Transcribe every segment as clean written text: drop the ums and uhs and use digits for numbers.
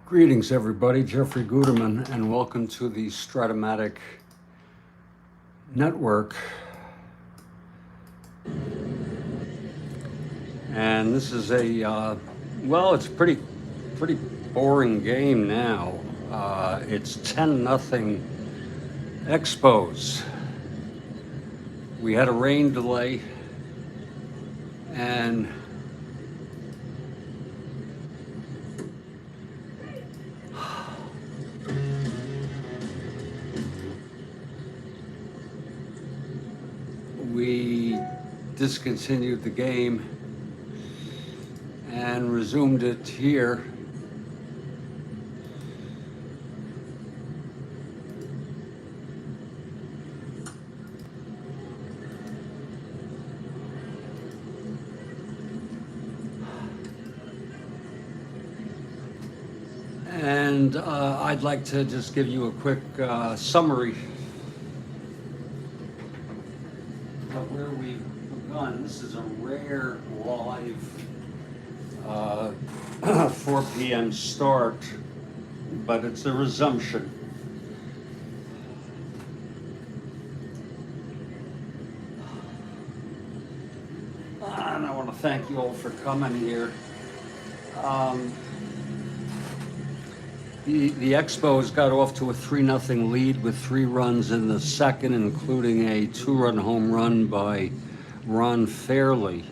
Greetings, everybody. Jeffrey Guterman, and welcome to the Strat-O-Matic network. And this is it's a pretty boring game now. It's 10-0 Expos. We had a rain delay, and we discontinued the game and resumed it here. And I'd like to just give you a quick summary of where we've begun. This is a rare live 4 p.m. start, but it's a resumption. And I want to thank you all for coming here. The Expos got off to a 3-0 lead with 3 runs in the second, including a 2-run home run by Ron Fairley.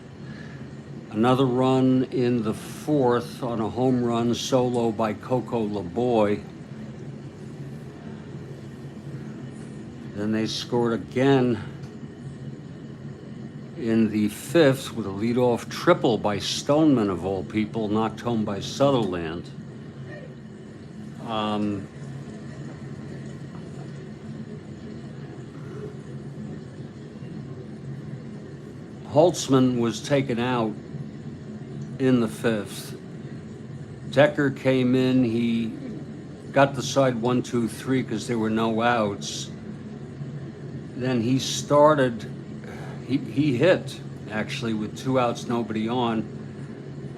Another run in the fourth on a home run solo by Coco LeBoy. Then they scored again in the fifth with a leadoff triple by Stoneman, of all people, knocked home by Sutherland. Holtzman was taken out in the fifth. Decker came in. He got the side 1, 2, 3 because there were no outs. Then he started. He hit actually with 2 outs, nobody on,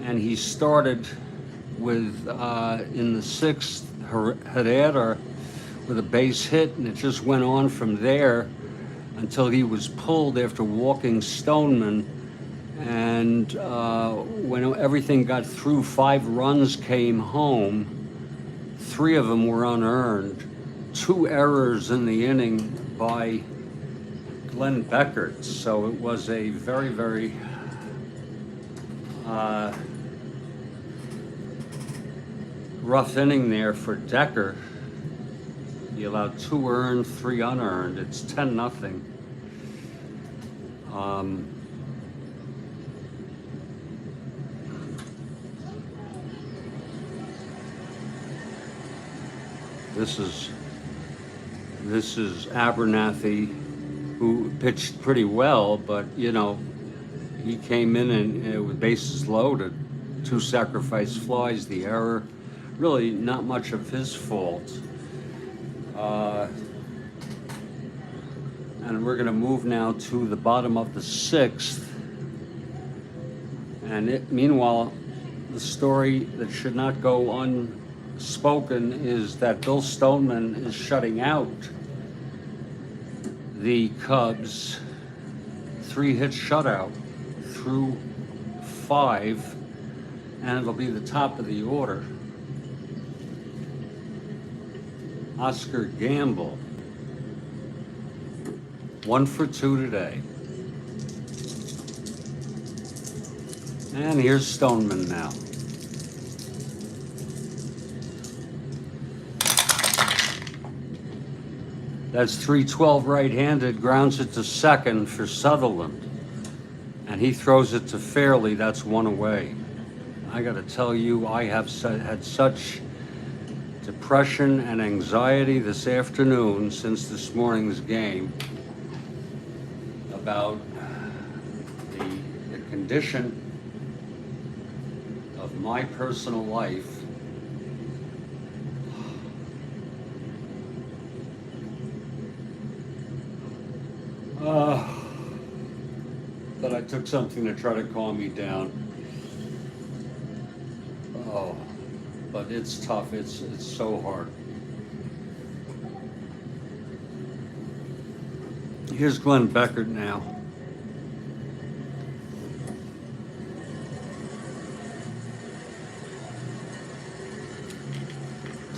and he started with in the sixth Herrera with a base hit, and it just went on from there until he was pulled after walking Stoneman. And when everything got through, 5 runs came home. 3 of them were unearned. 2 errors in the inning by Glenn Beckert. So it was a very, very rough inning there for Decker. He allowed 2 earned, 3 unearned. It's 10-0. This is Abernathy, who pitched pretty well, but he came in and with bases loaded, 2 sacrifice flies, the error, really not much of his fault. And we're going to move now to the bottom of the 6th. And meanwhile, the story that should not go unspoken is that Bill Stoneman is shutting out the Cubs. 3-hit shutout through 5, and it'll be the top of the order. Oscar Gamble, 1 for 2 today. And here's Stoneman now. That's 312 right-handed, grounds it to second for Sutherland. And he throws it to Fairley, that's 1 away. I gotta tell you, I have had such depression and anxiety this afternoon since this morning's game about the condition of my personal life. But I took something to try to calm me down. but it's tough. It's so hard. Here's Glenn Beckert now.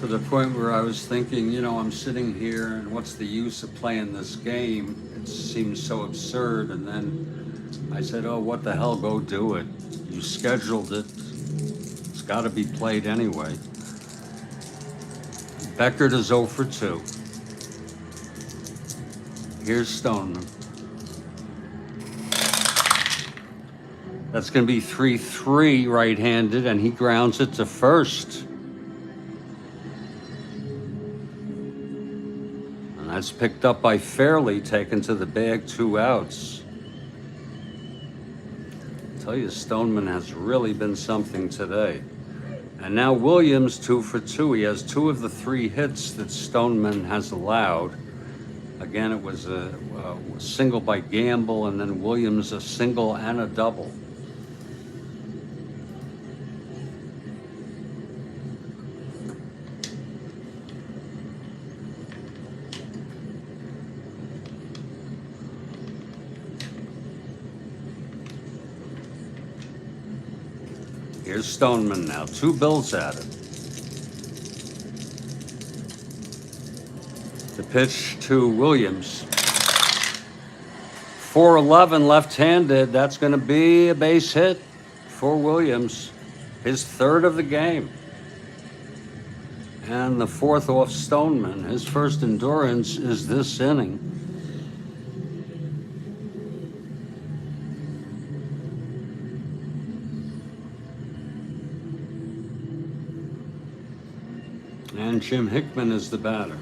To the point where I was thinking, you know, I'm sitting here and what's the use of playing this game? It seems so absurd. And then I said, oh, what the hell, go do it. You scheduled it. It's got to be played anyway. Beckert is 0 for 2. Here's Stoneman. That's going to be 3-3 right-handed, and he grounds it to first. And that's picked up by Fairley, taken to the bag, 2 outs. I tell you, Stoneman has really been something today. And now Williams, 2 for 2. He has 2 of the 3 hits that Stoneman has allowed. Again, it was a single by Gamble, and then Williams a single and a double. Here's Stoneman now, 2 bills at it. The pitch to Williams. 4-11 left-handed. That's going to be a base hit for Williams. His 3rd of the game. And the 4th off Stoneman. His first endurance is this inning. And Jim Hickman is the batter.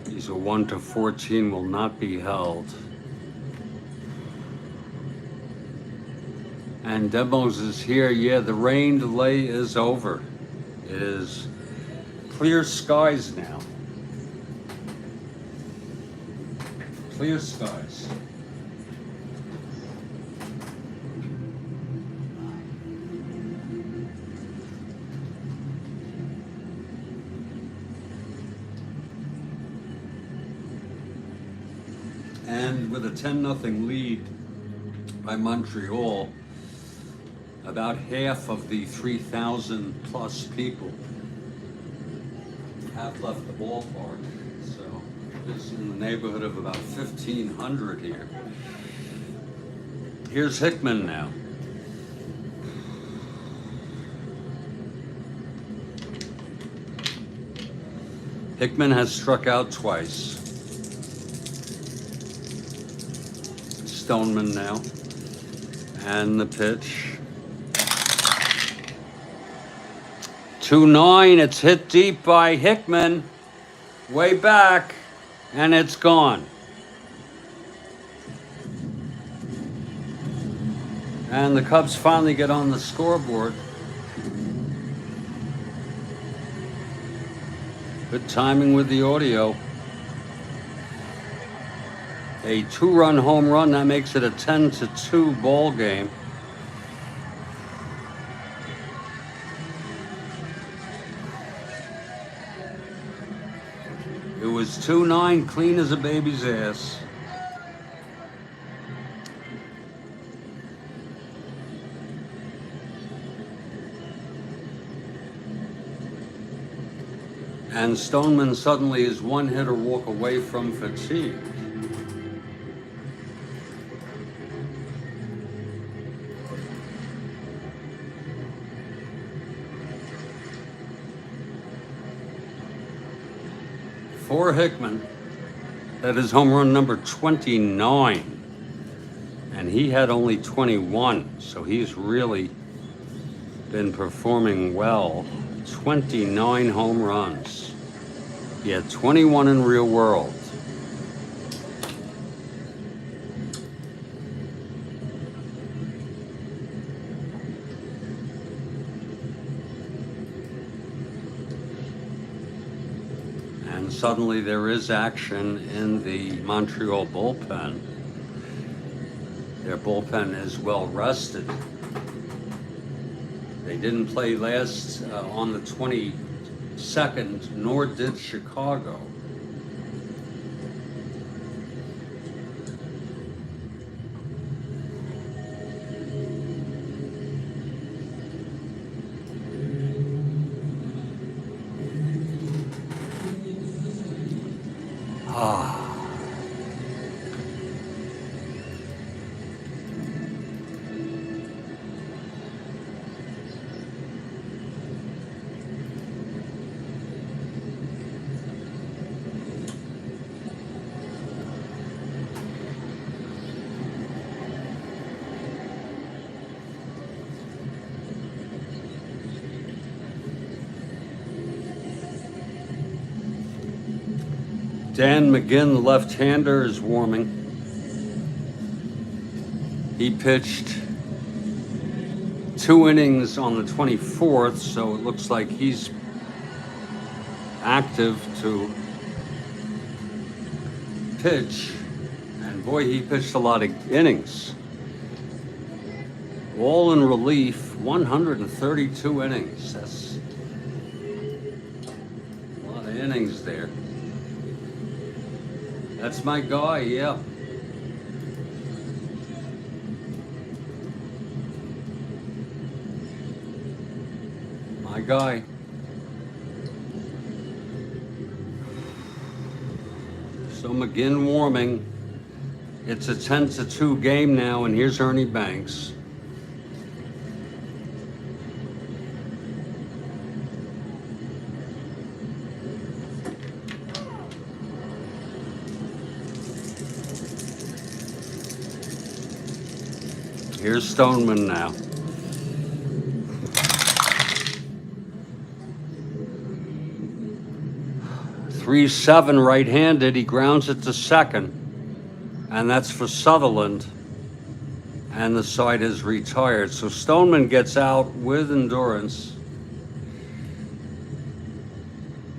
He's a 1-14, will not be held. And Demos is here. Yeah, the rain delay is over. It is clear skies now. Clear skies. And with a 10-0 lead by Montreal, about half of the 3,000 plus people have left the ballpark. So it's in the neighborhood of about 1,500 here. Here's Hickman now. Hickman has struck out twice. Stoneman now. And the pitch. 2-9, it's hit deep by Hickman. Way back, and it's gone. And the Cubs finally get on the scoreboard. Good timing with the audio. A 2-run home run, that makes it a 10-2 ball game. It was 2-9, clean as a baby's ass. And Stoneman suddenly is one hitter walk away from fatigue. For Hickman, that is home run number 29. And he had only 21, so he's really been performing well. 29 home runs. He had 21 in real world. And suddenly there is action in the Montreal bullpen. Their bullpen is well rested. They didn't play last on the 22nd, nor did Chicago. Dan McGinn, the left-hander, is warming. He pitched 2 innings on the 24th, so it looks like he's active to pitch. And boy, he pitched a lot of innings. All in relief, 132 innings. That's a lot of innings there. That's my guy, yeah. My guy. So McGinn warming. It's a 10-2 game now, and here's Ernie Banks. Here's Stoneman now. .37 right-handed. He grounds it to second, and that's for Sutherland. And the side is retired. So Stoneman gets out with endurance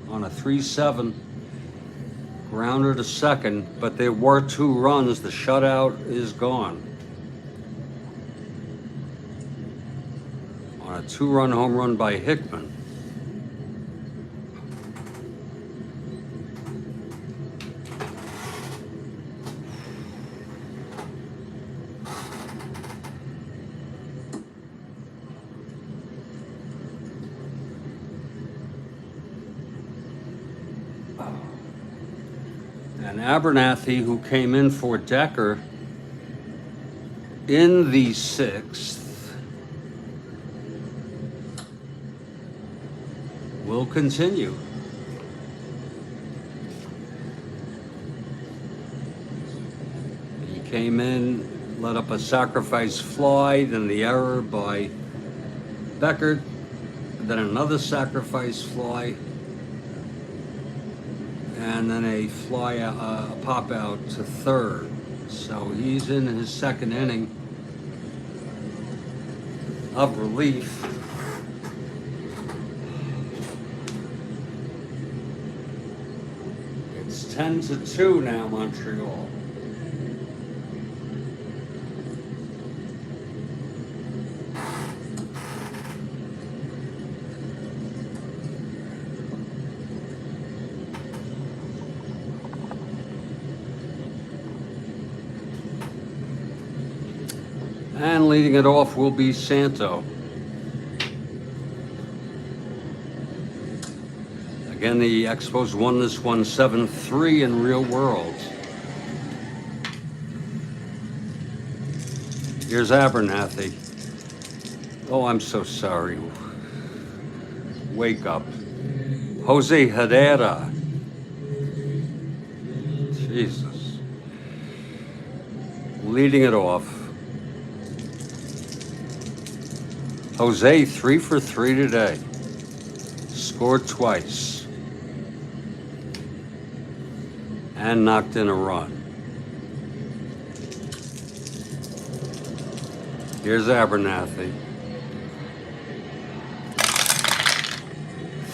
on a 3-7 grounder to second. But there were 2 runs. The shutout is gone. A 2-run home run by Hickman. And Abernathy, who came in for Decker in the 6th, will continue. He came in, let up a sacrifice fly, then the error by Beckert, then another sacrifice fly, and then a fly, a pop out to third. So he's in his 2nd inning of relief. It's 10-2 now, Montreal. And leading it off will be Santo. Again, the Expos won this one 7-3 in real world. Here's Abernathy. Oh, I'm so sorry. Wake up. Jose Herrera. Jesus. Leading it off. Jose 3 for 3 today. Scored twice. And knocked in a run. Here's Abernathy.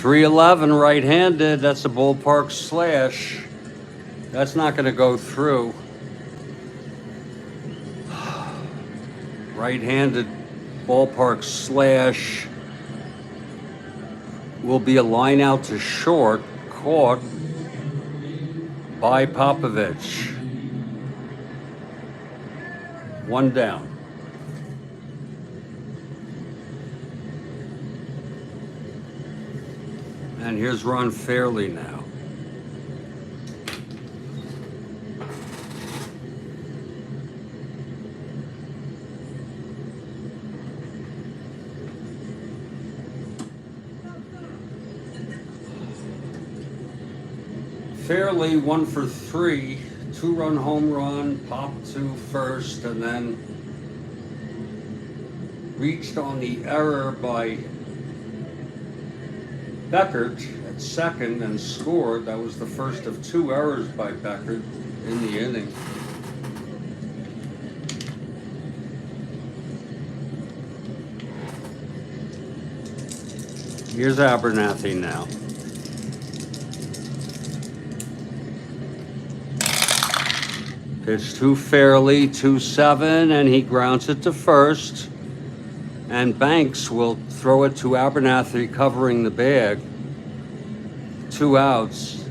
311 right-handed. That's a ballpark slash. That's not going to go through. Right-handed ballpark slash will be a line out to short, caught by Popovich. One down. And here's Ron Fairley now. Fairley 1 for 3, 2-run home run, popped to first, and then reached on the error by Beckert at second and scored. That was the first of 2 errors by Beckert in the inning. Here's Abernathy now. Pitch to Fairley, 2-7, and he grounds it to first. And Banks will throw it to Abernathy, covering the bag. 2 outs.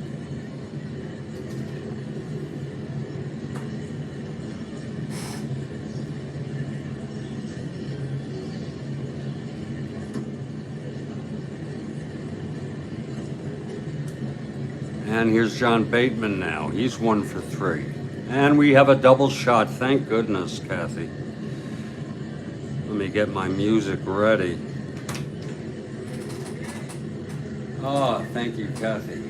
And here's John Bateman now. He's 1 for 3. And we have a double shot. Thank goodness, Kathy. Let me get my music ready. Oh, thank you, Kathy.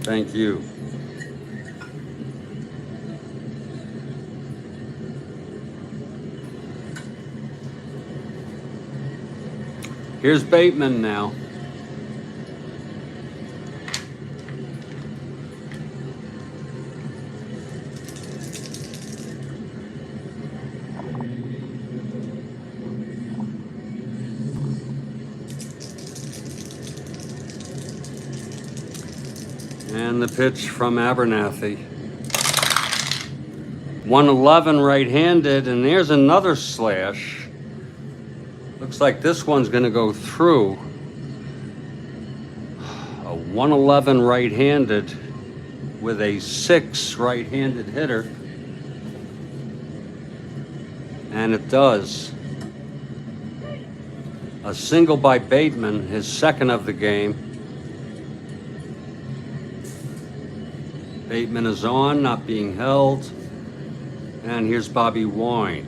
Thank you. Here's Bateman now. And the pitch from Abernathy. 111 right-handed, and there's another slash. Looks like this one's going to go through. A 111 right-handed with a 6 right-handed hitter. And it does. A single by Bateman, his second of the game. Bateman is on, not being held. And here's Bobby Wine.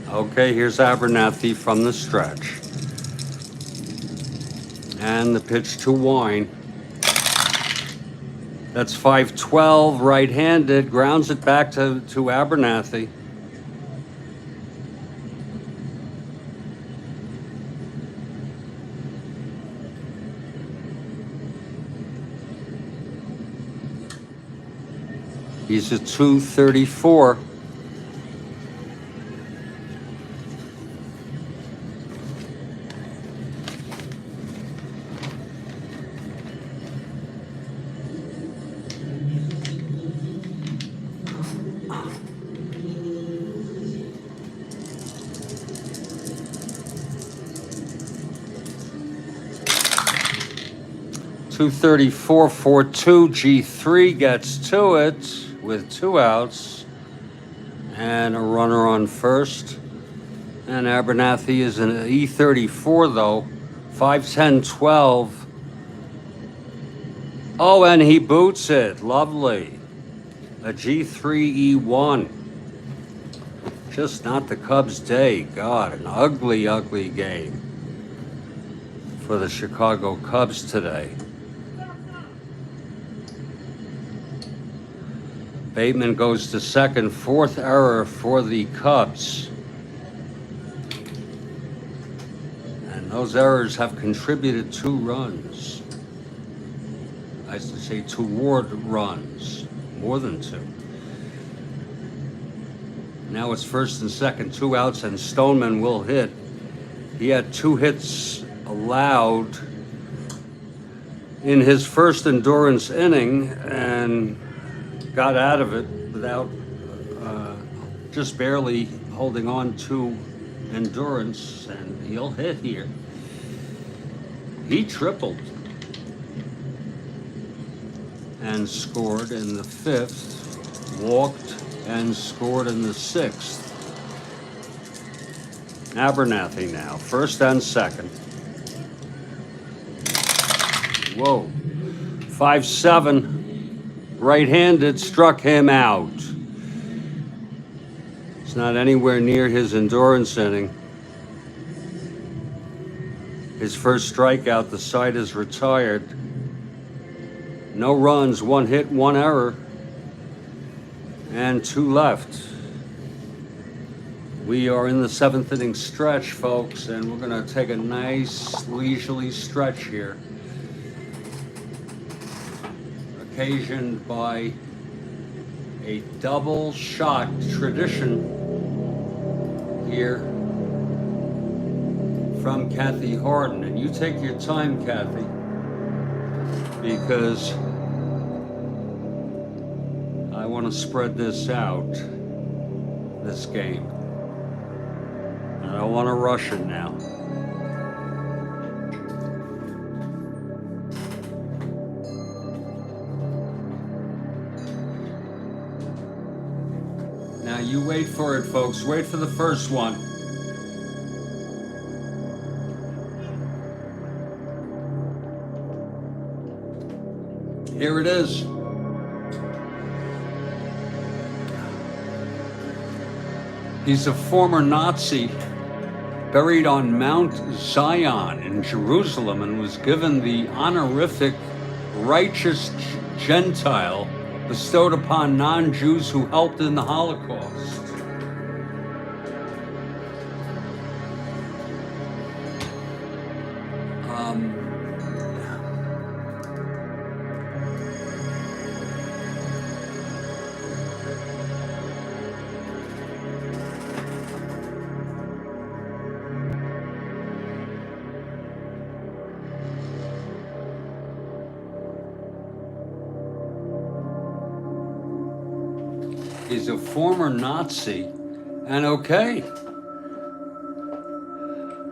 Okay, here's Abernathy from the stretch. And the pitch to Wine. That's 5-12, right-handed, grounds it back to Abernathy. He's at 234. 234, 4-2. G3 gets to it with 2 outs and a runner on first. And Abernathy is an E34 though. 5-10, 12. Oh, and he boots it. Lovely. A G3 E1. Just not the Cubs' day. God, an ugly, ugly game for the Chicago Cubs today. Bateman goes to second. 4th error for the Cubs. And those errors have contributed 2 runs. I should say toward runs. More than 2. Now it's first and second, 2 outs, and Stoneman will hit. He had 2 hits allowed in his first endurance inning and got out of it without just barely holding on to endurance, and he'll hit here. He tripled and scored in the 5th, walked and scored in the 6th. Abernathy now, first and second. Whoa. 5-7, right-handed, struck him out. It's not anywhere near his endurance inning. His first strikeout, the side is retired. No runs, 1 hit, 1 error. And 2 left. We are in the 7th inning stretch, folks, and we're going to take a nice leisurely stretch here, occasioned by a double shot tradition here from Kathy Harden. And you take your time, Kathy, because I want to spread this out, this game. And I don't want to rush it now. Now you wait for it, folks. Wait for the first one. Here it is. He's a former Nazi buried on Mount Zion in Jerusalem and was given the honorific righteous Gentile bestowed upon non-Jews who helped in the Holocaust. He's a former Nazi, and okay.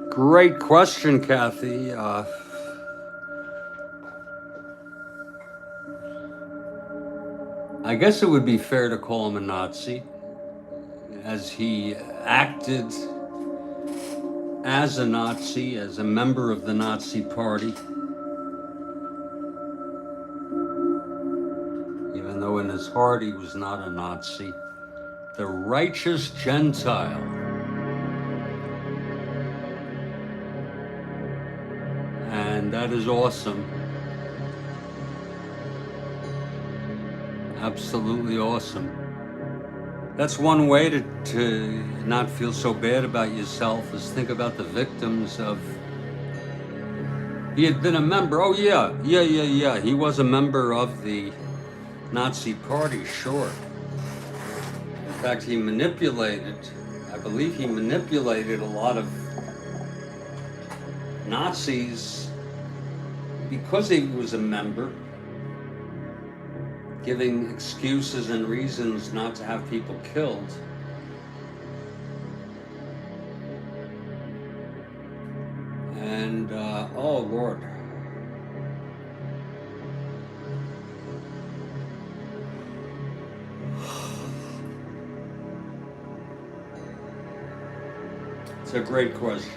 Great question, Kathy. I guess it would be fair to call him a Nazi, as he acted as a Nazi, as a member of the Nazi Party. Even though in his heart he was not a Nazi. The righteous Gentile. And that is awesome. Absolutely awesome. That's one way to not feel so bad about yourself, is think about the victims of... He had been a member, oh yeah, he was a member of the Nazi Party, sure. In fact, he manipulated, I believe he manipulated a lot of Nazis because he was a member, giving excuses and reasons not to have people killed. And, oh Lord. a great question.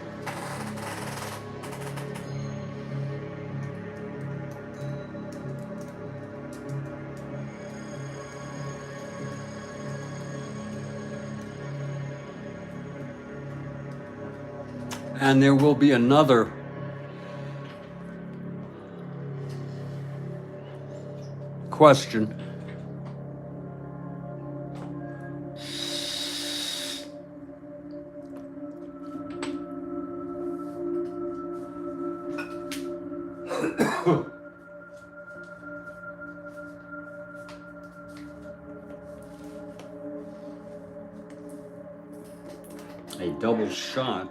And there will be another question. A double shot.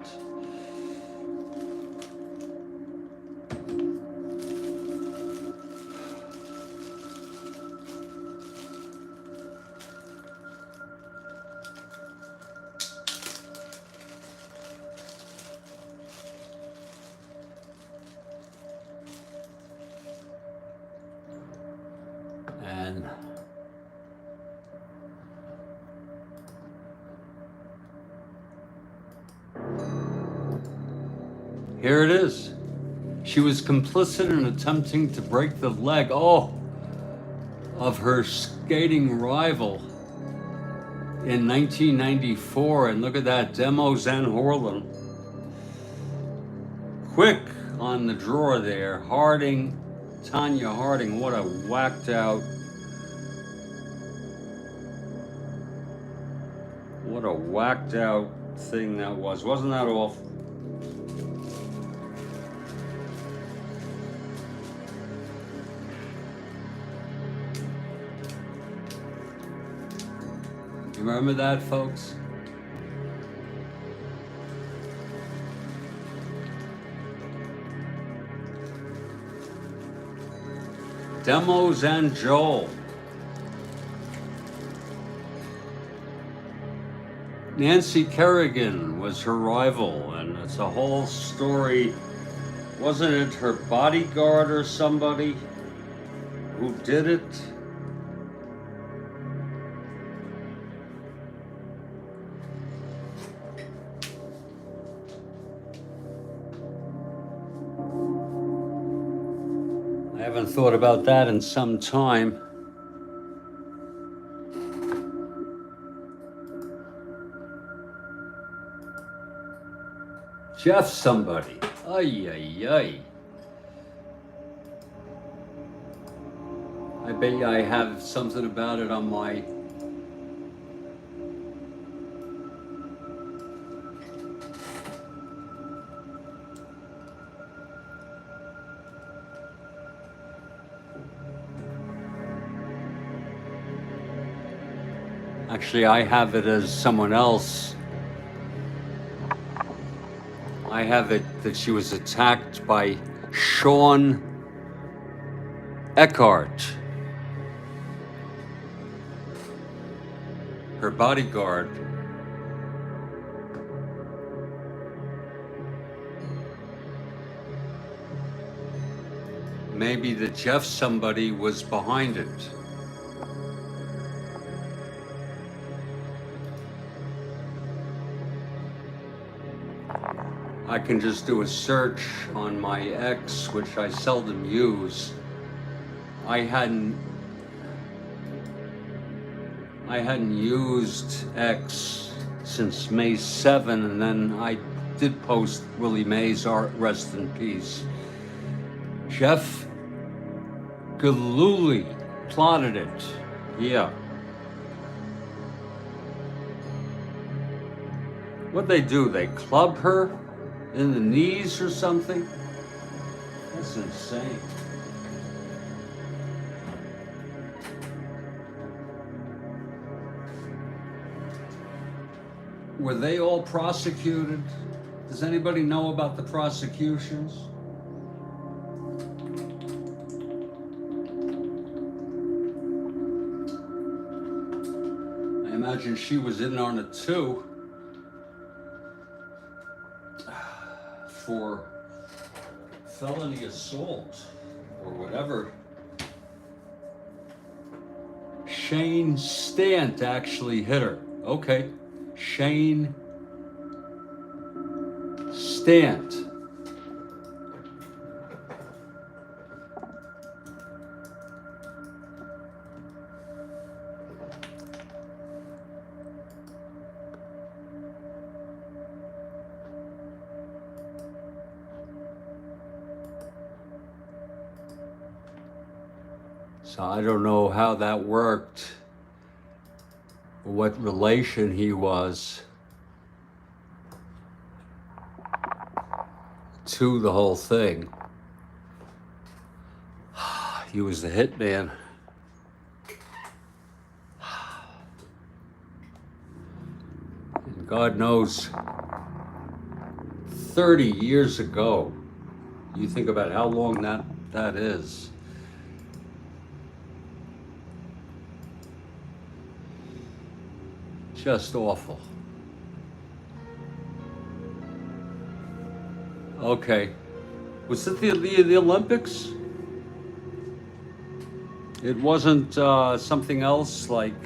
And here it is. She was complicit in attempting to break the leg, of her skating rival in 1994. And look at that, Demo Van Horlen. Quick on the draw there. Harding, Tanya Harding, what a whacked out. What a whacked out thing that was. Wasn't that awful? You remember that, folks? Demos and Joel. Nancy Kerrigan was her rival, and it's a whole story. Wasn't it her bodyguard or somebody who did it? I haven't thought about that in some time. Jeff somebody. Ay, ay, ay. I bet you I have something about it on my... Actually, I have it as someone else. I have it that she was attacked by Sean Eckhart, her bodyguard. Maybe the Jeff somebody was behind it. I can just do a search on my X, which I seldom use. I hadn't used X since May 7, and then I did post Willie Mays, rest in peace. Jeff Gillooly plotted it. Yeah. What'd they do? They club her in the knees or something? That's insane. Were they all prosecuted? Does anybody know about the prosecutions? I imagine she was in on it too. For felony assault or whatever. Shane Stant actually hit her. Okay. Shane stand. So I don't know how that worked, what relation he was to the whole thing. He was the hitman. And God knows, 30 years ago, you think about how long that is. Just awful. Okay. Was it the Olympics? It wasn't something else like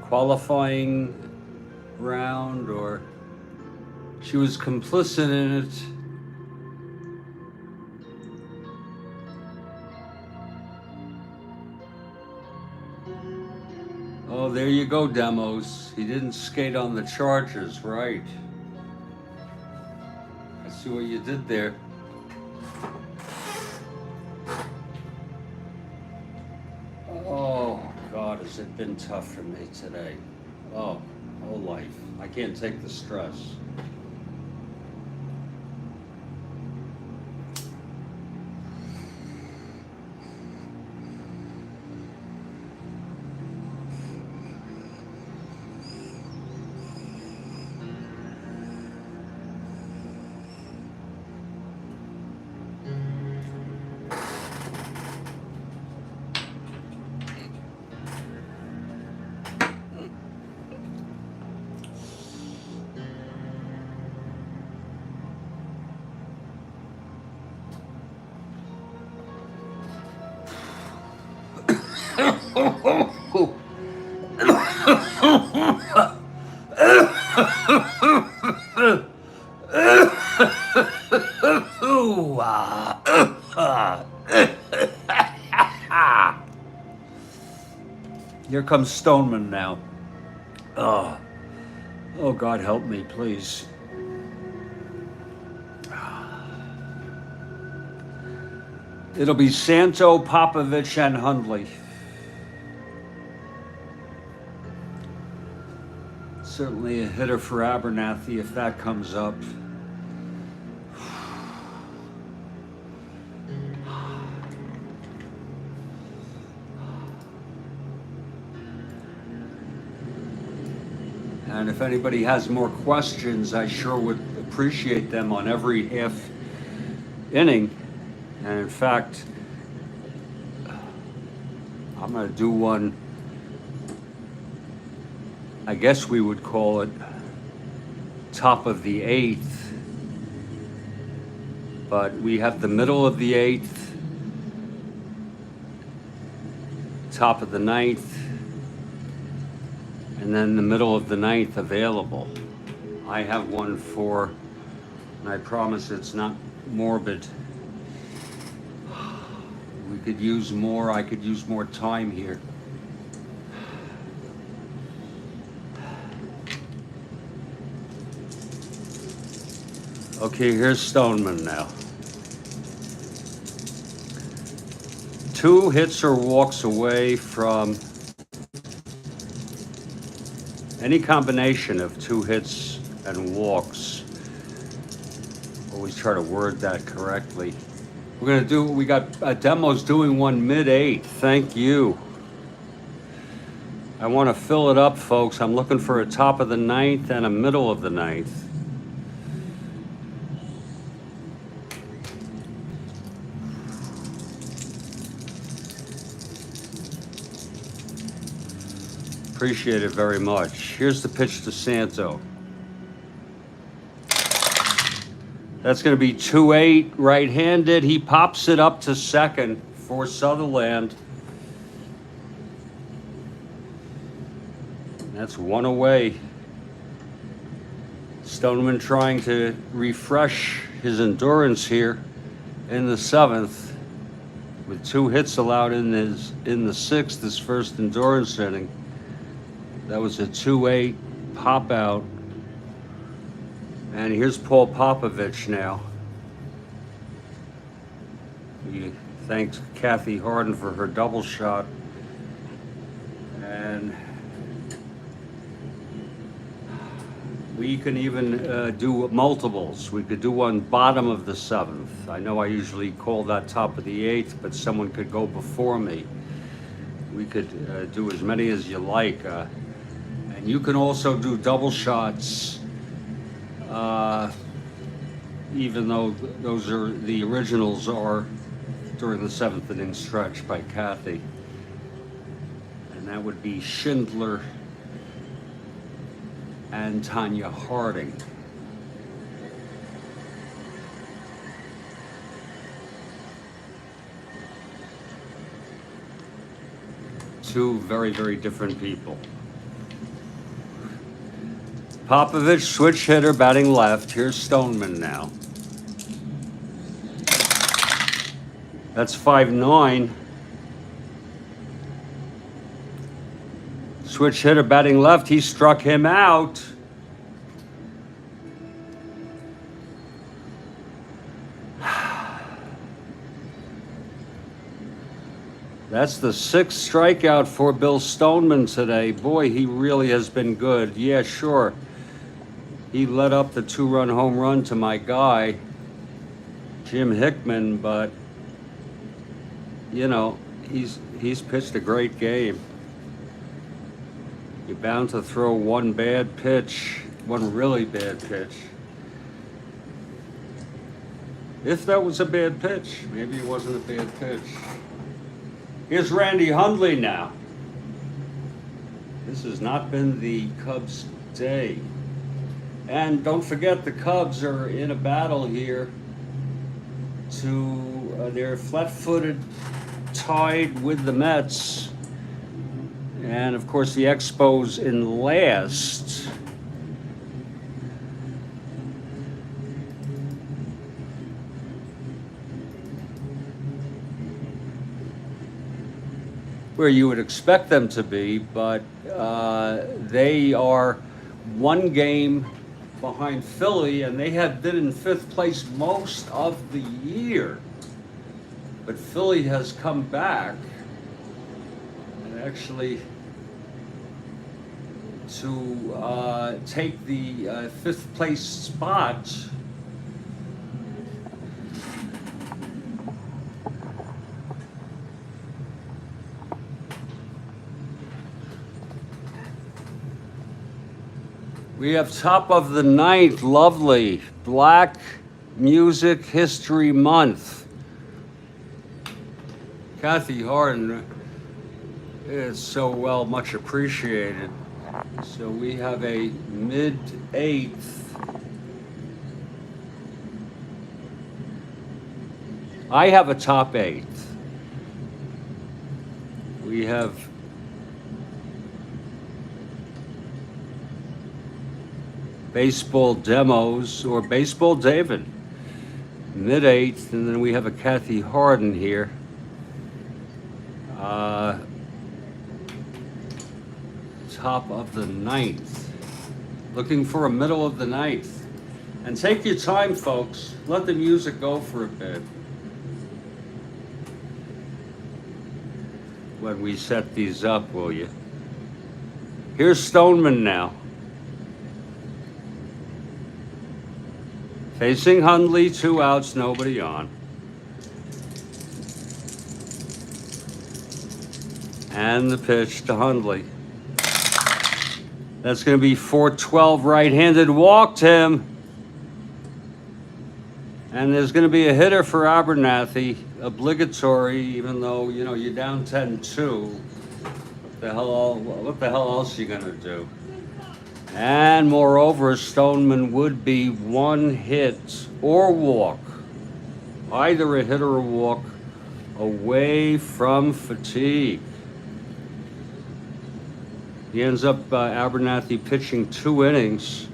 qualifying round, or she was complicit in it. Oh, there you go, demos. He didn't skate on the charges, right? I see what you did there. Oh, God, has it been tough for me today? Oh, whole life. I can't take the stress. Here comes Stoneman now. Oh, God help me, please. It'll be Santo, Popovich, and Hundley. Certainly a hitter for Abernathy if that comes up. And if anybody has more questions, I sure would appreciate them on every half inning. And in fact, I'm going to do one, I guess we would call it top of the eighth. But we have the middle of the eighth, top of the ninth, and then the middle of the ninth available. I have one for, and I promise it's not morbid. We could use more, I could use more time here. Okay, here's Stoneman now. 2 hits or walks away from any combination of 2 hits and walks. Always try to word that correctly. We're gonna do, we got demos doing one mid-8th. Thank you. I wanna fill it up, folks. I'm looking for a top of the 9th and a middle of the 9th. Appreciate it very much. Here's the pitch to Santo. That's going to be 2-8 right-handed. He pops it up to second for Sutherland. That's 1 away. Stoneman trying to refresh his endurance here in the 7th, with 2 hits allowed in the 6th, his first endurance inning. That was a 2-8 pop out. And here's Paul Popovich now. He thanks Kathy Harden for her double shot. And we can even do multiples. We could do one bottom of the 7th. I know I usually call that top of the 8th, but someone could go before me. We could do as many as you like. And you can also do double shots, even though those are the originals are during the 7th inning stretch by Kathy. And that would be Schindler and Tanya Harding. Two very, very different people. Popovich, switch hitter, batting left. Here's Stoneman now. That's 5-9. Switch hitter, batting left. He struck him out. That's the 6th strikeout for Bill Stoneman today. Boy, he really has been good. Yeah, sure. He led up the 2-run home run to my guy, Jim Hickman, but, you know, he's pitched a great game. You're bound to throw one bad pitch, one really bad pitch. If that was a bad pitch, maybe it wasn't a bad pitch. Here's Randy Hundley now. This has not been the Cubs' day. And don't forget, the Cubs are in a battle here to, they're flat-footed tied with the Mets. And of course the Expos in last. Where you would expect them to be, but they are 1 game behind Philly, and they have been in 5th place most of the year. But Philly has come back, and actually to take the 5th place spot. We have top of the 9th, lovely Black Music History Month. Kathy Harden is so well much appreciated. So we have a mid-8th. I have a top 8th. We have Baseball Demos, or Baseball David, mid-8th, and then we have a Kathy Harden here. Top of the 9th. Looking for a middle of the 9th. And take your time, folks. Let the music go for a bit when we set these up, will you? Here's Stoneman now. Facing Hundley, 2 outs, nobody on. And the pitch to Hundley. That's going to be 4-12, right-handed, walked him. And there's going to be a hitter for Abernathy, obligatory, even though, you know, you're down 10-2. What the hell else are you going to do? And moreover, Stoneman would be 1 hit or walk, either a hit or a walk, away from fatigue. He ends up Abernathy pitching 2 innings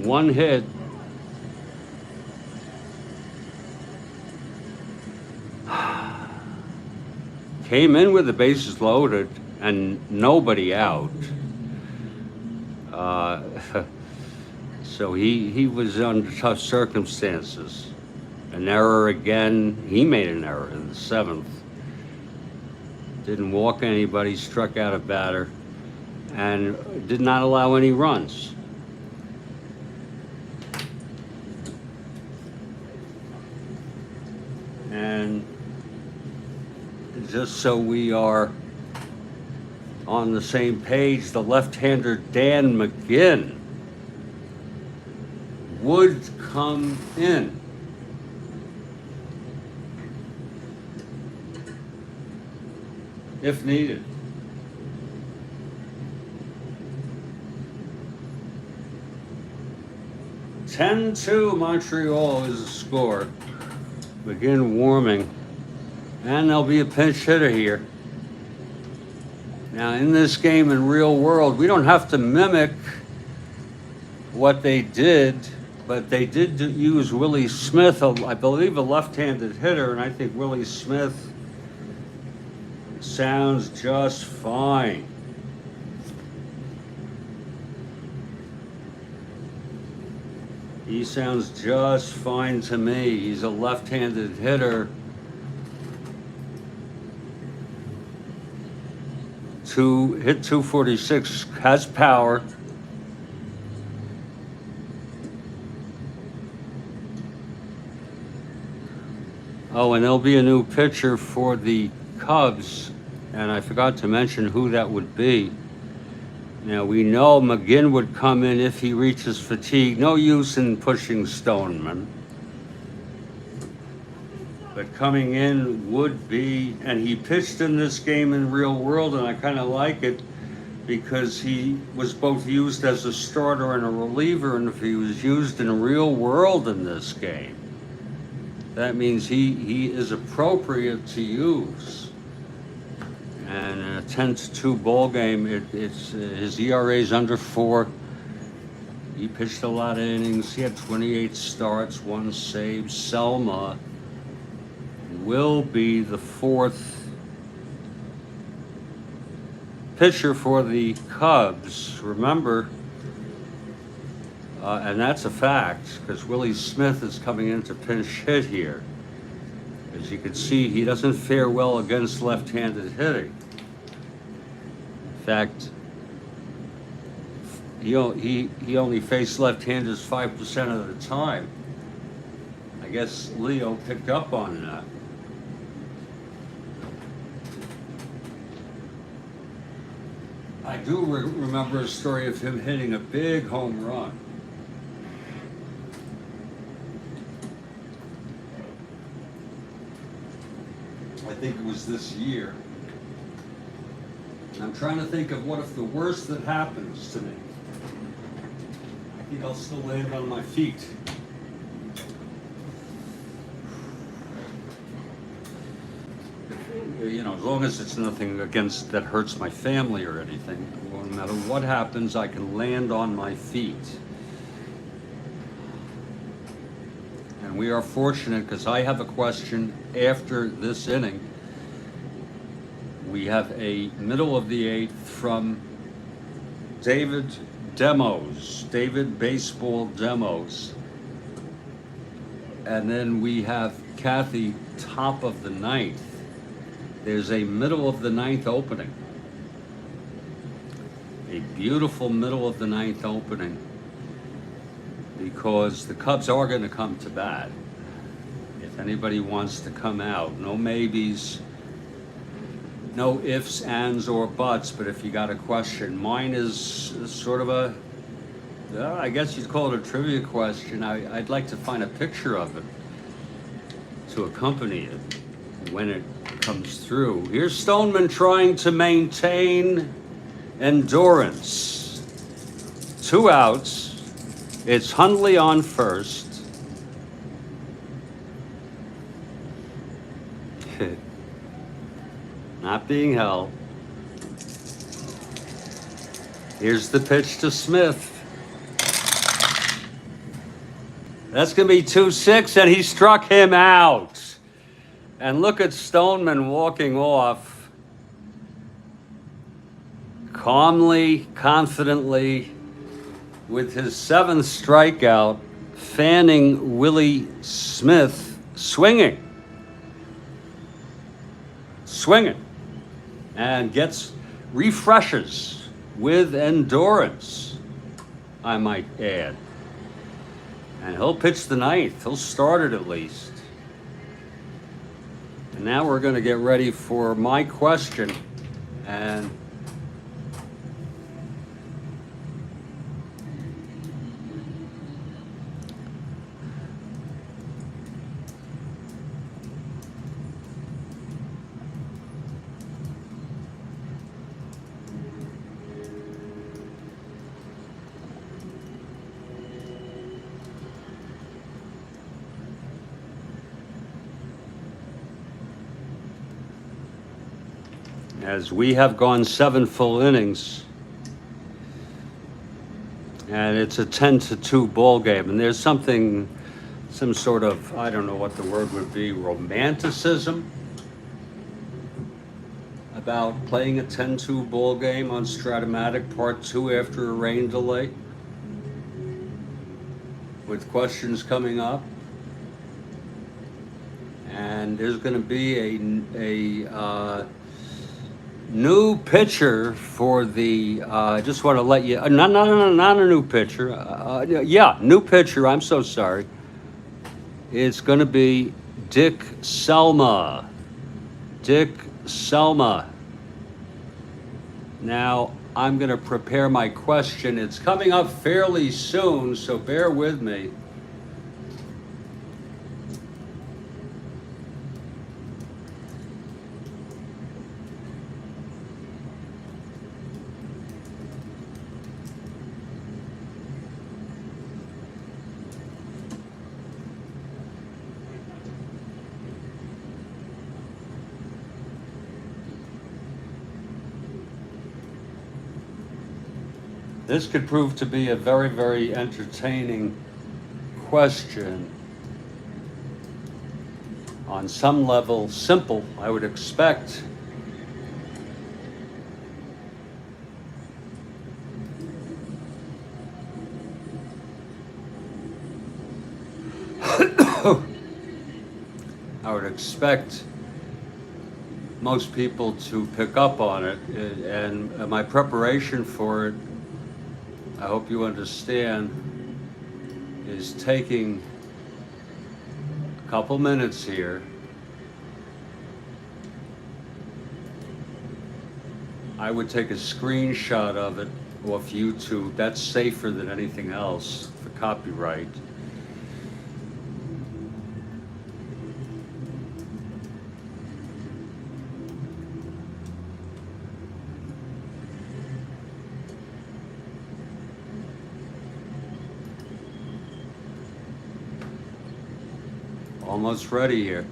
One hit. Came in with the bases loaded and nobody out. So he was under tough circumstances. An error again. He made an error in the 7th. Didn't walk anybody, struck out a batter, and did not allow any runs. And just so we are on the same page, the left-hander Dan McGinn would come in. If needed. (10-2) Montreal is the score. McGinn warming. And there'll be a pinch hitter here. Now, in this game in real world, we don't have to mimic what they did, but they did use Willie Smith, I believe a left-handed hitter, and I think Willie Smith sounds just fine. He sounds just fine to me. He's a left-handed hitter. Hit 246, has power. Oh, and there'll be a new pitcher for the Cubs, and I forgot to mention who that would be. Now, we know McGinn would come in if he reaches fatigue. No use in pushing Stoneman. But coming in would be, and he pitched in this game in real world, and I kind of like it because he was both used as a starter and a reliever, and if he was used in real world in this game, that means he is appropriate to use. And in a 10-2 ball game, his ERA is under 4. He pitched a lot of innings. He had 28 starts, 1 save. Selma will be the 4th pitcher for the Cubs. Remember, and that's a fact, because Willie Smith is coming in to pinch hit here. As you can see, he doesn't fare well against left-handed hitting. In fact, he only faced left-handers 5% of the time. I guess Leo picked up on that. I do remember a story of him hitting a big home run. I think it was this year. I'm trying to think of what if the worst that happens to me. I think I'll still land on my feet. You know, as long as it's nothing against that hurts my family or anything, no matter what happens, I can land on my feet. And we are fortunate because I have a question after this inning. We have a middle of the 8th from David Baseball Demos. And then we have Kathy, top of the 9th. There's a middle of the 9th opening. A beautiful middle of the 9th opening. Because the Cubs are going to come to bat. If anybody wants to come out, no maybes, no ifs, ands, or buts, but if you got a question, mine is sort of a, I guess you'd call it a trivia question. I'd like to find a picture of it to accompany it when it comes through. Here's Stoneman trying to maintain endurance. 2 outs. It's Hundley on first. Not being held. Here's the pitch to Smith. That's going to be 2-6, and he struck him out. And look at Stoneman walking off calmly, confidently, with his 7th strikeout, fanning Willie Smith, swinging, and refreshes with endurance, I might add. And he'll pitch the 9th. He'll start it at least. And now we're going to get ready for my question. And as we have gone 7 full innings, and it's a 10-2 ball game, and there's some sort of, I don't know what the word would be, romanticism about playing a 10-2 ball game on Strat-O-Matic Part 2 after a rain delay, with questions coming up. And there's going to be a new pitcher for the, I just want to let you, not a new pitcher, new pitcher, I'm so sorry. It's going to be Dick Selma. Now, I'm going to prepare my question. It's coming up fairly soon, so bear with me. This could prove to be a very, very entertaining question. On some level, simple, I would expect. I would expect most people to pick up on it, and my preparation for it, I hope you understand, is taking a couple minutes here. I would take a screenshot of it off YouTube. That's safer than anything else for copyright. Almost ready here.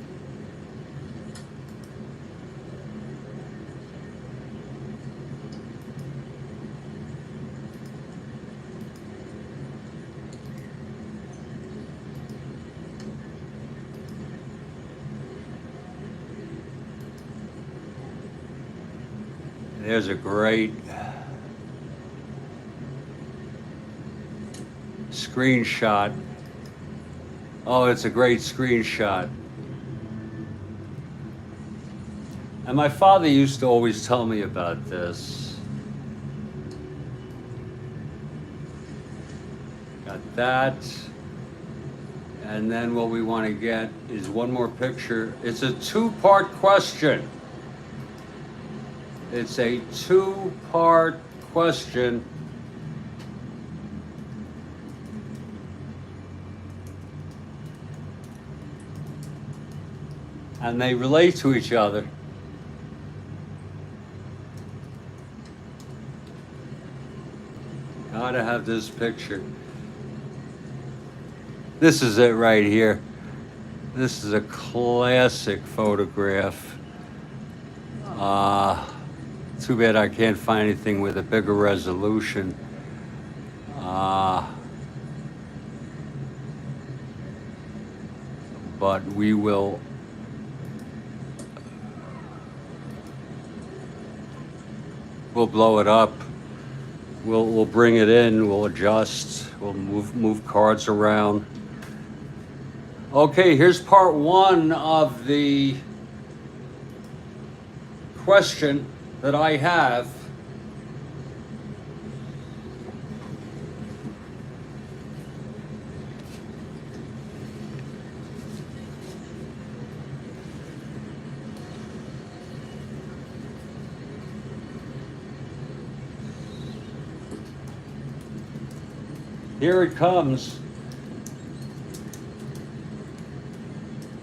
There's a great screenshot. Oh, it's a great screenshot. And my father used to always tell me about this. Got that. And then what we want to get is one more picture. It's a 2-part question. It's a 2-part question. And they relate to each other. Gotta have this picture. This is it right here. This is a classic photograph. Too bad I can't find anything with a bigger resolution. but we'll blow it up. We'll bring it in. We'll adjust. We'll move cards around. Okay, here's part one of the question that I have. Here it comes.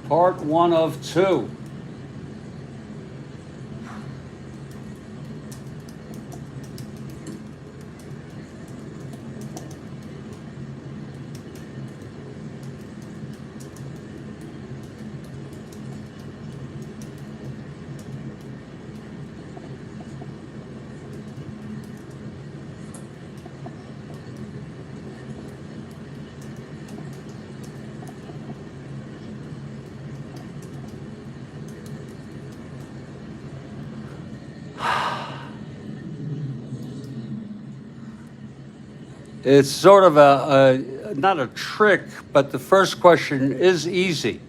Part one of two. It's sort of not a trick, but the first question is easy.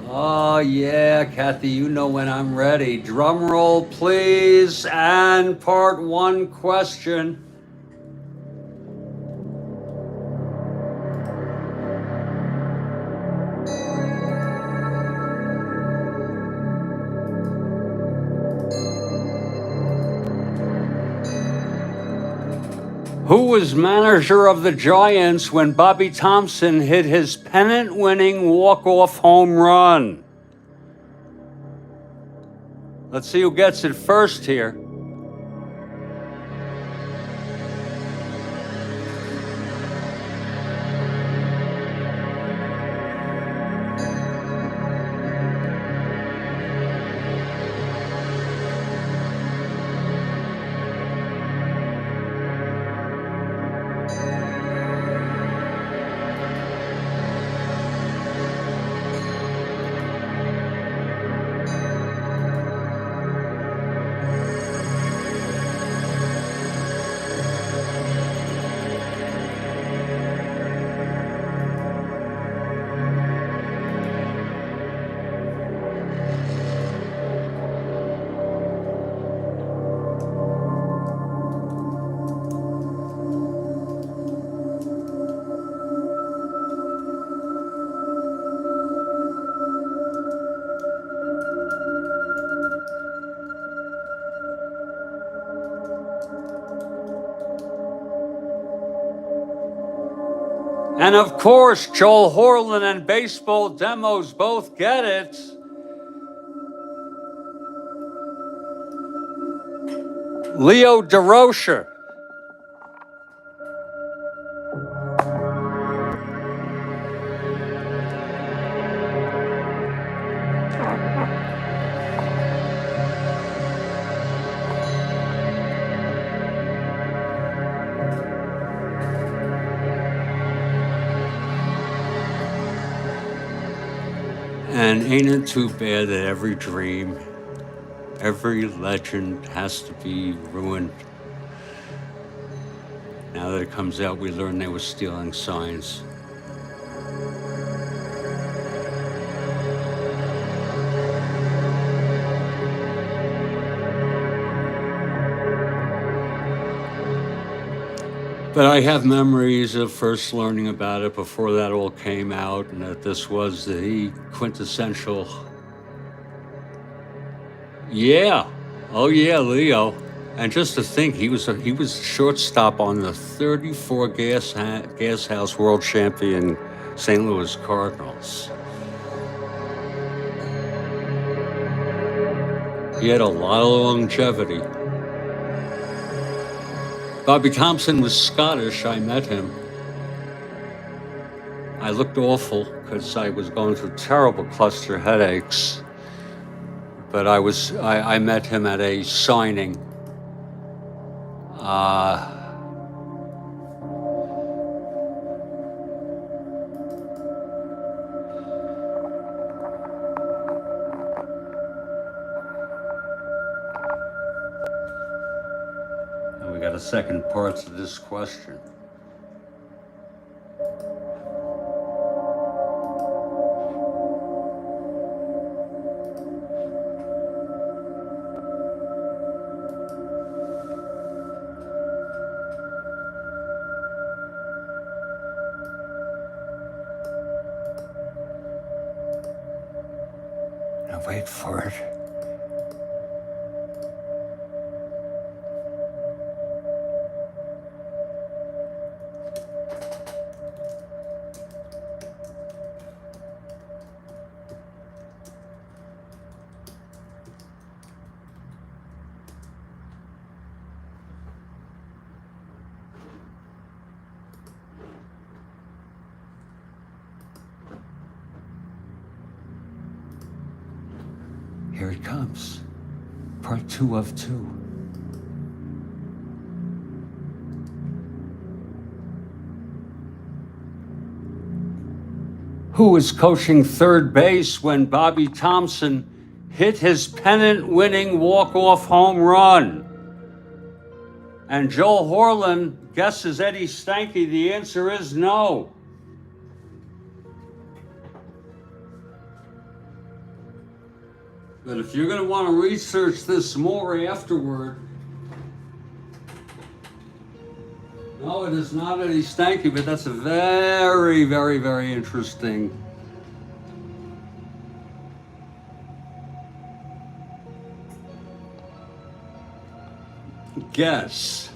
Oh yeah, Kathy, you know when I'm ready. Drum roll, please, and part one question. Who was manager of the Giants when Bobby Thompson hit his pennant-winning walk-off home run? Let's see who gets it first here. And of course, Joel Horlin and Baseball Demos both get it. Leo DeRocher. And ain't it too bad that every dream, every legend has to be ruined? Now that it comes out, we learn they were stealing signs. But I have memories of first learning about it before that all came out, and that this was the quintessential. Yeah, oh yeah, Leo. And just to think, he was shortstop on the 34 Gas House World Champion St. Louis Cardinals. He had a lot of longevity. Bobby Thompson was Scottish. I met him. I looked awful because I was going through terrible cluster headaches. But I met him at a signing. And we got a second part to this question. Now wait for it. Here it comes. Part 2 of 2. Who was coaching third base when Bobby Thompson hit his pennant-winning walk-off home run? And Joel Horland guesses Eddie Stanky. The answer is no. But if you're going to want to research this more afterward, no, it is not Eddie Stanky, but that's a very, very, very interesting guess.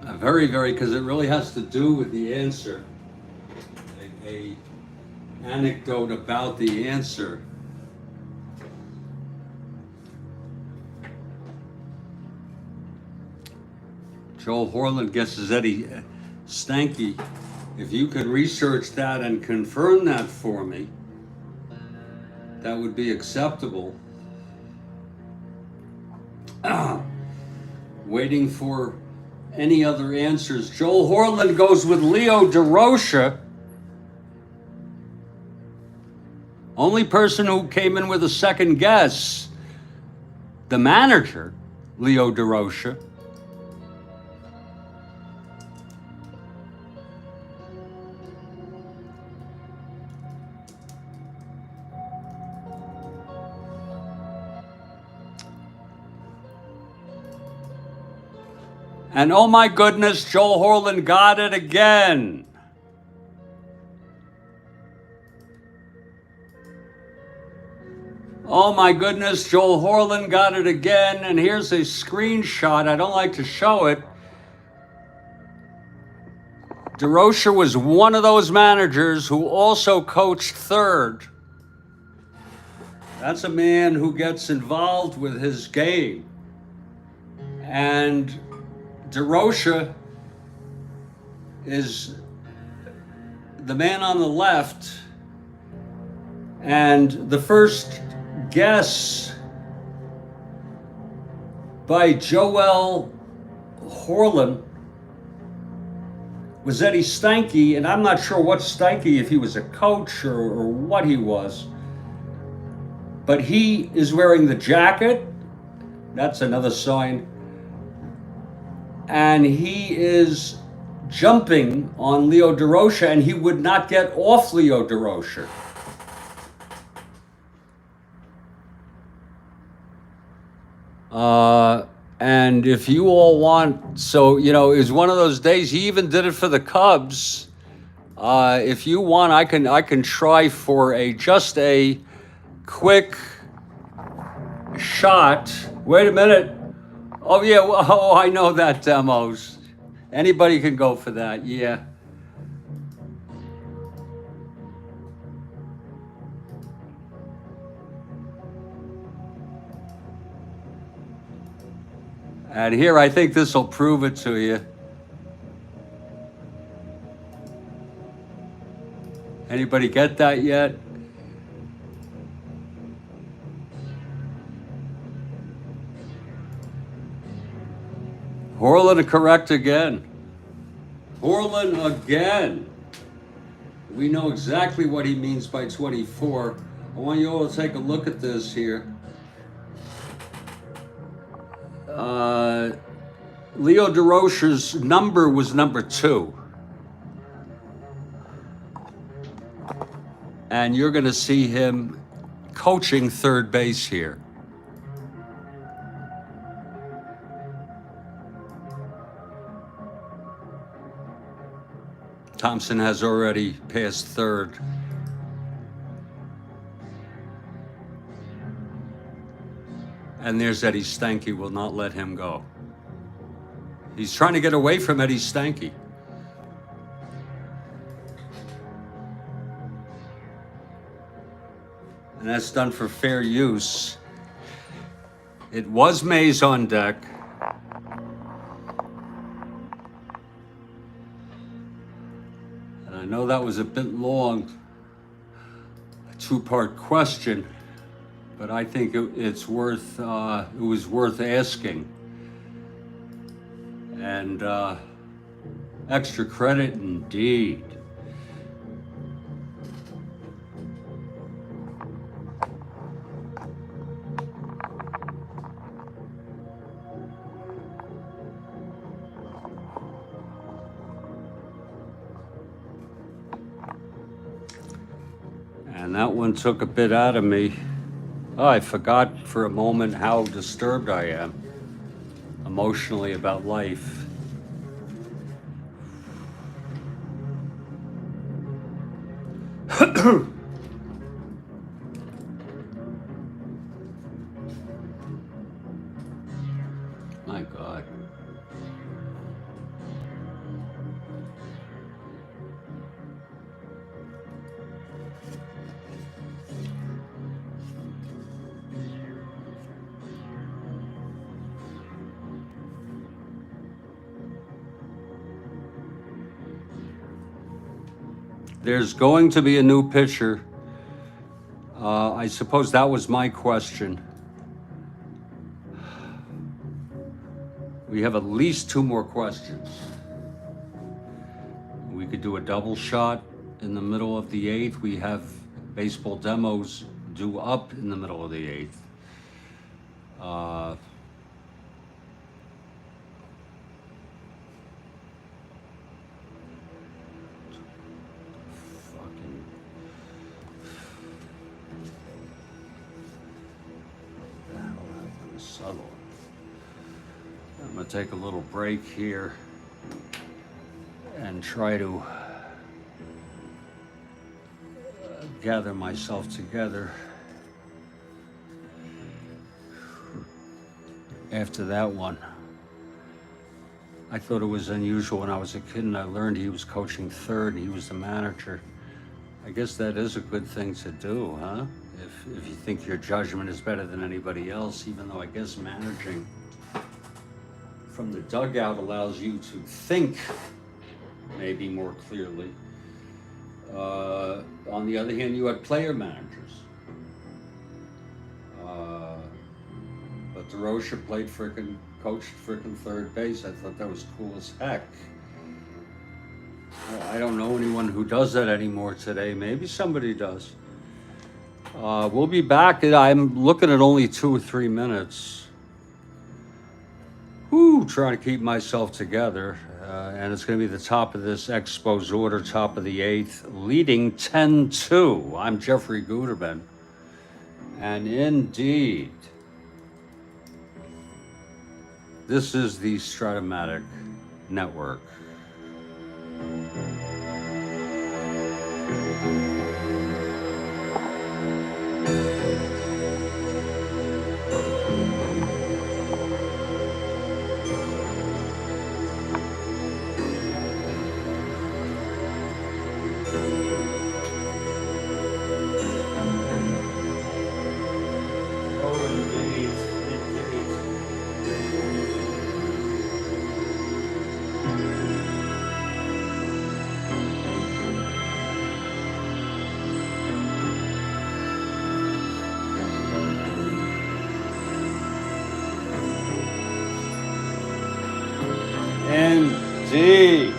Very, very, because it really has to do with the answer. A anecdote about the answer. Joel Horland guesses Eddie Stanky. If you could research that and confirm that for me, that would be acceptable. Waiting for any other answers. Joel Horland goes with Leo DeRocha. Only person who came in with a second guess, the manager, Leo DeRocha. And oh my goodness, Joel Horland got it again. Oh my goodness, Joel Horland got it again. And here's a screenshot. I don't like to show it. DeRocha was one of those managers who also coached third. That's a man who gets involved with his game. And DeRocha is the man on the left. And the first guess by Joel Horland was Eddie Stanky, and I'm not sure what Stanky, if he was a coach or what he was, but he is wearing the jacket. That's another sign. And he is jumping on Leo DeRocha, and he would not get off Leo DeRocha. And if you all want, so, you know, it was one of those days, he even did it for the Cubs. If you want, I can try for just a quick shot. Wait a minute. Oh yeah, oh, I know that demos. Anybody can go for that, yeah. And here, I think this will prove it to you. Anybody get that yet? Horlin correct again. Horlin again. We know exactly what he means by 24. I want you all to take a look at this here. Leo DeRocher's number was number 2. And you're going to see him coaching third base here. Thompson has already passed third. And there's Eddie Stanky, will not let him go. He's trying to get away from Eddie Stanky. And that's done for fair use. It was Mays on deck. And I know that was a bit long, a 2-part question, but I think it was worth asking. And extra credit indeed. And that one took a bit out of me. Oh, I forgot for a moment how disturbed I am emotionally about life. My God. There's going to be a new pitcher. I suppose that was my question. We have at least 2 more questions. We could do a double shot in the middle of the 8th. We have baseball demos due up in the middle of the 8th. I'm going to take a little break here and try to gather myself together. After that one, I thought it was unusual when I was a kid and I learned he was coaching third and he was the manager. I guess that is a good thing to do, huh? If you think your judgment is better than anybody else, even though I guess managing from the dugout allows you to think maybe more clearly. On the other hand, you had player managers. But DeRocher coached frickin' third base. I thought that was cool as heck. I don't know anyone who does that anymore today. Maybe somebody does. We'll be back. I'm looking at only 2 or 3 minutes. Trying to keep myself together. And it's going to be the top of this Expos order, top of the 8th, leading 10-2. I'm Jeffrey Guterman. And indeed, this is the Strat-O-Matic Network. Indeed. Indeed.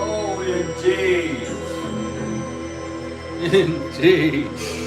Oh, indeed. Indeed.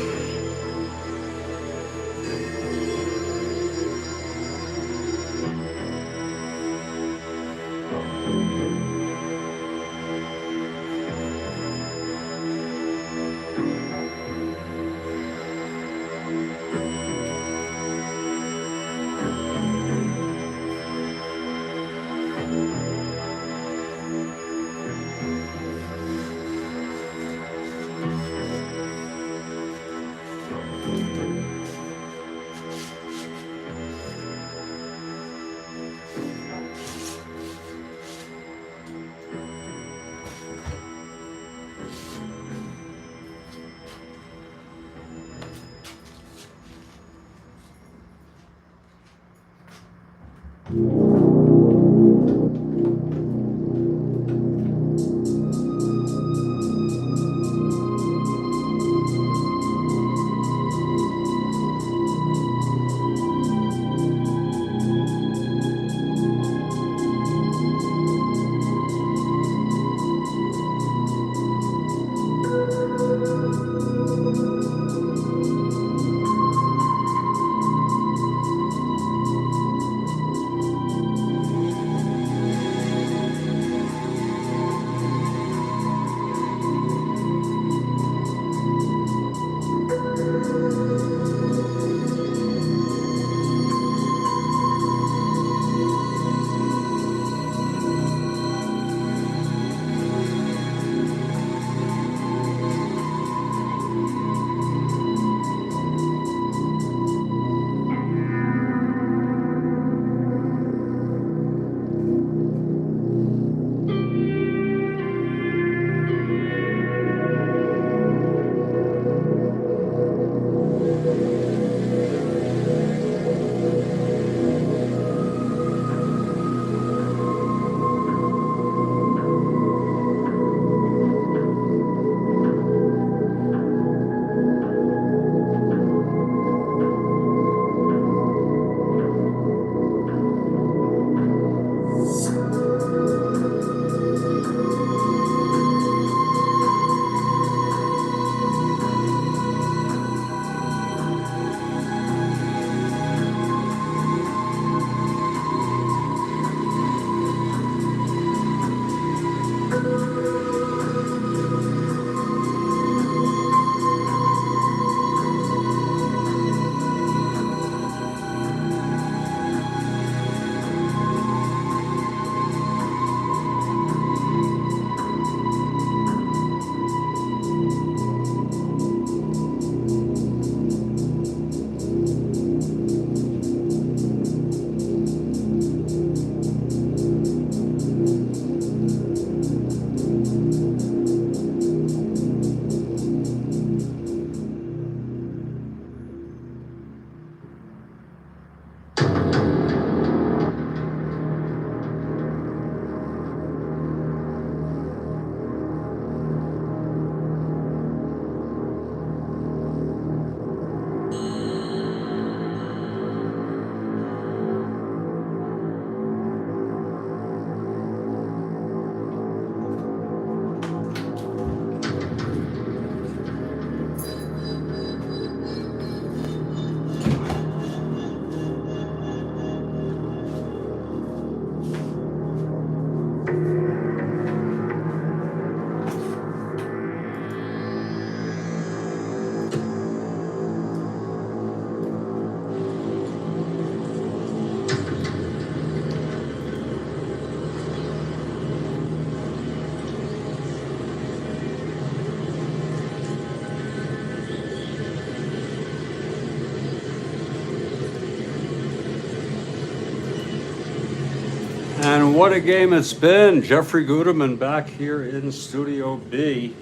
And what a game it's been. Jeffrey Guterman back here in Studio B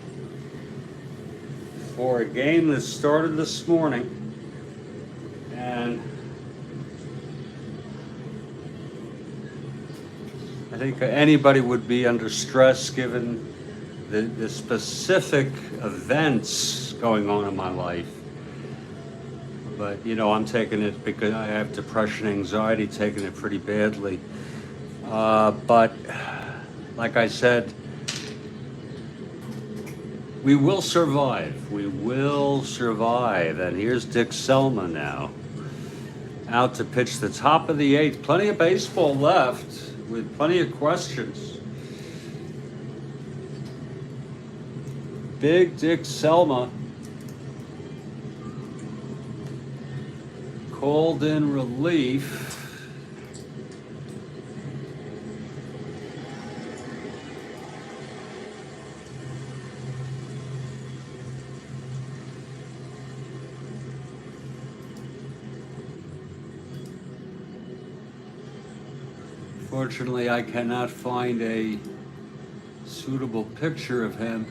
for a game that started this morning. And I think anybody would be under stress given the specific events going on in my life. But, you know, I'm taking it because I have depression, anxiety, taking it pretty badly. But like I said, we will survive. We will survive. And here's Dick Selma now, out to pitch the top of the eighth. Plenty of baseball left with plenty of questions. Big Dick Selma called in relief. Fortunately, I cannot find a suitable picture of him.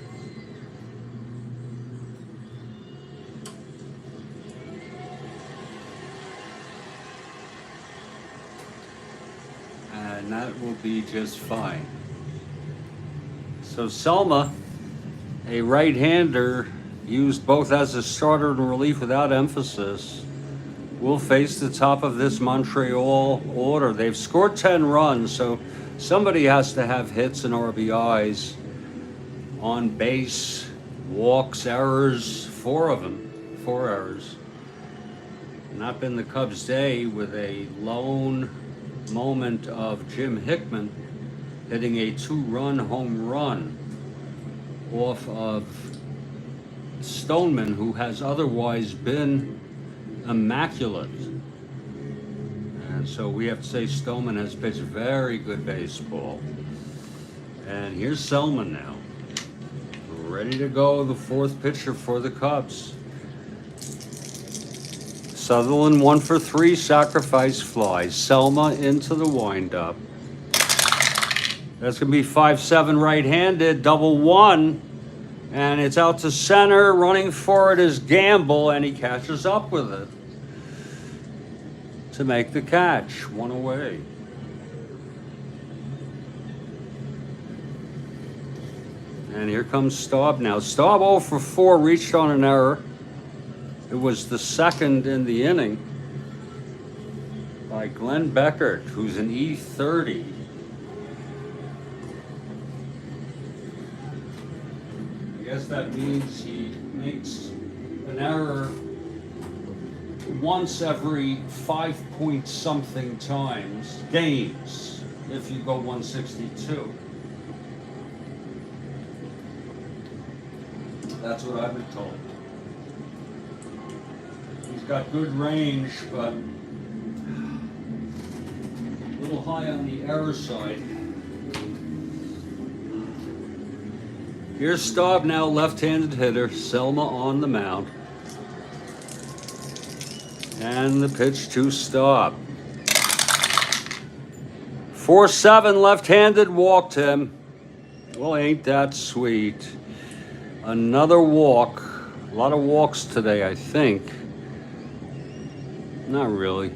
And that will be just fine. So Selma, a right-hander, used both as a starter and relief without emphasis, will face the top of this Montreal order. They've scored 10 runs, so somebody has to have hits and RBIs, on base, walks, errors, 4 of them, 4 errors. Not been the Cubs' day, with a lone moment of Jim Hickman hitting a 2-run home run off of Stoneman, who has otherwise been immaculate. And so we have to say Stoneman has pitched very good baseball. And here's Selma now, ready to go, the 4th pitcher for the Cubs. Sutherland 1 for 3, sacrifice fly. Selma into the windup. That's going to be 5-7 right-handed, double 1. And it's out to center, running for it is Gamble, and he catches up with it to make the catch, 1 away. And here comes Staub now. Staub 0 for 4, reached on an error. It was the 2nd in the inning by Glenn Beckert, who's an E30. I guess that means he makes an error once every 5-point-something times games if you go 162. That's what I've been told. He's got good range, but a little high on the error side. Here's Staub now, left-handed hitter. Selma on the mound. And the pitch to Staub. 4-7, left-handed, walked him. Well, ain't that sweet. Another walk. A lot of walks today, I think. Not really.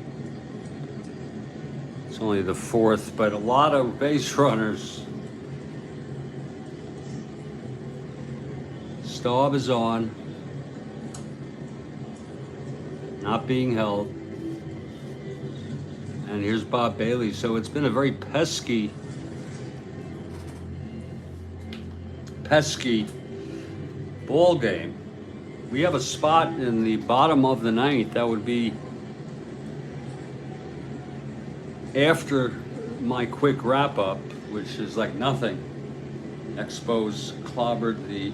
It's only the 4th, but a lot of base runners. Staub is on. Not being held. And here's Bob Bailey. So it's been a very pesky ball game. We have a spot in the bottom of the 9th. That would be after my quick wrap up, which is like nothing. Expos clobbered the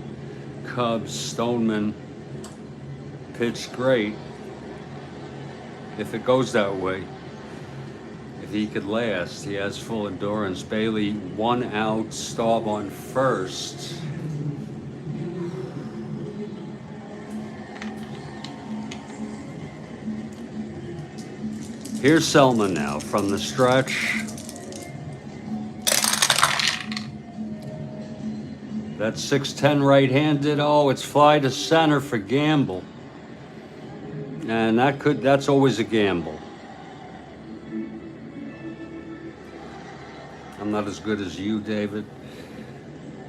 Cubs. Stoneman pitched great. If it goes that way, if he could last, he has full endurance. Bailey 1 out, Staub on first. Here's Selma now from the stretch. That's 6-10 right-handed. Oh, it's fly to center for gamble. And that's always a gamble. I'm not as good as you, David,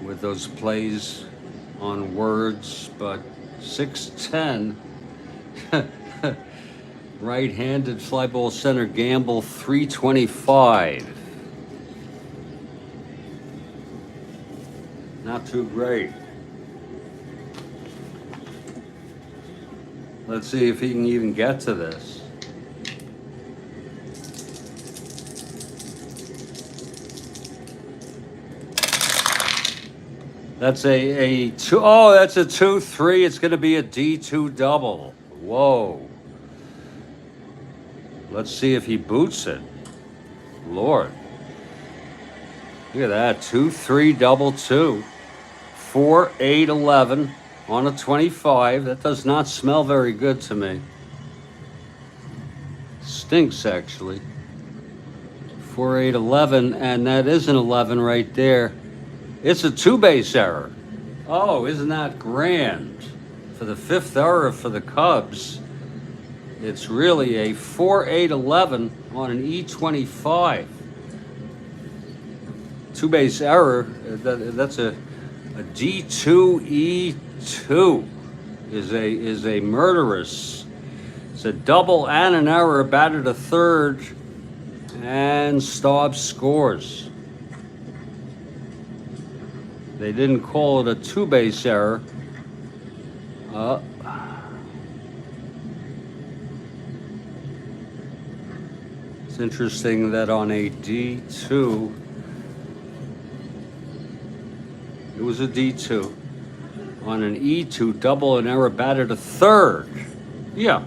with those plays on words, but 6-10. Right-handed fly ball center gamble 325. Not too great. Let's see if he can even get to this. That's a 2. Oh, that's a 2-3. It's going to be a D2 double. Whoa. Let's see if he boots it. Lord. Look at that. 2-3 double 2. 4-8-11 on a 25. That does not smell very good to me. Stinks, actually. 4-8-11, and that is an 11 right there. It's a 2-base error. Oh, isn't that grand? For the 5th error for the Cubs, it's really a 4-8-11 on an E25. 2-base error, that's a D2 E2 is a murderous. It's a double and an error, batted a third, and Staub scores. They didn't call it a 2-base error. It's interesting that on a D2, it was a D2. On an E2, double and error, batted a third. Yeah.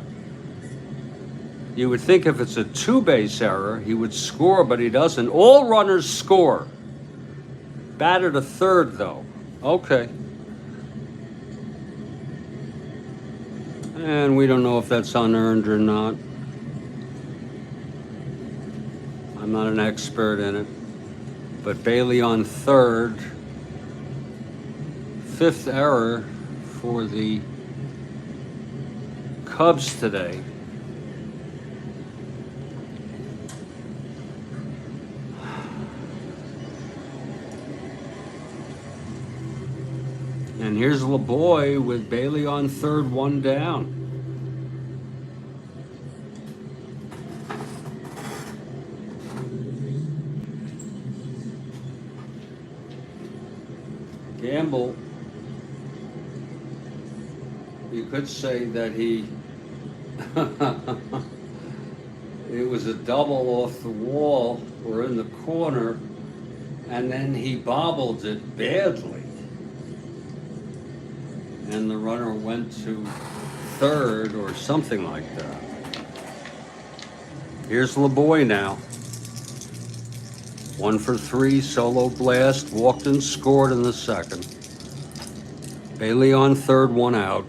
You would think if it's a 2-base error, he would score, but he doesn't. All runners score. Batted a third, though. Okay. And we don't know if that's unearned or not. I'm not an expert in it. But Bailey on third. 5th error for the Cubs today. And here's LeBoy with Bailey on third, 1 down. Gamble, you could say that he, it was a double off the wall or in the corner, and then he bobbled it badly. And the runner went to third or something like that. Here's LeBoy now. 1 for 3, solo blast, walked and scored in the second. Bailey on third, 1 out.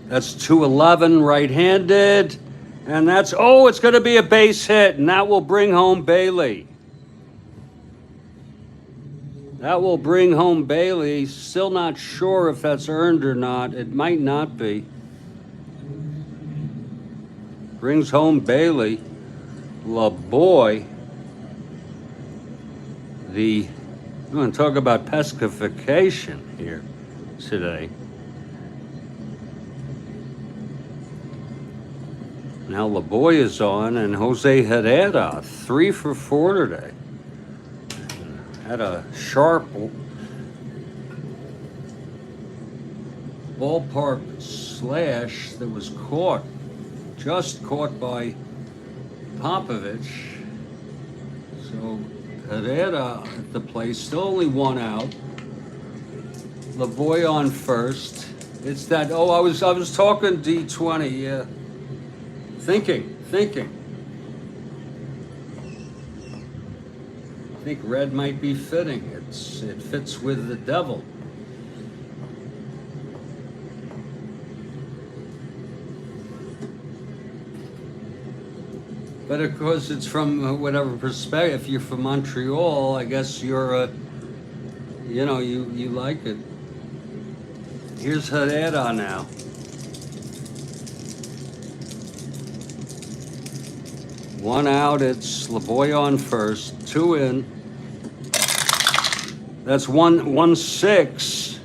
That's 2-11 right-handed, and that's, oh, it's going to be a base hit, and that will bring home Bailey. That will bring home Bailey. Still not sure if that's earned or not. It might not be. Brings home Bailey. LeBoy. I'm going to talk about pescification here today. Now LeBoy is on, and Jose Herrera, 3 for 4 today. Had a sharp ballpark slash that was just caught by Popovich. So Herrera at the plate, still only 1 out. LeBoy on first. It's that, oh, I was talking D20, yeah. Thinking. I think red might be fitting. It fits with the devil. But of course, it's from whatever perspective. If you're from Montreal, I guess you're you know, you like it. Here's Herrera now. One out, it's LeBoy on first, 2 in. That's 1-6.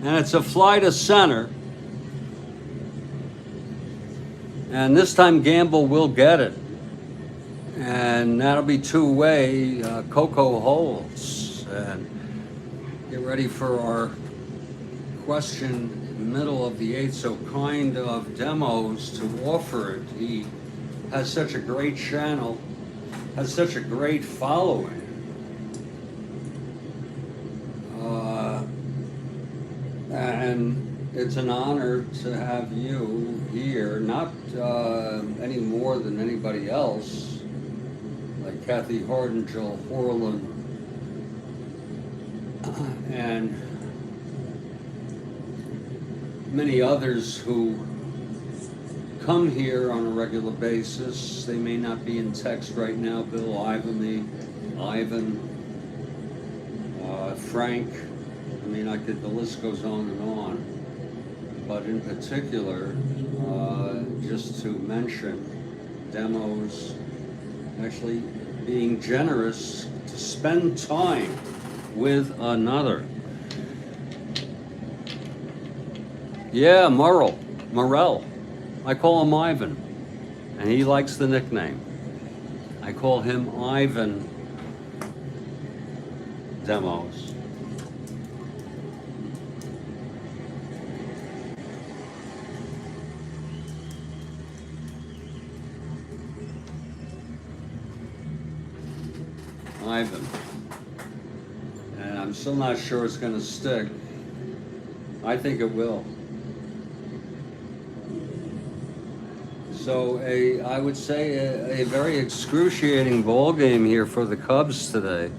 And it's a fly to center. And this time Gamble will get it. And that'll be two-way. Coco holds. And get ready for our question middle of the 8th. So kind of demos to offer it. He has such a great channel, has such a great following. And it's an honor to have you here, not any more than anybody else, like Kathy Harden, Joel Horland, and many others who come here on a regular basis. They may not be in text right now. Bill Ivany, Ivan, Frank. I mean, the list goes on and on. But in particular, just to mention, demos, actually being generous to spend time with another. Yeah, Morel. I call him Ivan, and he likes the nickname. I call him Ivan Demos. Ivan. And I'm still not sure it's going to stick. I think it will. So I would say a very excruciating ball game here for the Cubs today,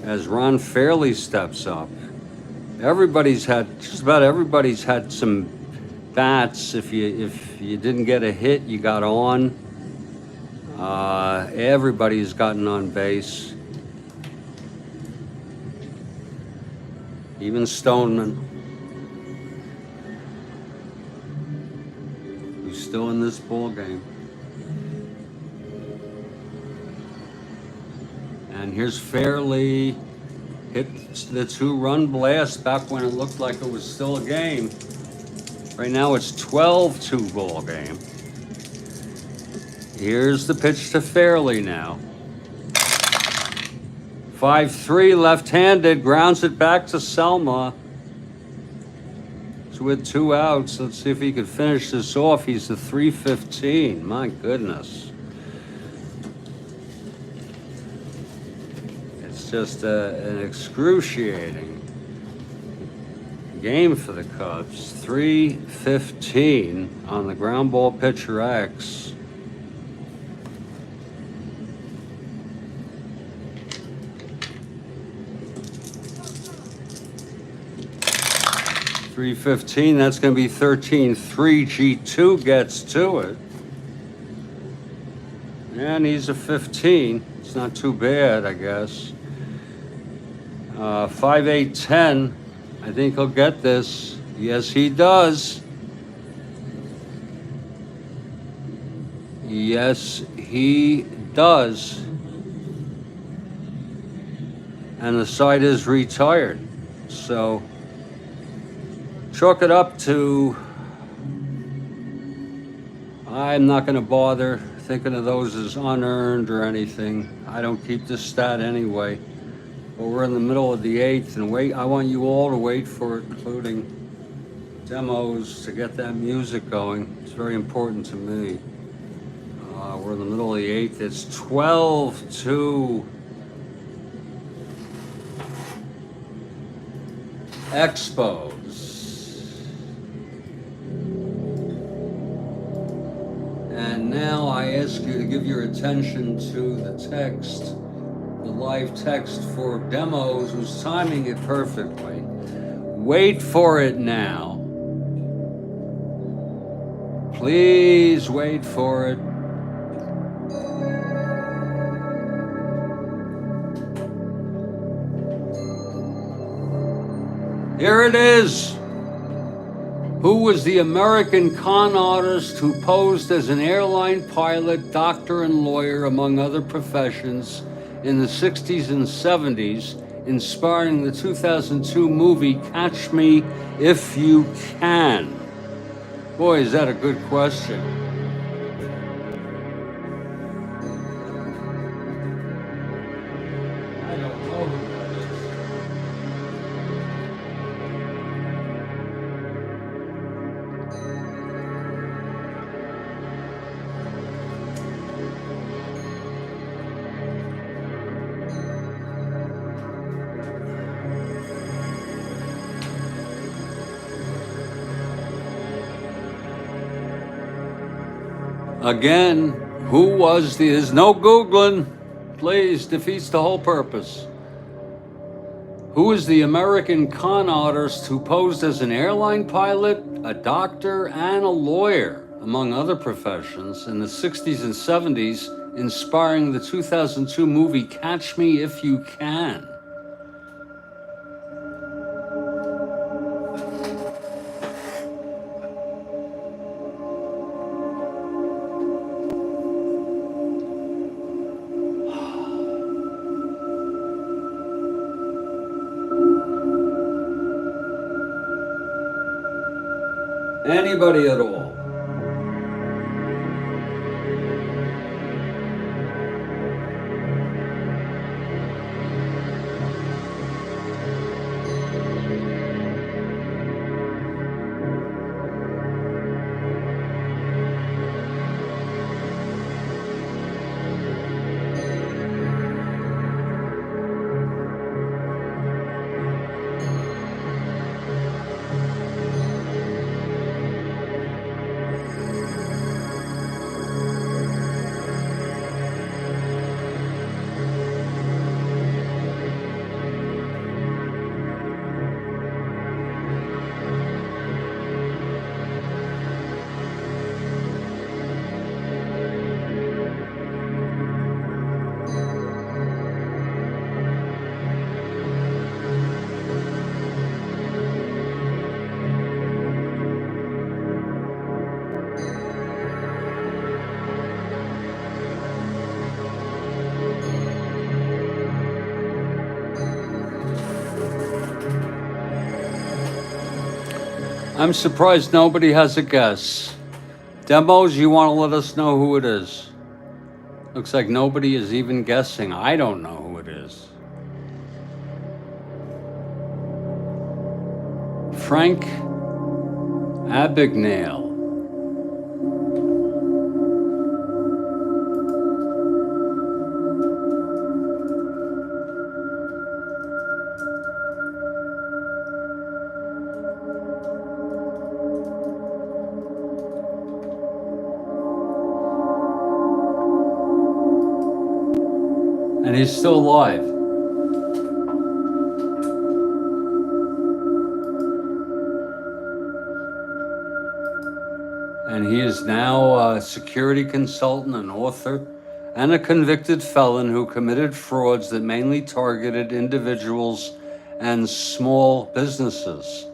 as Ron Fairley steps up. Just about everybody's had some bats. If you didn't get a hit, you got on. Everybody's gotten on base. Even Stoneman, who's still in this ball game. And here's Fairley, hit the 2-run blast back when it looked like it was still a game. Right now it's 12-2 ball game. Here's the pitch to Fairley now. 5-3 left-handed, grounds it back to Selma. So with 2 outs, let's see if he could finish this off. He's the 3-15. My goodness. It's just an excruciating game for the Cubs. 3-15 on the ground ball pitcher X. 3-15, that's going to be 13-3. G2 gets to it. And he's a 15. It's not too bad, I guess. 5-8-10. I think he'll get this. Yes, he does. Yes, he does. And the side is retired. So chalk it up to, I'm not going to bother thinking of those as unearned or anything. I don't keep this stat anyway. But we're in the middle of the 8th, and I want you all to wait for it, including demos, to get that music going. It's very important to me. We're in the middle of the 8th. It's 12-2. Expos. And now I ask you to give your attention to the text, the live text for demos, who's timing it perfectly. Wait for it now. Please wait for it. Here it is. Who was the American con artist who posed as an airline pilot, doctor, and lawyer, among other professions, in the 60s and 70s, inspiring the 2002 movie Catch Me If You Can? Boy, is that a good question. I don't know who that is. Again, who was the, there's no Googling, please, defeats the whole purpose. Who is the American con artist who posed as an airline pilot, a doctor, and a lawyer, among other professions, in the 60s and 70s, inspiring the 2002 movie Catch Me If You Can? Anybody at all? I'm surprised nobody has a guess. Demos, you want to let us know who it is? Looks like nobody is even guessing. I don't know who it is. Frank Abagnale. And he's still alive. And he is now a security consultant, an author, and a convicted felon who committed frauds that mainly targeted individuals and small businesses.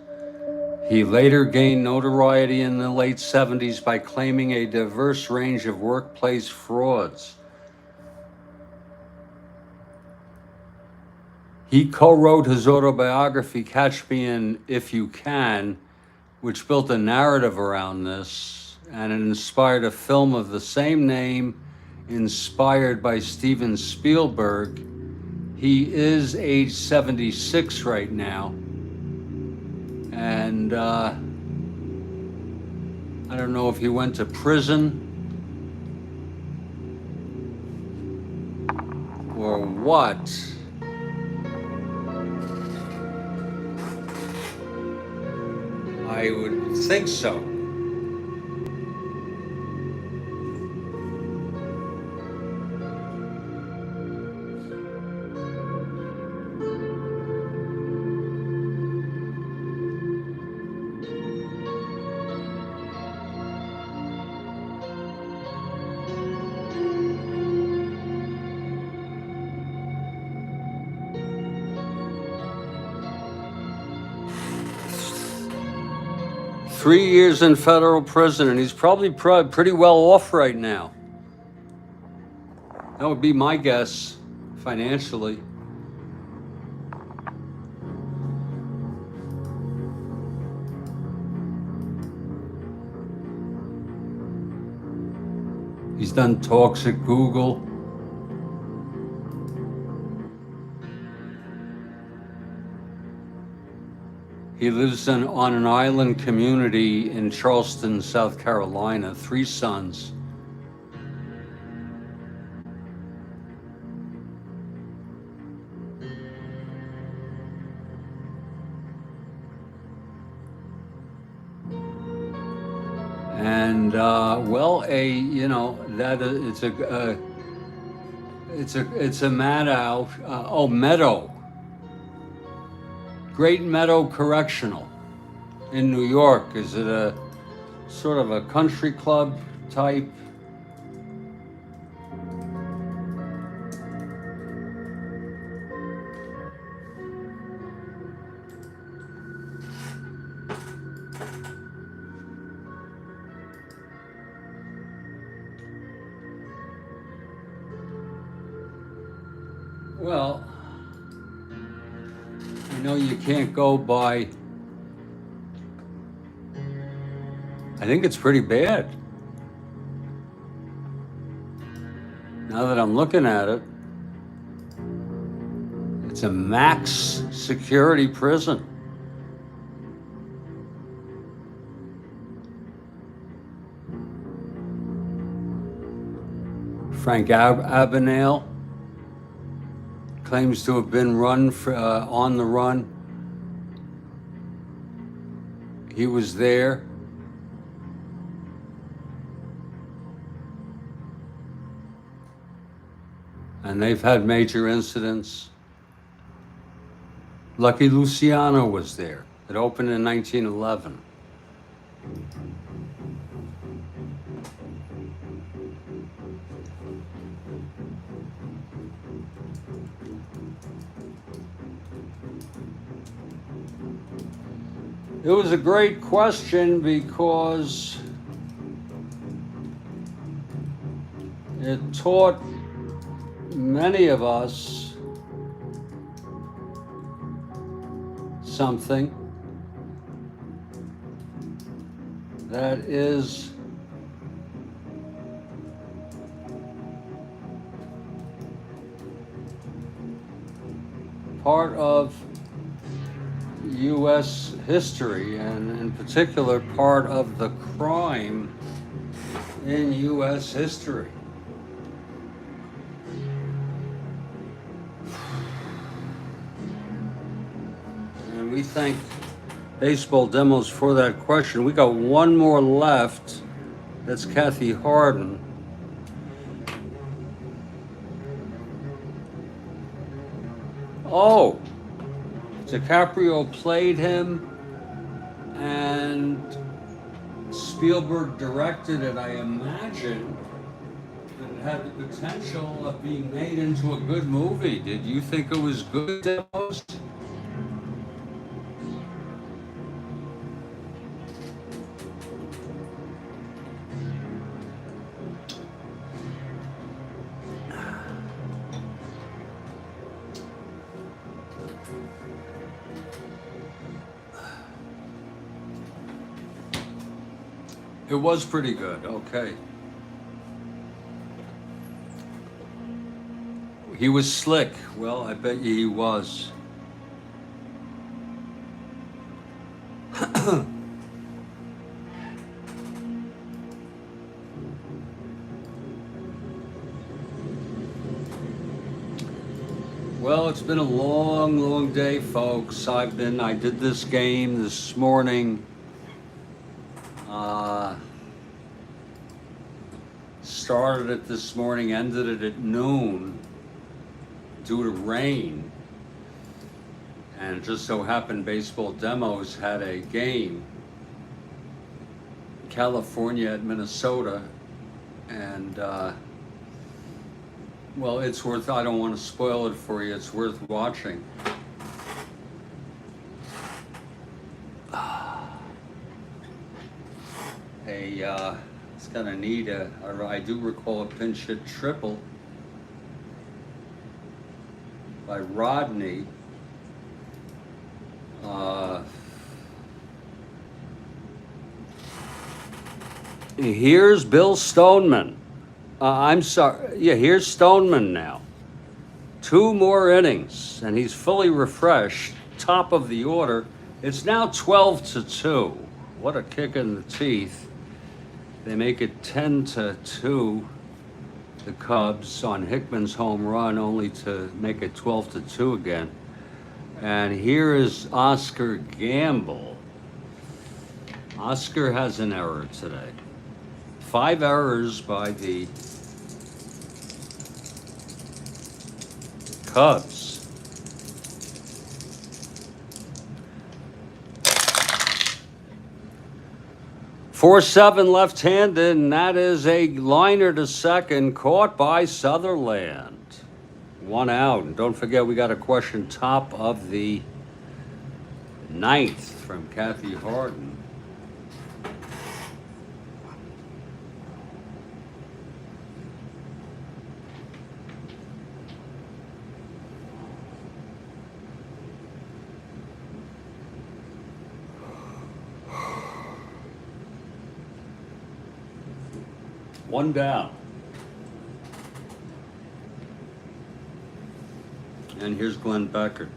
He later gained notoriety in the late 70s by claiming a diverse range of workplace frauds. He co-wrote his autobiography, Catch Me If You Can, which built a narrative around this, and it inspired a film of the same name, inspired by Steven Spielberg. He is age 76 right now, and I don't know if he went to prison or what. I would think so. 3 years in federal prison, and he's probably pretty well off right now. That would be my guess, financially. He's done talks at Google. He lives on an island community in Charleston, South Carolina, 3 sons. And well, it's a Meadow. Great Meadow Correctional in New York. Is it a sort of a country club type? Well, I know you can't go by. I think it's pretty bad. Now that I'm looking at it, it's a max security prison. Frank Abagnale claims to have been on the run. He was there. And they've had major incidents. Lucky Luciano was there. It opened in 1911. It was a great question because it taught many of us something that is part of U.S. history, and in particular part of the crime in U.S. history. And we thank Baseball Demos for that question. We got one more left. That's Kathy Harden. Oh, DiCaprio played him, and Spielberg directed it. I imagine that it had the potential of being made into a good movie. Did you think it was good, Demos? It was pretty good, okay. He was slick. Well, I bet you he was. Well, it's been a long, long day, folks. I did this game this morning. Started it this morning, ended it at noon due to rain. And it just so happened Baseball Demos had a game, California at Minnesota. And, well, it's worth, I don't want to spoil it for you, it's worth watching. it's kind of neat. I do recall a pinch hit triple by Rodney. Here's Bill Stoneman. I'm sorry. Yeah, here's Stoneman now. 2 more innings, and he's fully refreshed. Top of the order. It's now 12-2. What a kick in the teeth. They make it 10-2. The Cubs on Hickman's home run, only to make it 12-2 again. And here is Oscar Gamble. Oscar has an error today. 5 errors by the Cubs. .47 left-handed, and that is a liner to second, caught by Sutherland. 1 out. And don't forget, we got a question top of the 9th from Kathy Harden. One down. And here's Glenn Becker.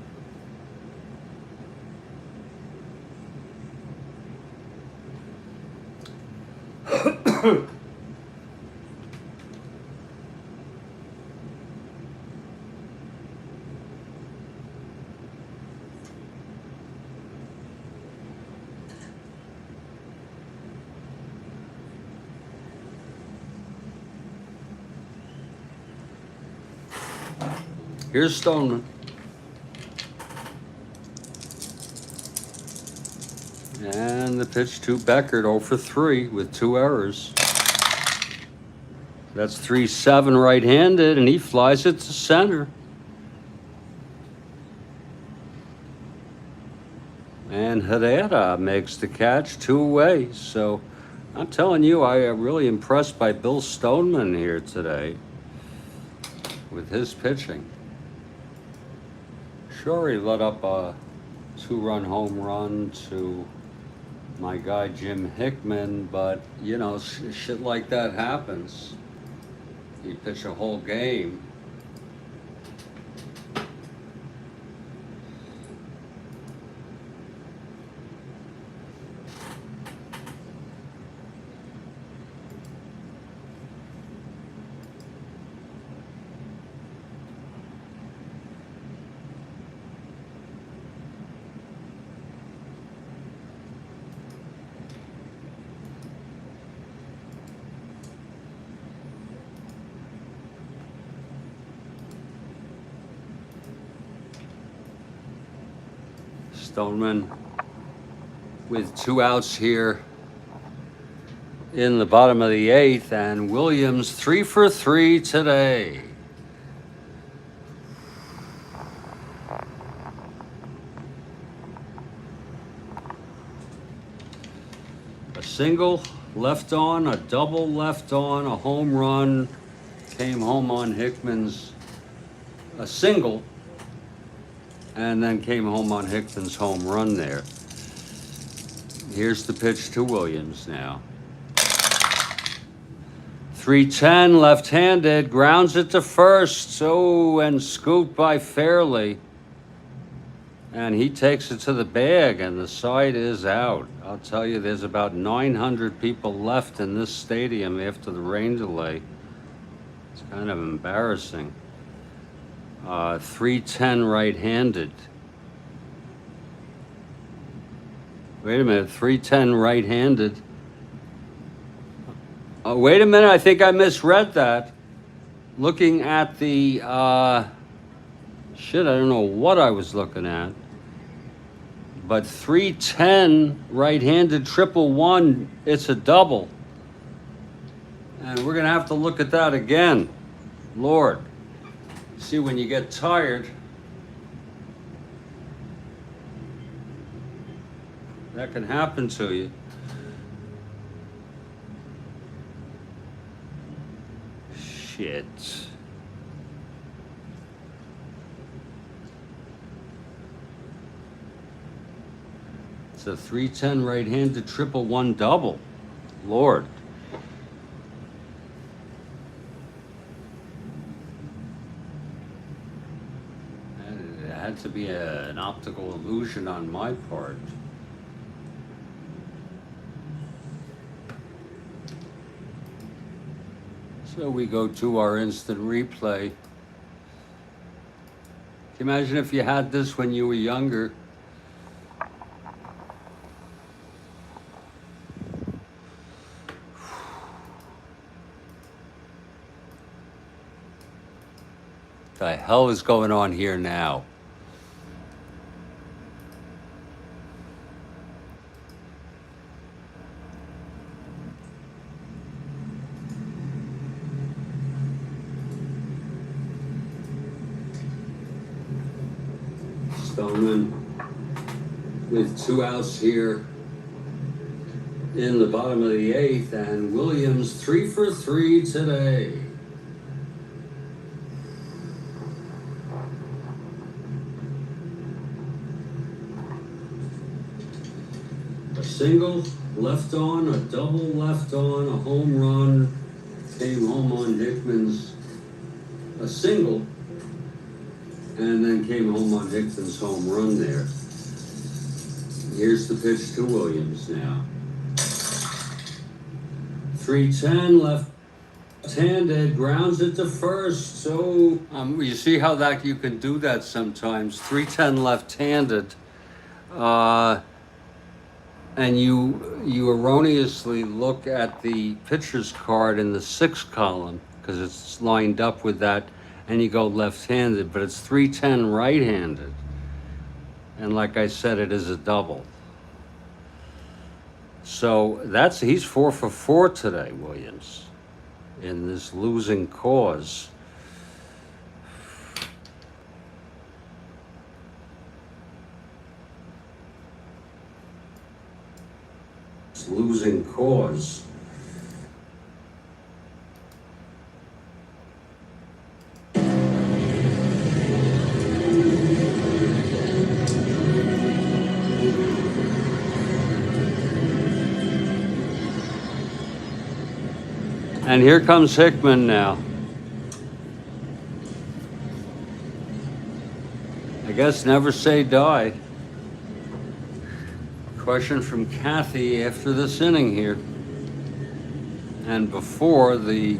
Here's Stoneman. And the pitch to Beckert, 0 for 3 with 2 errors. That's 3-7 right-handed, and he flies it to center. And Herrera makes the catch 2 away. So I'm telling you, I am really impressed by Bill Stoneman here today with his pitching. Sure, he let up a 2-run home run to my guy Jim Hickman, but you know, shit like that happens. You pitch a whole game. Stoneman with 2 outs here in the bottom of the 8th, and Williams 3 for 3 today. A single left on, a double left on, a home run came home on Hickman's, a single, and then came home on Hickman's home run there. Here's the pitch to Williams now. 3-10 left-handed, grounds it to first, and scooped by Fairley. And he takes it to the bag, and the side is out. I'll tell you, there's about 900 people left in this stadium after the rain delay. It's kind of embarrassing. 3-10 right-handed. Wait a minute, 3-10 right-handed. Wait a minute, I think I misread that. Looking at the, I don't know what I was looking at. But 3-10 right-handed 1-1, it's a double. And we're gonna have to look at that again. Lord. See, when you get tired, that can happen to you. Shit. It's a 310 right-handed triple one double. Lord. It had to be an optical illusion on my part. So we go to our instant replay. Imagine if you had this when you were younger. The hell is going on here now? Stoneman with 2 outs here in the bottom of the 8th, and Williams 3 for 3 today. A single left on, a double left on, a home run came home on Hickman's, a single, and then came home on Hickman's home run there. Here's the pitch to Williams now. 310 left-handed, grounds it to first. So you see how that you can do that sometimes. 310 left-handed, and you erroneously look at the pitcher's card in the 6th column because it's lined up with that, and you go left-handed, but it's 310 right-handed. And like I said, it is a double. So he's 4 for 4 today, Williams, in this losing cause. It's losing cause. And here comes Hickman now. I guess never say die. Question from Kathy after this inning here. And before the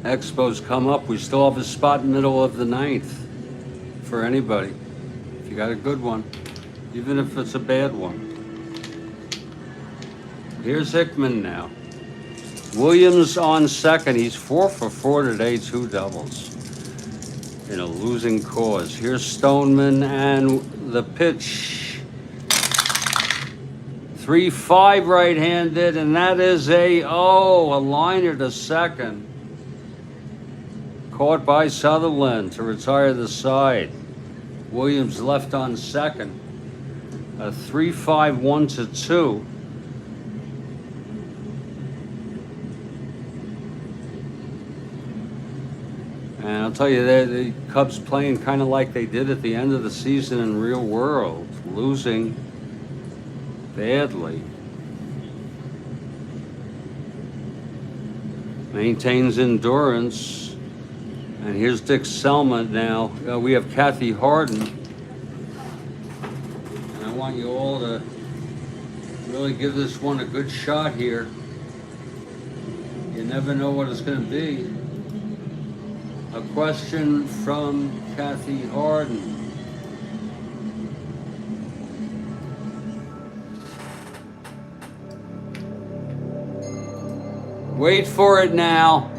Expos come up, we still have a spot in the middle of the 9th for anybody. If you got a good one, even if it's a bad one. Here's Hickman now. Williams on second. He's 4 for 4 today, 2 doubles in a losing cause. Here's Stoneman and the pitch. 3-5 right-handed, and that is a liner to second. Caught by Sutherland to retire the side. Williams left on second. A 3-5 1-2. And I'll tell you, the Cubs playing kind of like they did at the end of the season in real world, losing badly. Maintains endurance. And here's Dick Selma now. We have Kathy Harden. And I want you all to really give this one a good shot here. You never know what it's going to be. A question from Kathy Harden. Wait for it now.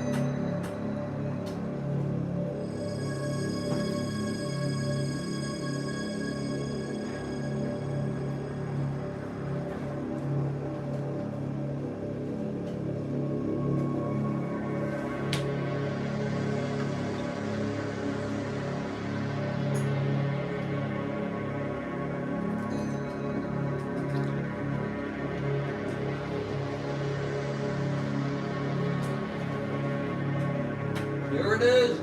Here it is.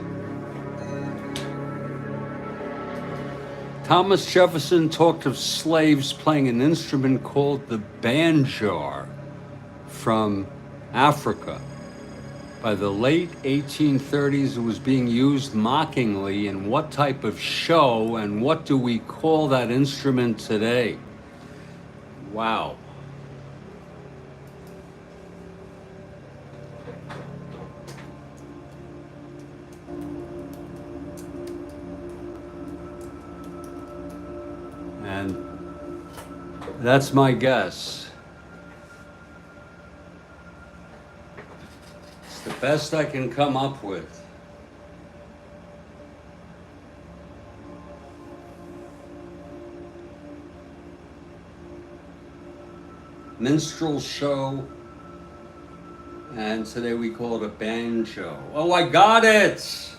Thomas Jefferson talked of slaves playing an instrument called the banjar from Africa. By the late 1830s, it was being used mockingly in what type of show, and what do we call that instrument today? Wow. And that's my guess. It's the best I can come up with. Minstrel show, and today we call it a banjo. Oh, I got it!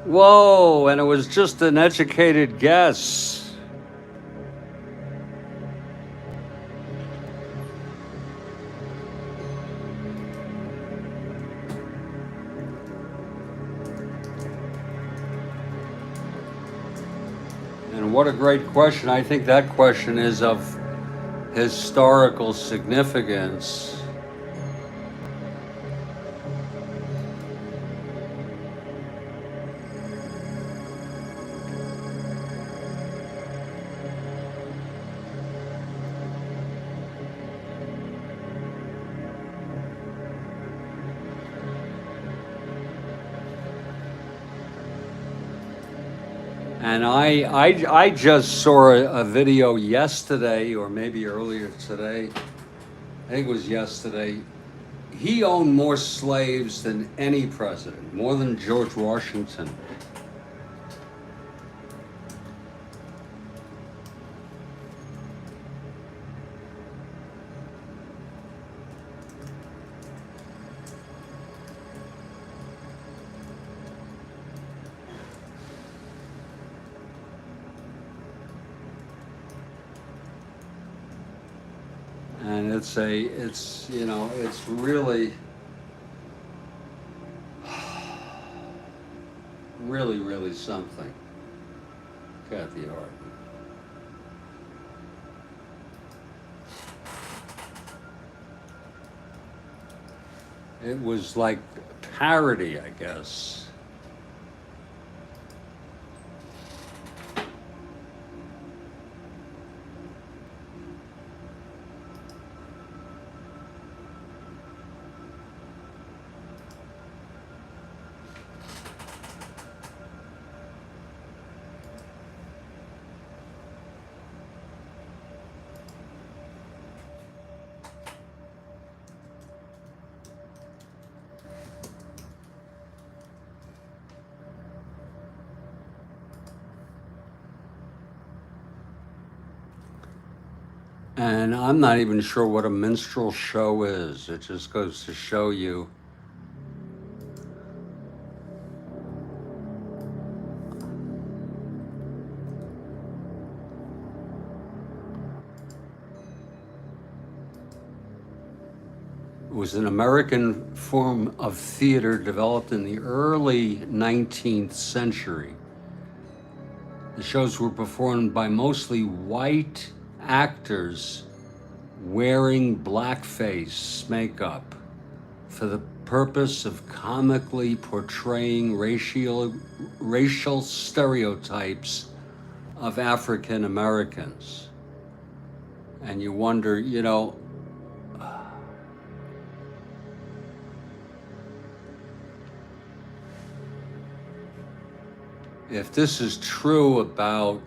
Whoa, and it was just an educated guess. And what a great question. I think that question is of historical significance. And I just saw a video yesterday, or maybe earlier today. I think it was yesterday. He owned more slaves than any president, more than George Washington. And it's really, really something. Kathy Hart. It was like parody, I guess. And I'm not even sure what a minstrel show is. It just goes to show you. It was an American form of theater developed in the early 19th century. The shows were performed by mostly white actors wearing blackface makeup for the purpose of comically portraying racial stereotypes of African Americans. And you wonder, if this is true about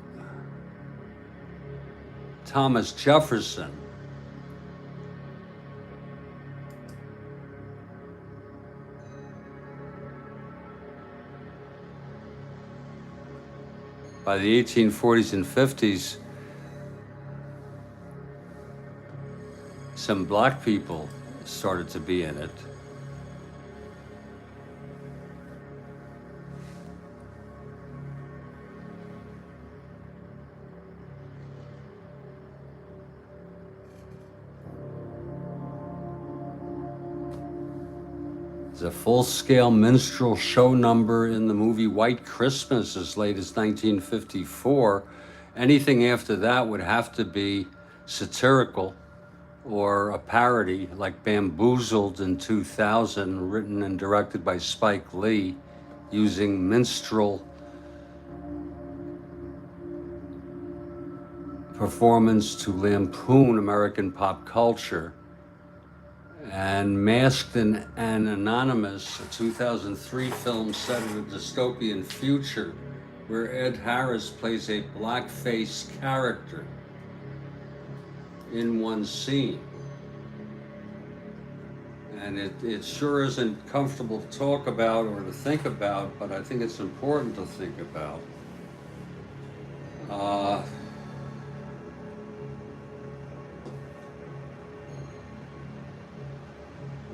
Thomas Jefferson, by the 1840s and 50s, some black people started to be in it. It's a full-scale minstrel show number in the movie White Christmas as late as 1954. Anything after that would have to be satirical or a parody, like Bamboozled in 2000, written and directed by Spike Lee, using minstrel performance to lampoon American pop culture. And Masked and Anonymous, a 2003 film set in a dystopian future where Ed Harris plays a blackface character in one scene. And it sure isn't comfortable to talk about or to think about, but I think it's important to think about.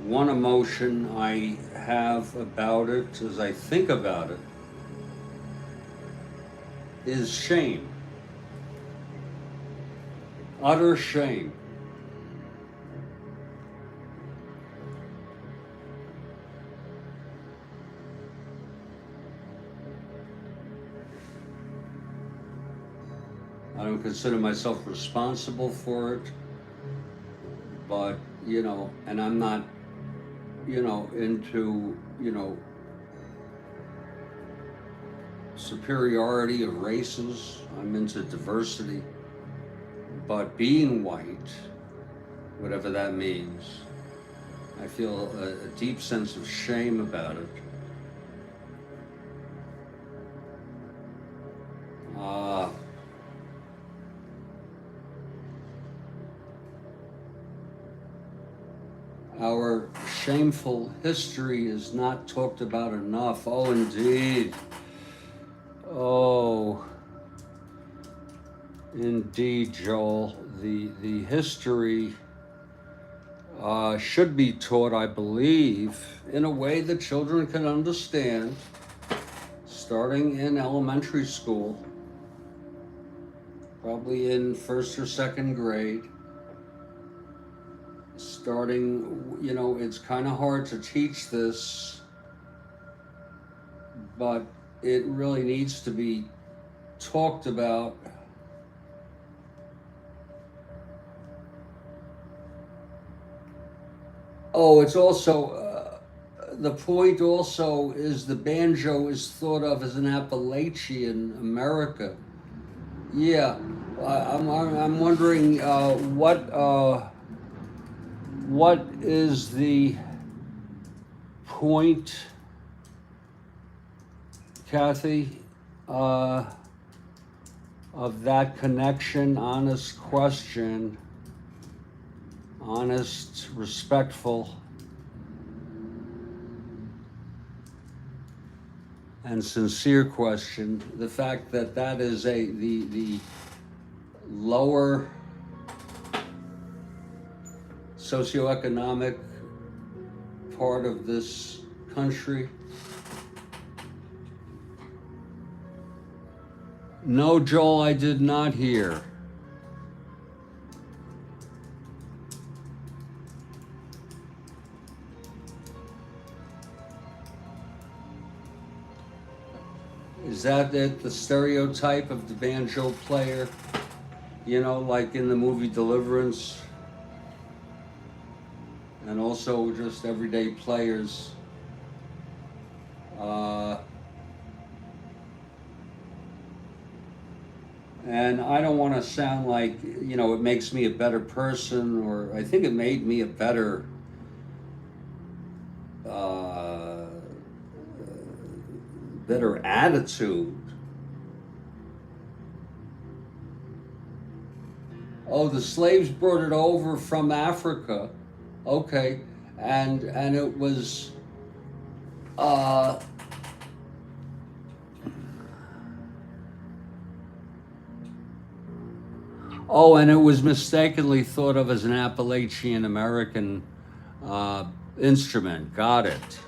One emotion I have about it, as I think about it, is shame. Utter shame. I don't consider myself responsible for it, but, and I'm not, into, superiority of races. I'm into diversity. But being white, whatever that means, I feel a deep sense of shame about it. Our shameful history is not talked about enough. Oh, indeed. Oh, indeed, Joel. The history should be taught, I believe, in a way that children can understand, starting in elementary school, probably in first or second grade. Starting, it's kind of hard to teach this, but it really needs to be talked about. Oh, it's also, the point also is the banjo is thought of as an Appalachian America. Yeah, I'm wondering what is the point, Kathy, of that connection? Honest question, honest, respectful, and sincere question. The fact that that is the lower socioeconomic part of this country. No, Joel, I did not hear. Is that it, the stereotype of the banjo player? Like in the movie Deliverance? And also just everyday players. And I don't want to sound like, it makes me a better person, or I think it made me a better better attitude. Oh, the slaves brought it over from Africa. Okay, and it was oh, and it was mistakenly thought of as an Appalachian American instrument. Got it.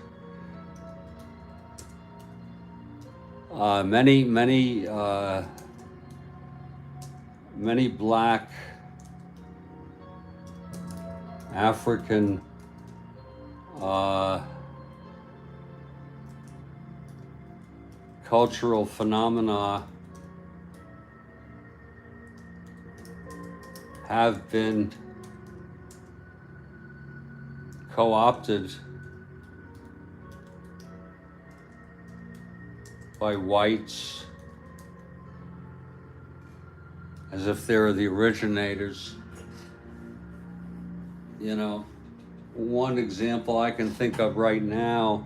Many black African cultural phenomena have been co-opted by whites as if they're the originators. You know, one example I can think of right now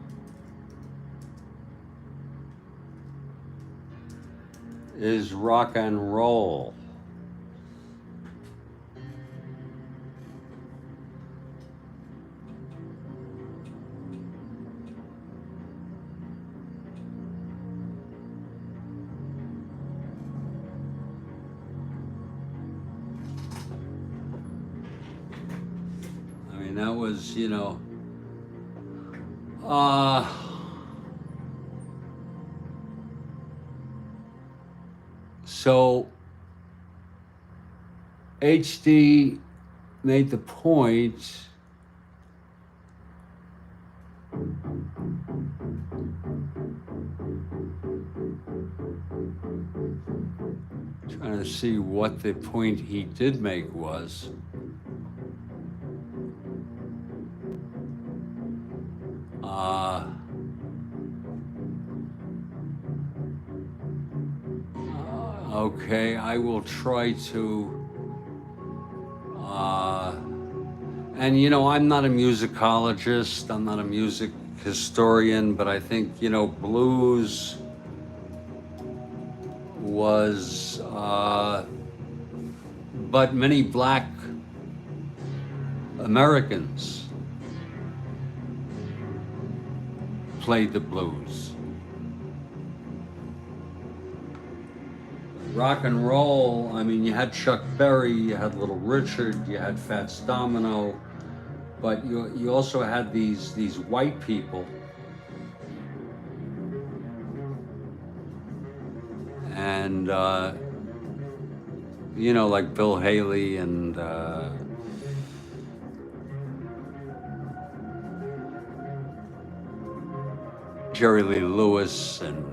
is rock and roll. I mean, that was, you know, so HD made the point trying to see what the point he did make was. Okay, I will try to, and you know, I'm not a musicologist, I'm not a music historian, but I think, you know, blues was, but many black Americans played the blues. Rock and roll, I mean, you had Chuck Berry, you had Little Richard, you had Fats Domino, but you also had these white people, and you know, like Bill Haley and Jerry Lee Lewis, and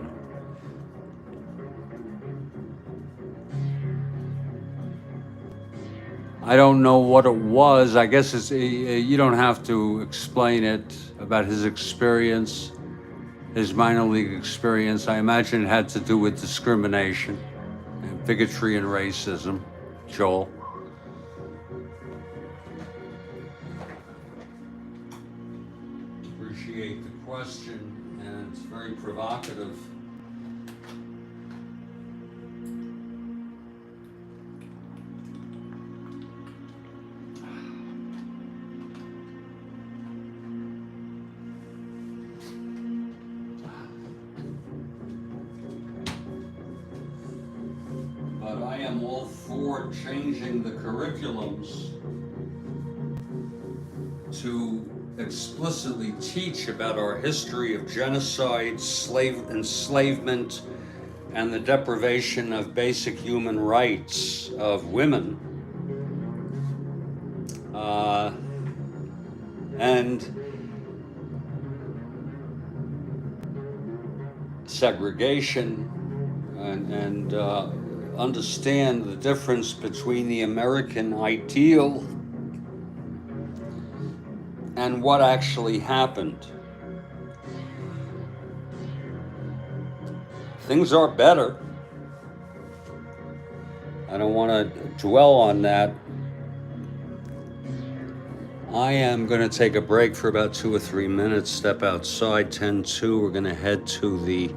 I don't know what it was. I guess it's, you don't have to explain it about his experience, his minor league experience. I imagine it had to do with discrimination and bigotry and racism. Joel. Appreciate the question, and it's very provocative. But I am all for changing the curriculums to explicitly teach about our history of genocide, enslavement, and the deprivation of basic human rights of women. And segregation, and understand the difference between the American ideal and what actually happened. Things are better. I don't want to dwell on that. I am going to take a break for about 2 or 3 minutes, step outside, 10-2. We're going to head to the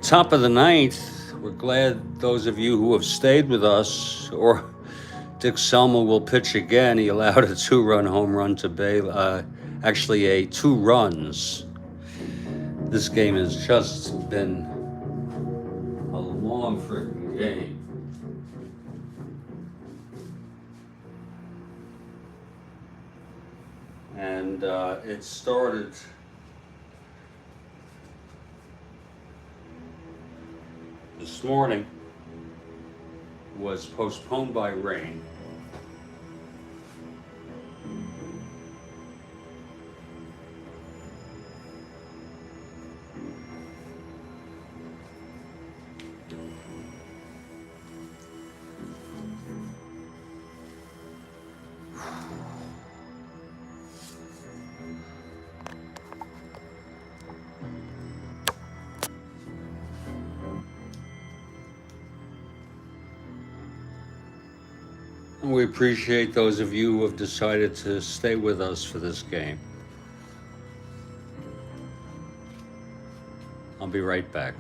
top of the ninth. We're glad those of you who have stayed with us, or Dick Selma will pitch again. He allowed a 2-run home run to Baylor, actually 2 runs. This game has just been a long freaking game. And it started this morning, was postponed by rain. We appreciate those of you who have decided to stay with us for this game. I'll be right back.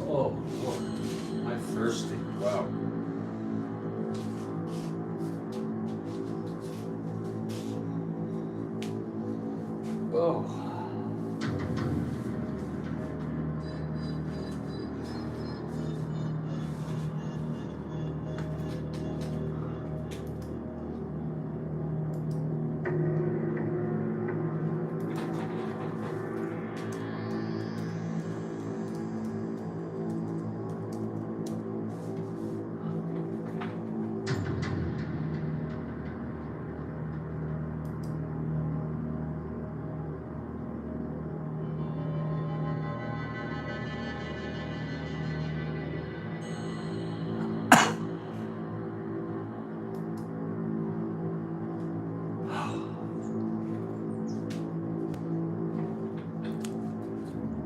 Oh, Lord. I'm thirsty. Wow. Oh.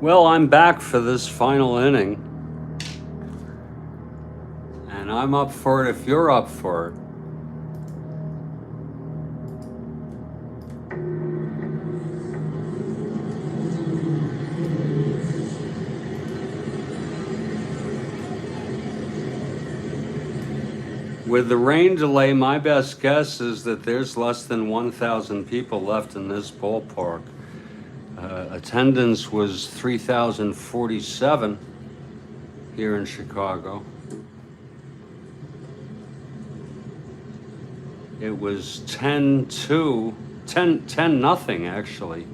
Well, I'm back for this final inning. And I'm up for it if you're up for it. With the rain delay, my best guess is that there's less than 1,000 people left in this ballpark. Attendance was 3,047 here in Chicago. It was 10-2, 10-0 actually.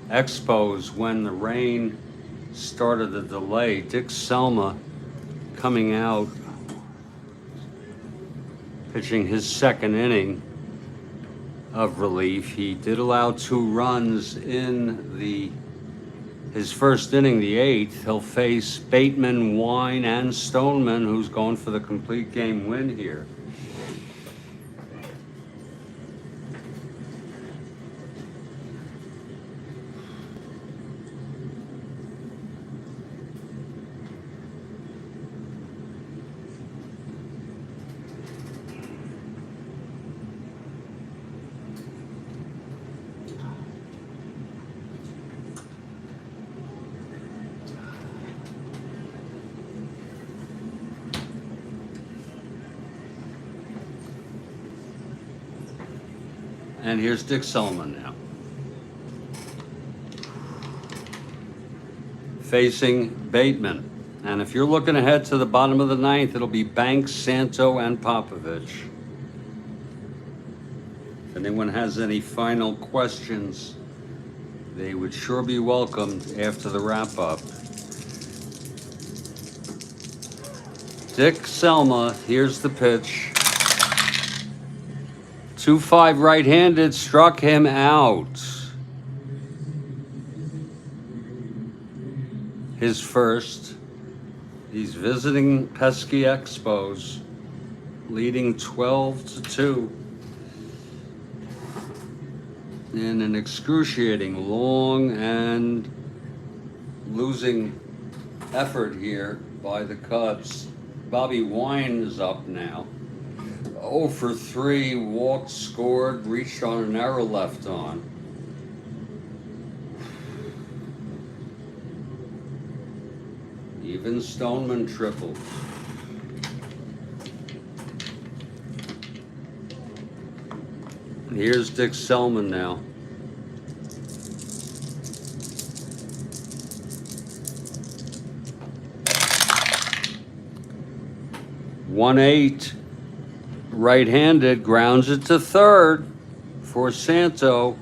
Expos when the rain started the delay. Dick Selma coming out, pitching his second inning of relief. He did allow 2 runs in his first inning, the 8th. He'll face Bateman, Wine, and Stoneman, who's going for the complete game win here. And here's Dick Selman now, facing Bateman. And if you're looking ahead to the bottom of the 9th, it'll be Banks, Santo, and Popovich. If anyone has any final questions, they would sure be welcomed after the wrap-up. Dick Selma, here's the pitch. 2-5 right-handed, struck him out. His first. He's visiting pesky Expos, leading 12-2 in an excruciating long and losing effort here by the Cubs. Bobby Wine is up now. 0 for 3, walked, scored, reached on an error left on. Even Stoneman tripled. Here's Dick Selman now. One-eight. Right-handed, grounds it to third for Santo,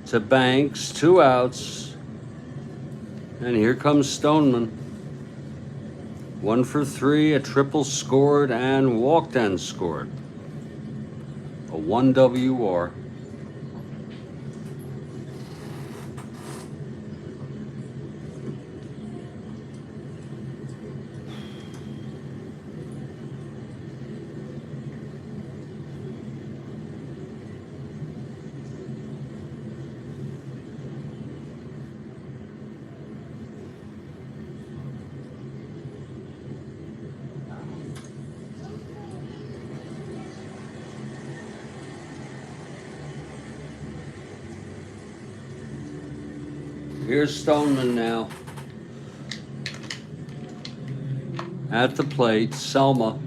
to Banks, 2 outs. And here comes Stoneman. 1 for 3, a triple scored and walked and scored. A 1 WR. Here's Stoneman now. At the plate, Selma.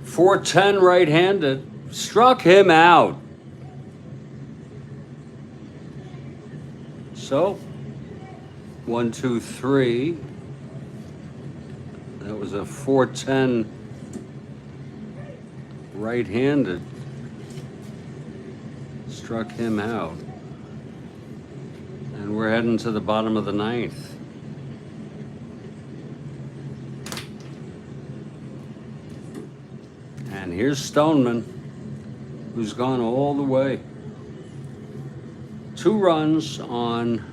.410 right-handed. Struck him out. So, 1, 2, 3. That was a .410 right-handed. Struck him out. And we're heading to the bottom of the ninth. And here's Stoneman, who's gone all the way. 2 runs on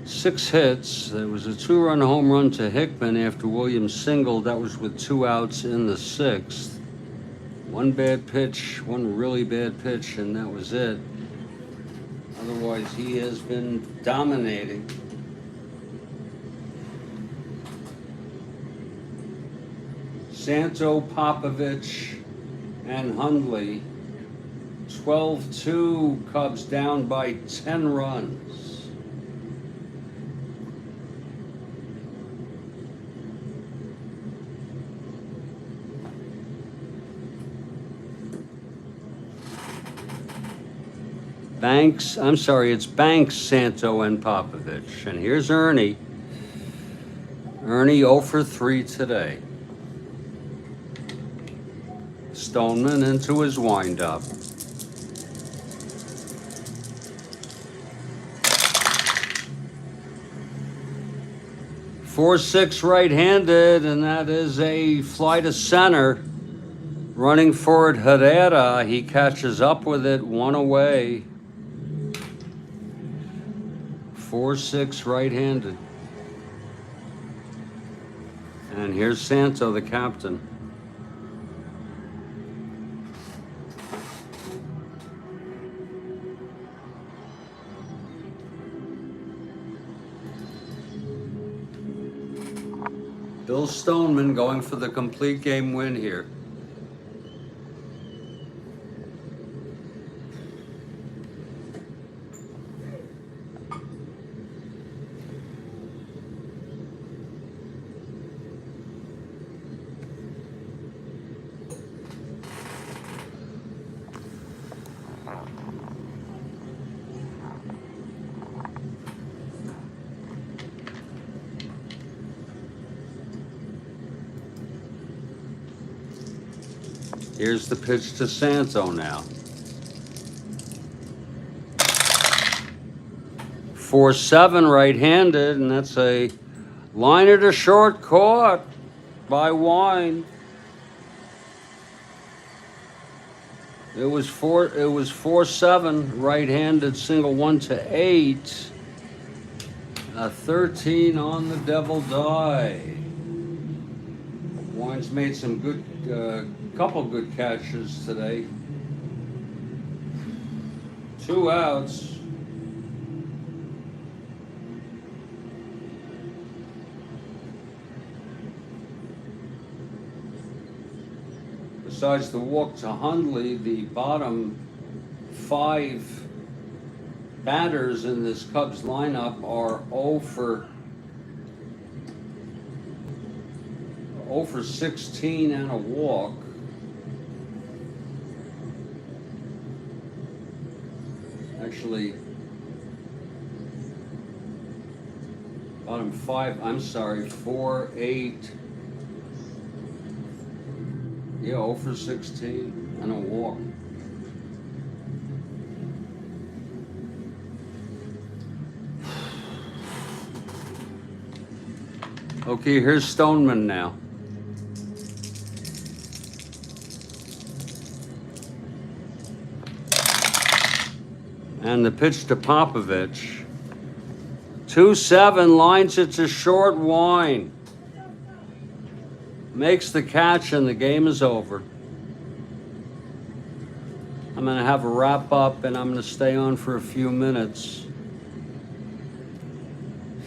6 hits. There was a 2-run home run to Hickman after Williams singled. That was with 2 outs in the 6th. 1 bad pitch, 1 really bad pitch, and that was it. Otherwise, he has been dominating. Strat-O-Matic and Hundley. 12-2, Cubs down by 10 runs. It's Banks, Santo, and Popovich. And here's Ernie. Ernie 0 for 3 today. Stoneman into his windup. .46 right-handed, and that is a fly to center. Running for it, Herrera. He catches up with it, 1 away. .46 right-handed. And here's Santo, the captain. Bill Stoneman going for the complete game win here. Here's the pitch to Santo now. 4-7 right-handed, and that's a liner to short, caught by Wine. It was 4-7 right-handed, single 1 to 8. A 13 on the devil die. Wine's made some good, couple good catches today. 2 outs. Besides the walk to Hundley, the bottom 5 batters in this Cubs lineup are 0 for 16 and a walk. Actually, bottom 5, 4, 8. Yeah, 0 for 16 and a walk. Okay, here's Stoneman now. And the pitch to Popovich. 2-7, lines it to short, Wine. Makes the catch and the game is over. I'm going to have a wrap up and I'm going to stay on for a few minutes.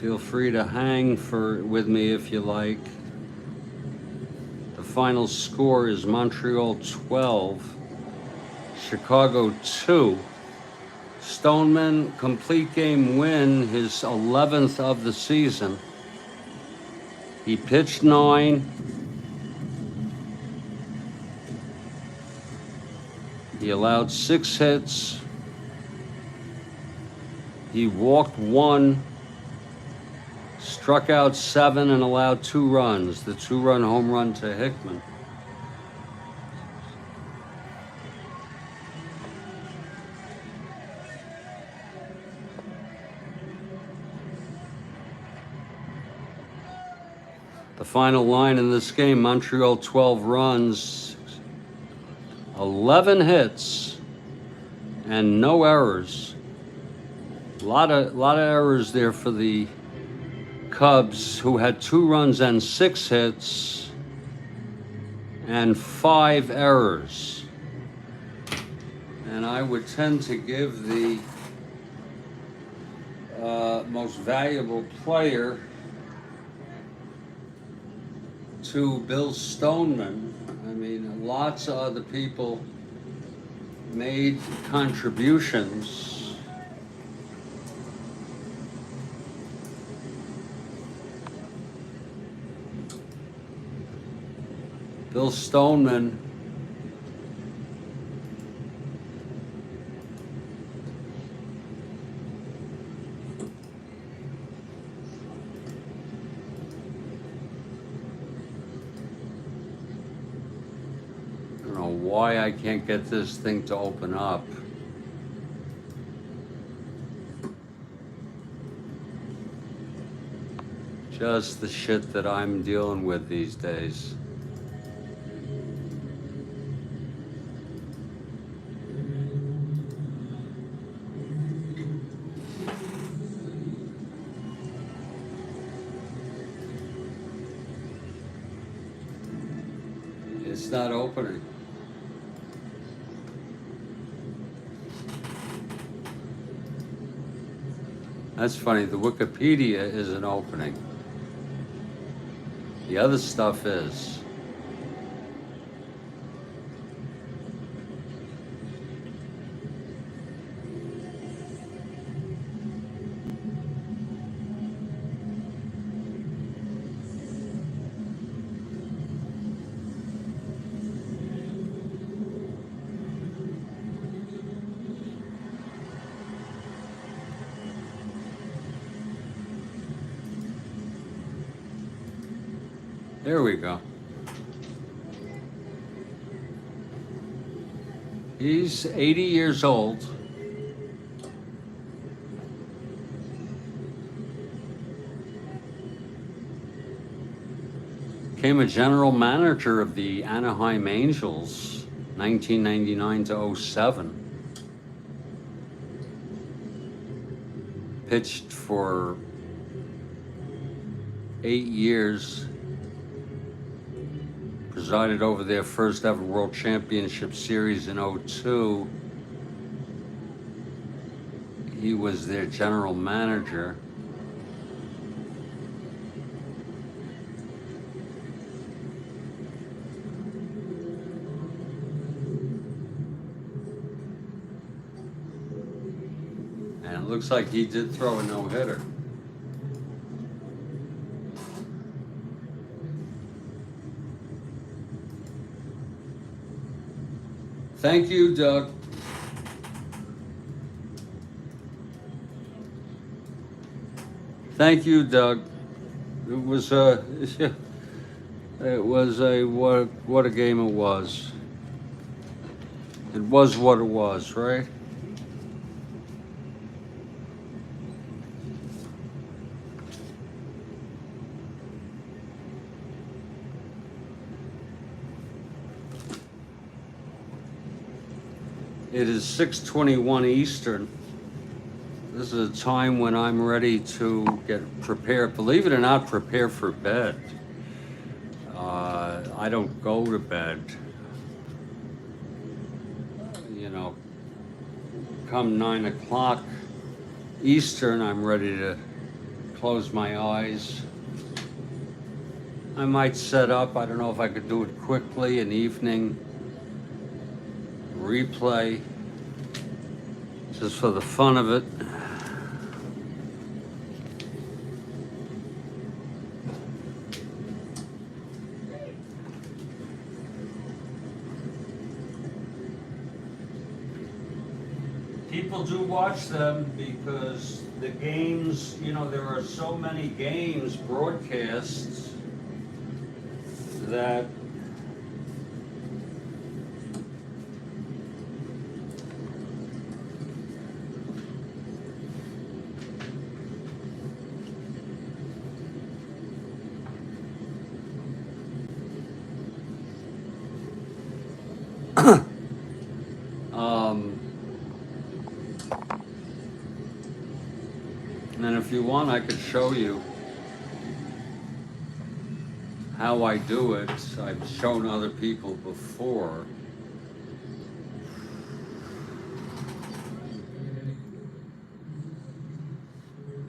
Feel free to hang with me if you like. The final score is Montreal 12, Chicago 2. Stoneman, complete game win, his 11th of the season. He pitched 9. He allowed 6 hits. He walked 1, struck out 7, and allowed 2 runs. The 2-run home run to Hickman. The final line in this game, Montreal 12 runs, 11 hits, and no errors. A lot of errors there for the Cubs, who had 2 runs and 6 hits and 5 errors. And I would tend to give the most valuable player to Bill Stoneman. I mean, lots of other people made contributions. Bill Stoneman why I can't get this thing to open up. Just the shit that I'm dealing with these days. It's not opening. That's funny, the Wikipedia isn't opening. The other stuff is. There we go. He's 80 years old. Became a general manager of the Anaheim Angels, 1999 to 07. Pitched for 8 years. Presided over their first ever World Championship Series in 02. He was their general manager. And it looks like he did throw a no-hitter. Thank you, Doug. Thank you, Doug. It was a what a game it was. It was what it was, right? It is 6:21 Eastern. This is a time when I'm ready to get prepared. Believe it or not, prepare for bed. I don't go to bed. You know, come 9 o'clock Eastern, I'm ready to close my eyes I might set up, I don't know if I could do it quickly, an evening replay, just for the fun of it. People do watch them because the games, you know, there are so many games broadcasts that and if you want, I could show you how I do it. I've shown other people before.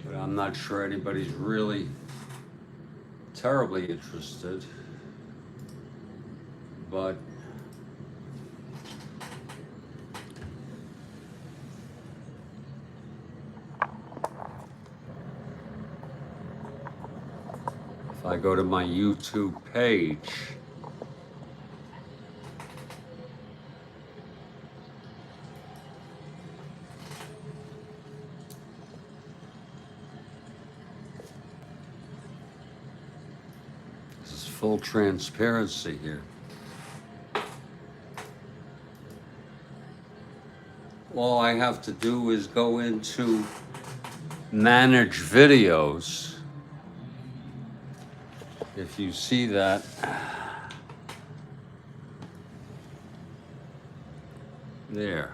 But I'm not sure anybody's really terribly interested. But if I go to my YouTube page, this is full transparency here. All I have to do is go into manage videos. If you see that, there.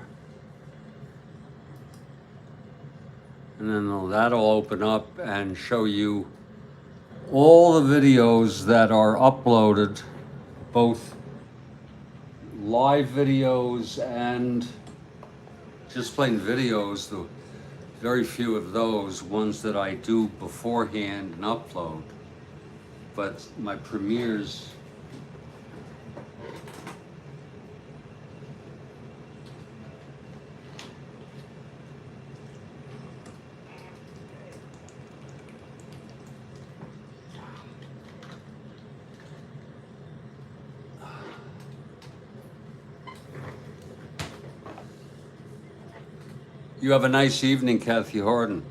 And then that'll open up and show you all the videos that are uploaded, both live videos and just plain videos, the very few of those, ones that I do beforehand and upload. But my premieres, you have a nice evening, Kathy Harden.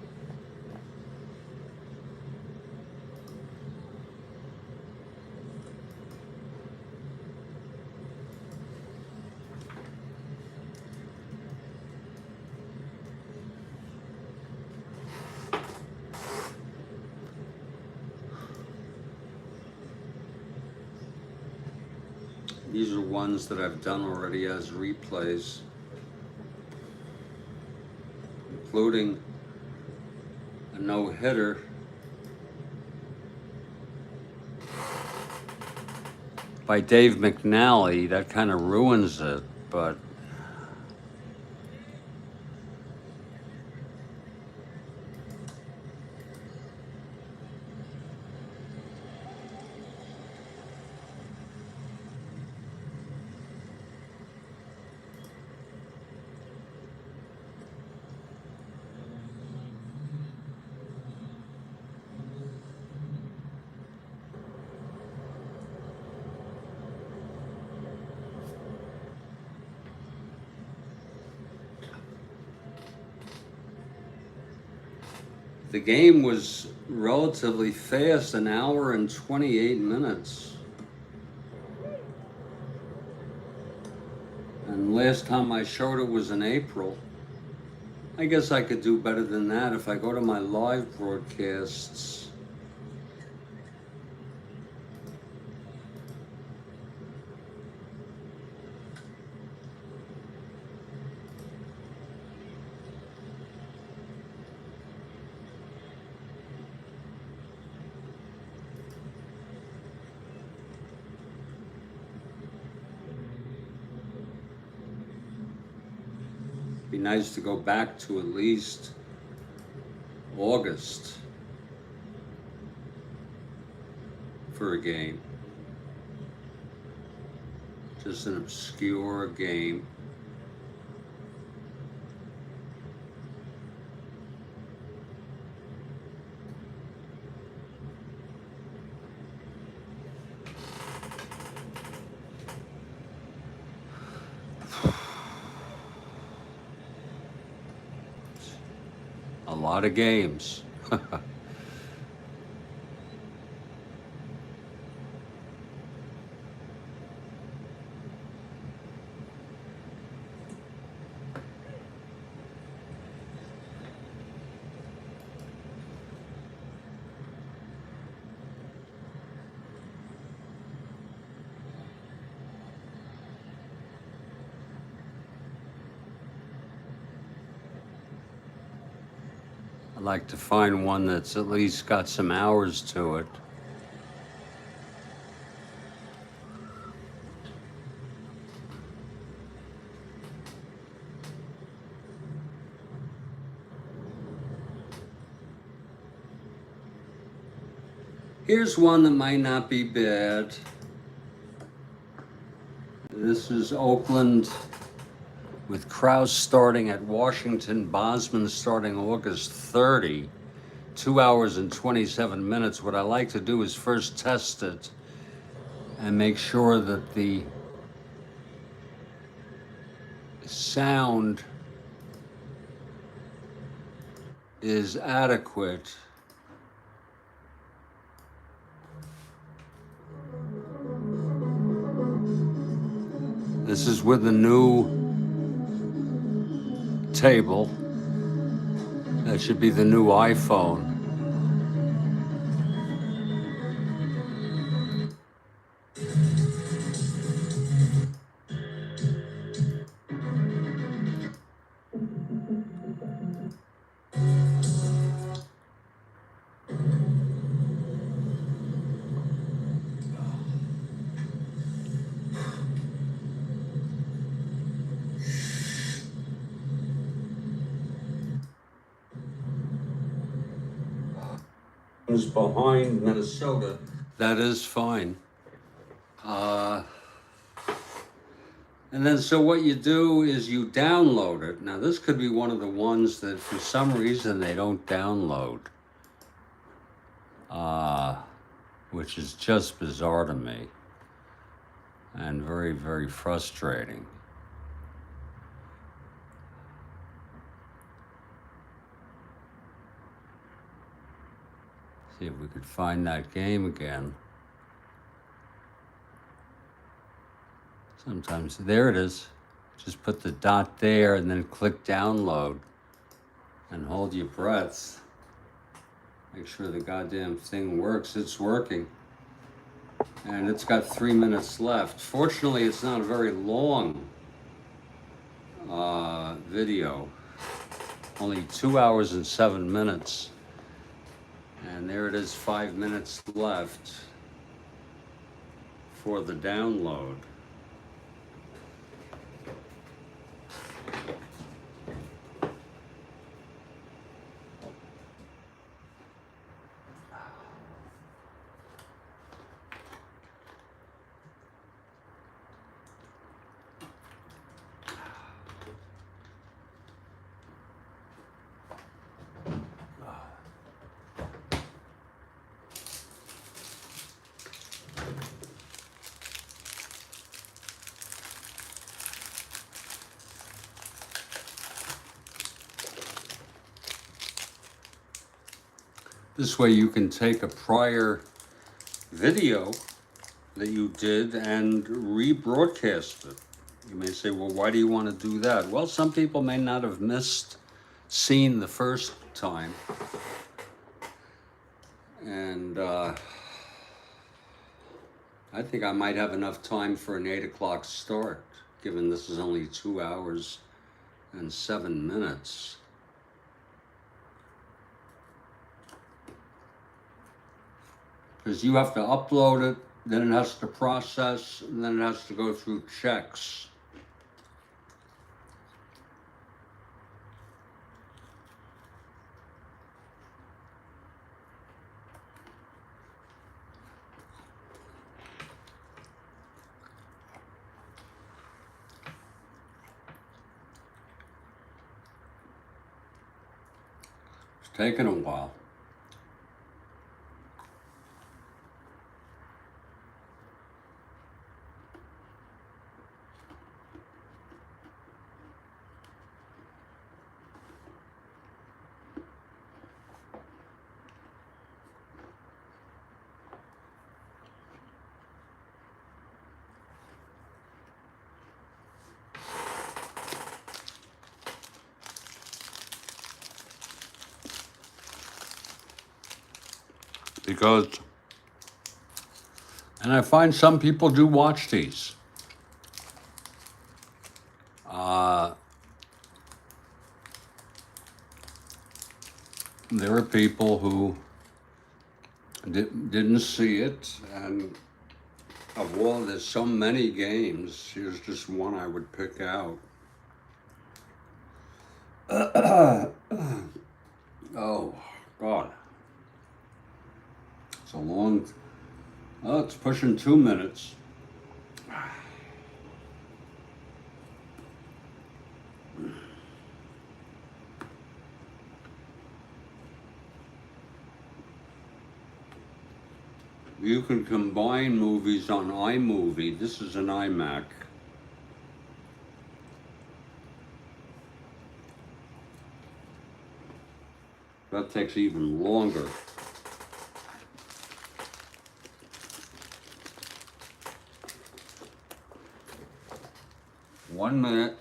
These are ones that I've done already as replays, including a no-hitter by Dave McNally. That kind of ruins it, but the game was relatively fast, an hour and 28 minutes. And last time I showed it was in April. I guess I could do better than that if I go to my live broadcasts. Be nice to go back to at least August for a game. Just an obscure game. A lot of games. I'd like to find one that's at least got some hours to it. Here's one that might not be bad. This is Oakland with Kraus starting at Washington, Bosman starting August 30, 2 hours and 27 minutes. What I like to do is first test it and make sure that the sound is adequate. This is with the new table. That should be the new iPhone. Is behind Minnesota. That is fine. And then so what you do is you download it. Now this could be one of the ones that for some reason they don't download, which is just bizarre to me and very, very frustrating. See if we could find that game again. Sometimes, there it is. Just put the dot there and then click download and hold your breath. Make sure the goddamn thing works. It's working. And it's got 3 minutes left. Fortunately, it's not a very long video. Only 2 hours and 7 minutes. And there it is, 5 minutes left for the download. This way you can take a prior video that you did and rebroadcast it. You may say, well, why do you want to do that? Well, some people may not have seen the first time. And I think I might have enough time for an 8 o'clock start, given this is only 2 hours and 7 minutes. Because you have to upload it, then it has to process, and then it has to go through checks. taking a while. Because, and I find some people do watch these. There are people who didn't see it, and of all, there's so many games. Here's just one I would pick out. Oh, God. It's a long, oh, it's pushing 2 minutes. You can combine movies on iMovie. This is an iMac. That takes even longer. One minute.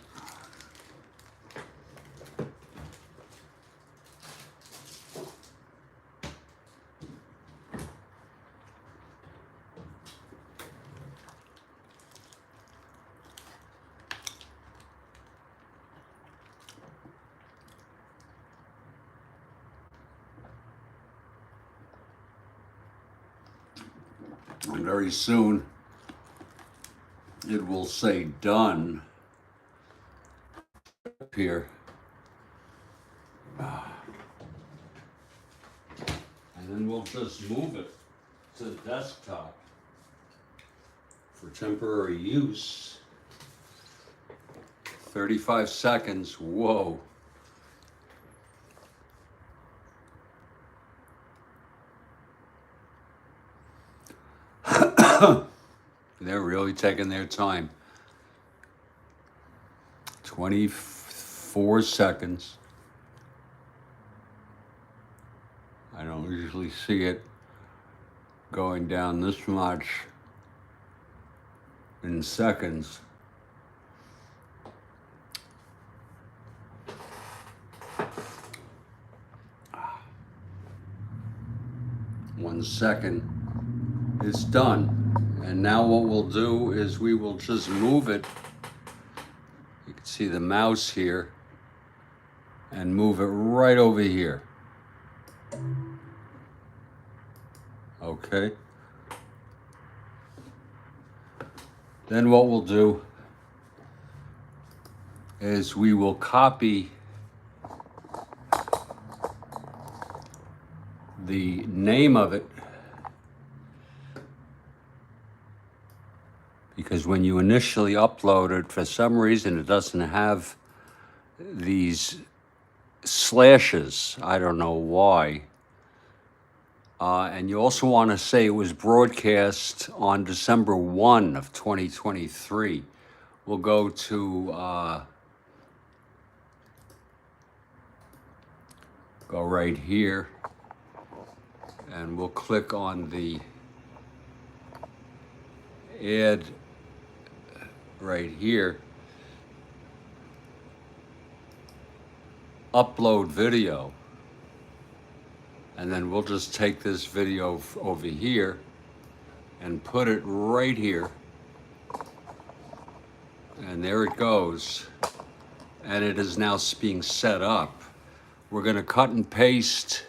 And very soon it will say done here. And then we'll just move it to the desktop for temporary use. 35 seconds, whoa. They're really taking their time. 24 seconds. I don't usually see it going down this much in seconds. One second. It's done. And now what we'll do is we will just move it. You can see the mouse here, and move it right over here. Okay. Then what we'll do is we will copy the name of it, because when you initially upload it, for some reason it doesn't have these slashes. I don't know why. And you also want to say it was broadcast on December 1 of 2023. We'll go to, go right here, and we'll click on the add right here, upload video. And then we'll just take this video over here and put it right here. And there it goes. And it is now being set up. We're gonna cut and paste.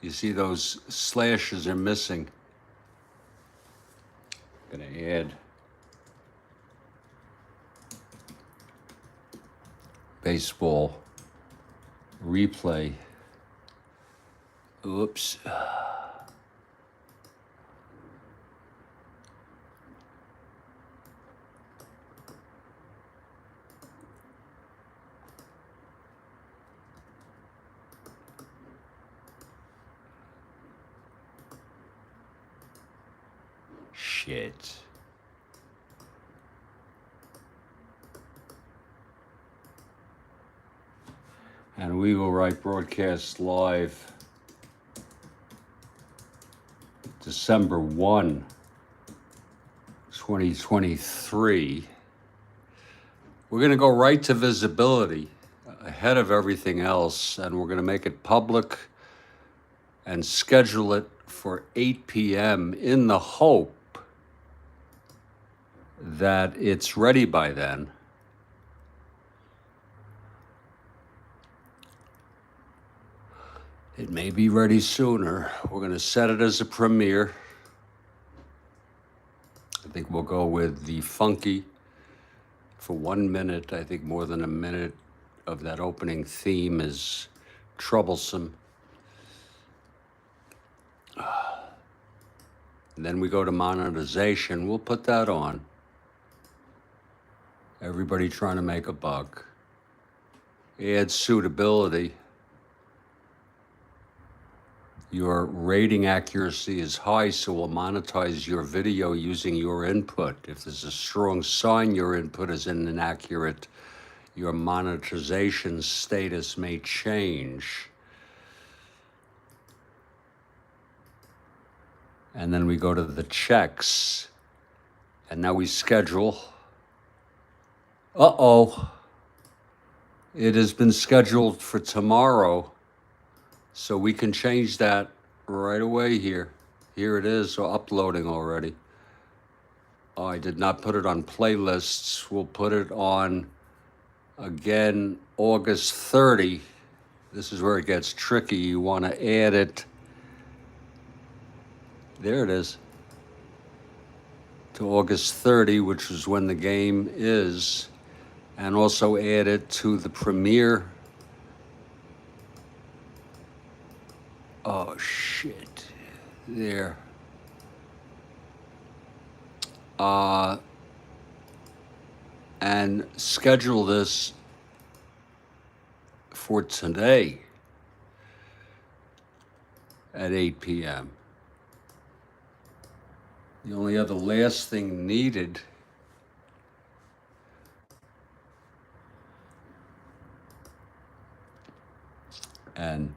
You see those slashes are missing. Gonna add baseball replay. Oops. shit. And we will write broadcast live December 1, 2023. We're going to go right to visibility ahead of everything else, and we're going to make it public and schedule it for 8 p.m. in the hope that it's ready by then. It may be ready sooner. We're going to set it as a premiere. I think we'll go with the funky for 1 minute. I think more than a minute of that opening theme is troublesome. And then we go to monetization. We'll put that on. Everybody trying to make a buck. Add suitability. Your rating accuracy is high, so we'll monetize your video using your input. If there's a strong sign your input is inaccurate, your monetization status may change. And then we go to the checks. And now we schedule. Uh-oh. It has been scheduled for tomorrow. So we can change that right away here. Here it is, so uploading already. Oh, I did not put it on playlists. We'll put it on, again, August 30. This is where it gets tricky. You want to add it. There it is. To August 30, which is when the game is. And also add it to the premiere. Oh, shit. There. And schedule this for today at 8 p.m. The only other last thing needed and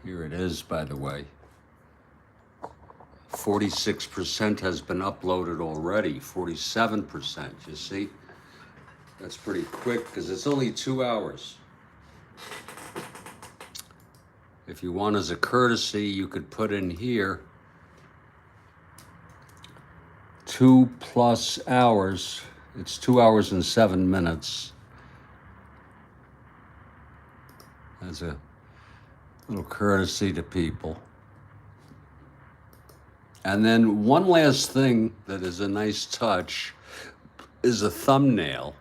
here it is, by the way. 46% has been uploaded already, 47%, you see? That's pretty quick because it's only 2 hours. If you want as a courtesy, you could put in here 2+ hours. It's 2 hours and 7 minutes. As a little courtesy to people. And then one last thing that is a nice touch is a thumbnail.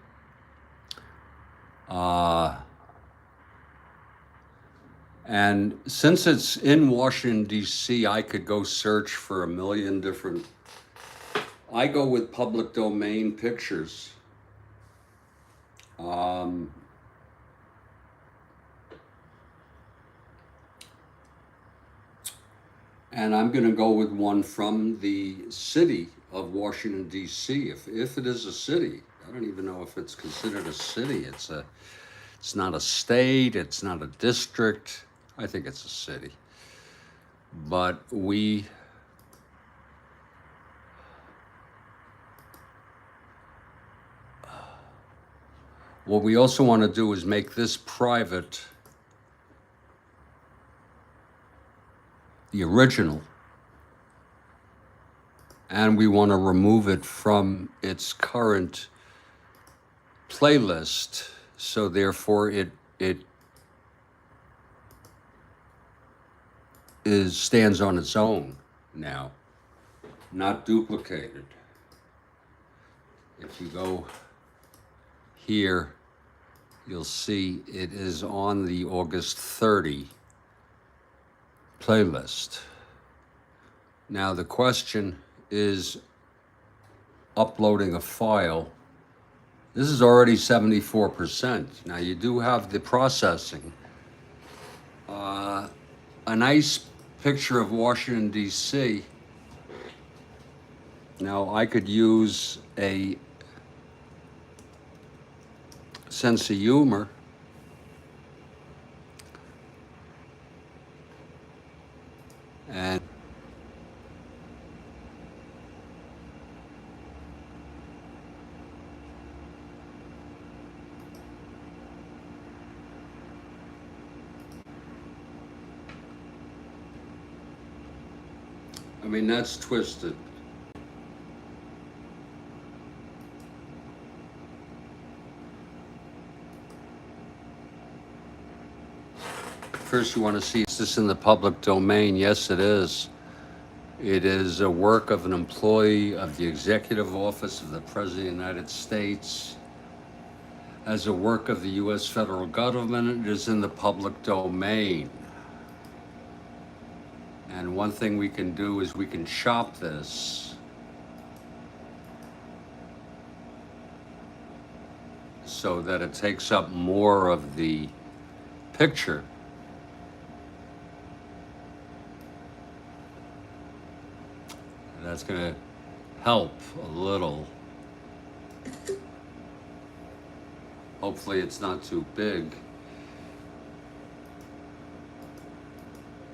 And since it's in Washington, D.C., I could go search for a million different. I go with public domain pictures. And I'm going to go with one from the city of Washington, D.C. If it is a city, I don't even know if it's considered a city. It's not a state. It's not a district. I think it's a city. But what we also want to do is make this private. The original, and we want to remove it from its current playlist, so therefore it stands on its own now, not duplicated. If you go here, you'll see it is on the August 30 playlist. Now the question is uploading a file. This is already 74%. Now you do have the processing. A nice picture of Washington, D.C. Now, I could use a sense of humor and I mean, that's twisted. First, you want to see, is this in the public domain? Yes, it is. It is a work of an employee of the Executive Office of the President of the United States. As a work of the U.S. federal government, it is in the public domain. And one thing we can do is we can chop this so that it takes up more of the picture. That's going to help a little. Hopefully it's not too big.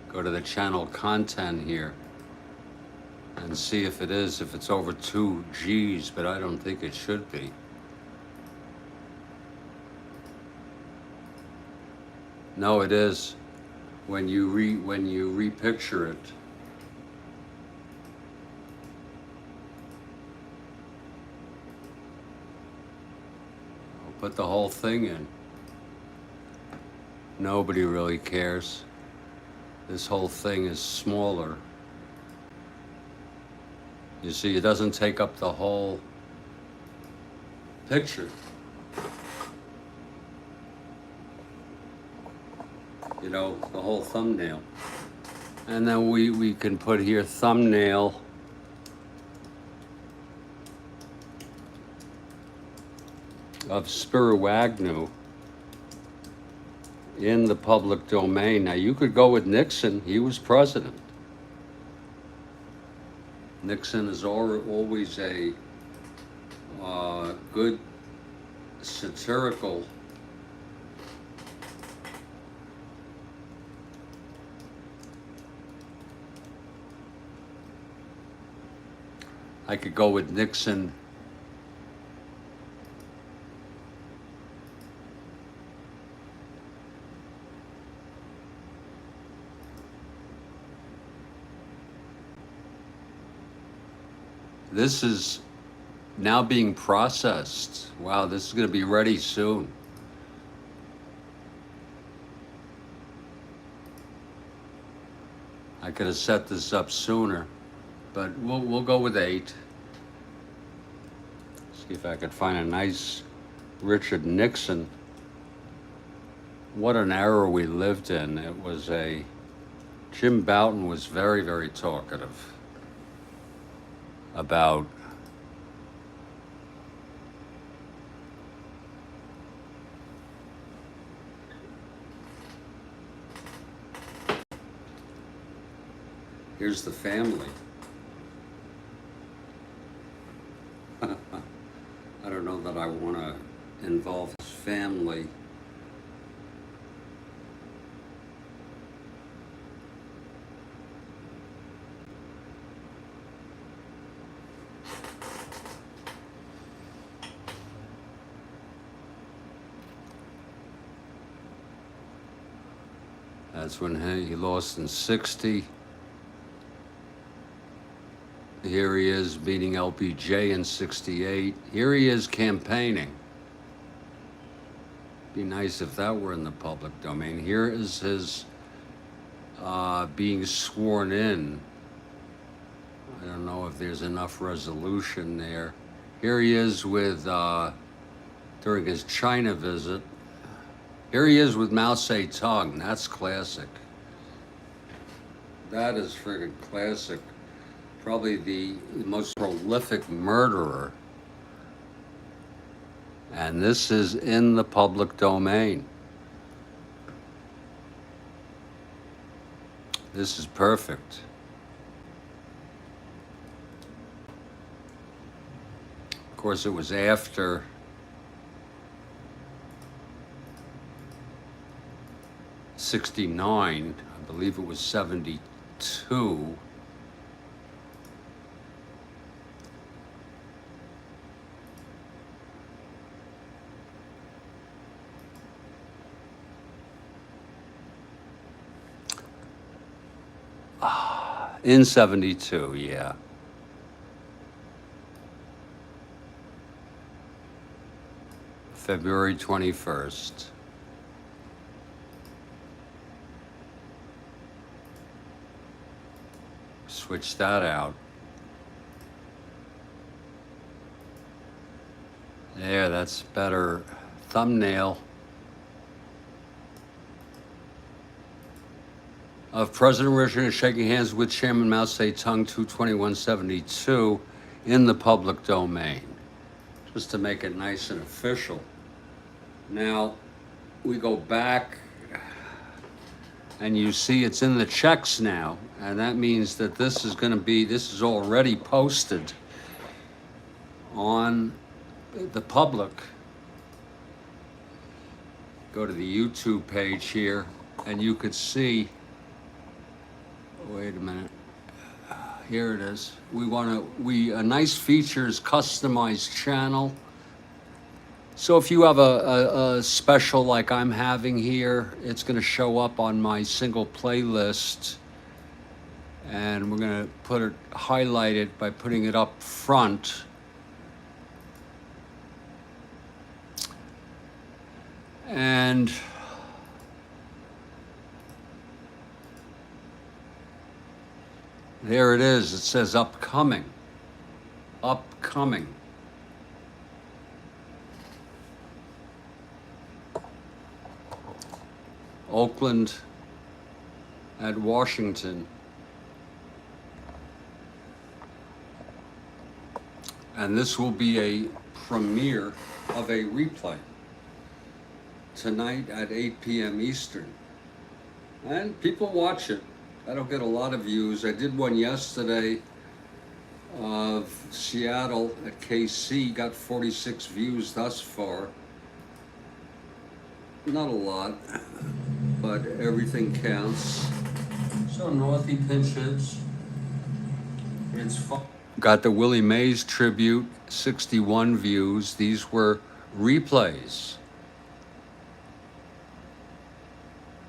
Go to the channel content here and see if it is, if it's over 2 Gs, but I don't think it should be. No, it is. When you repicture it. Put the whole thing in. Nobody really cares. This whole thing is smaller. You see, it doesn't take up the whole picture. You know, the whole thumbnail. And then we can put here thumbnail. Of Spiro Agnew in the public domain. Now, you could go with Nixon. He was president. Nixon is always a good satirical I could go with Nixon. This is now being processed. Wow, this is going to be ready soon. I could have set this up sooner, but we'll go with 8. See if I could find a nice Richard Nixon. What an era we lived in. It was Jim Bouton was very, very talkative about here's the family. I don't know that I want to involve his family. That's when he lost in 60. Here he is beating LBJ in 68. Here he is campaigning. Be nice if that were in the public domain. Here is his being sworn in. I don't know if there's enough resolution there. Here he is with, during his China visit. Here he is with Mao Zedong. That's classic. That is friggin' classic. Probably the most prolific murderer. And this is in the public domain. This is perfect. Of course, it was after '69. I believe it was '72. In '72, yeah. February 21st. Switch that out. There, that's better thumbnail. Of President Richard shaking hands with Chairman Mao Zedong, 2/21/72, in the public domain, just to make it nice and official. Now, we go back, and you see it's in the checks now, and that means that this is already posted on the public. Go to the YouTube page here, and you could see. Wait a minute. Here it is. A nice features customized channel. So if you have a special like I'm having here, it's going to show up on my single playlist, and we're going to highlight it by putting it up front. And there it is. It says upcoming. Upcoming. Oakland at Washington. And this will be a premiere of a replay tonight at 8 p.m. Eastern. And people watch it. I don't get a lot of views. I did one yesterday of Seattle at KC, got 46 views thus far. Not a lot, but everything counts. So Northy pinch hits. It's fun. Got the Willie Mays tribute, 61 views. These were replays.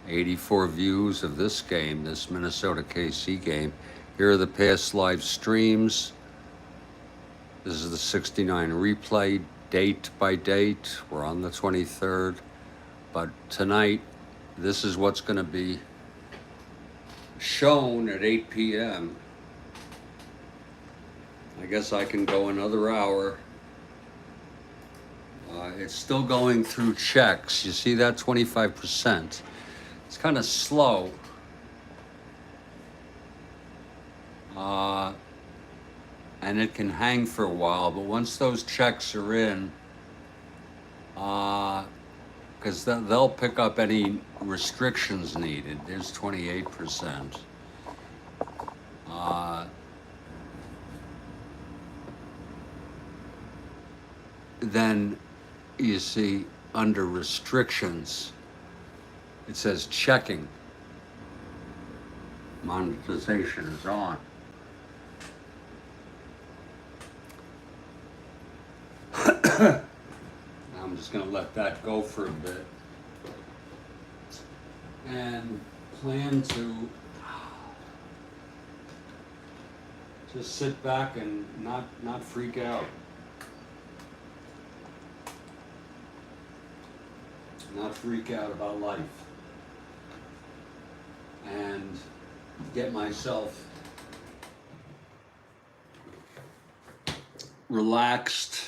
84 views of this game, this Minnesota KC game. Here are the past live streams. This is the 69 replay, date by date. We're on the 23rd. But tonight, this is what's going to be shown at 8 p.m. I guess I can go another hour. It's still going through checks. You see that 25%. It's kind of slow. And it can hang for a while, but once those checks are in, because they'll pick up any restrictions needed. There's 28%. Then you see under restrictions, it says checking. Monetization is on. I'm just going to let that go for a bit and plan to just sit back and not freak out. Not freak out about life. And get myself relaxed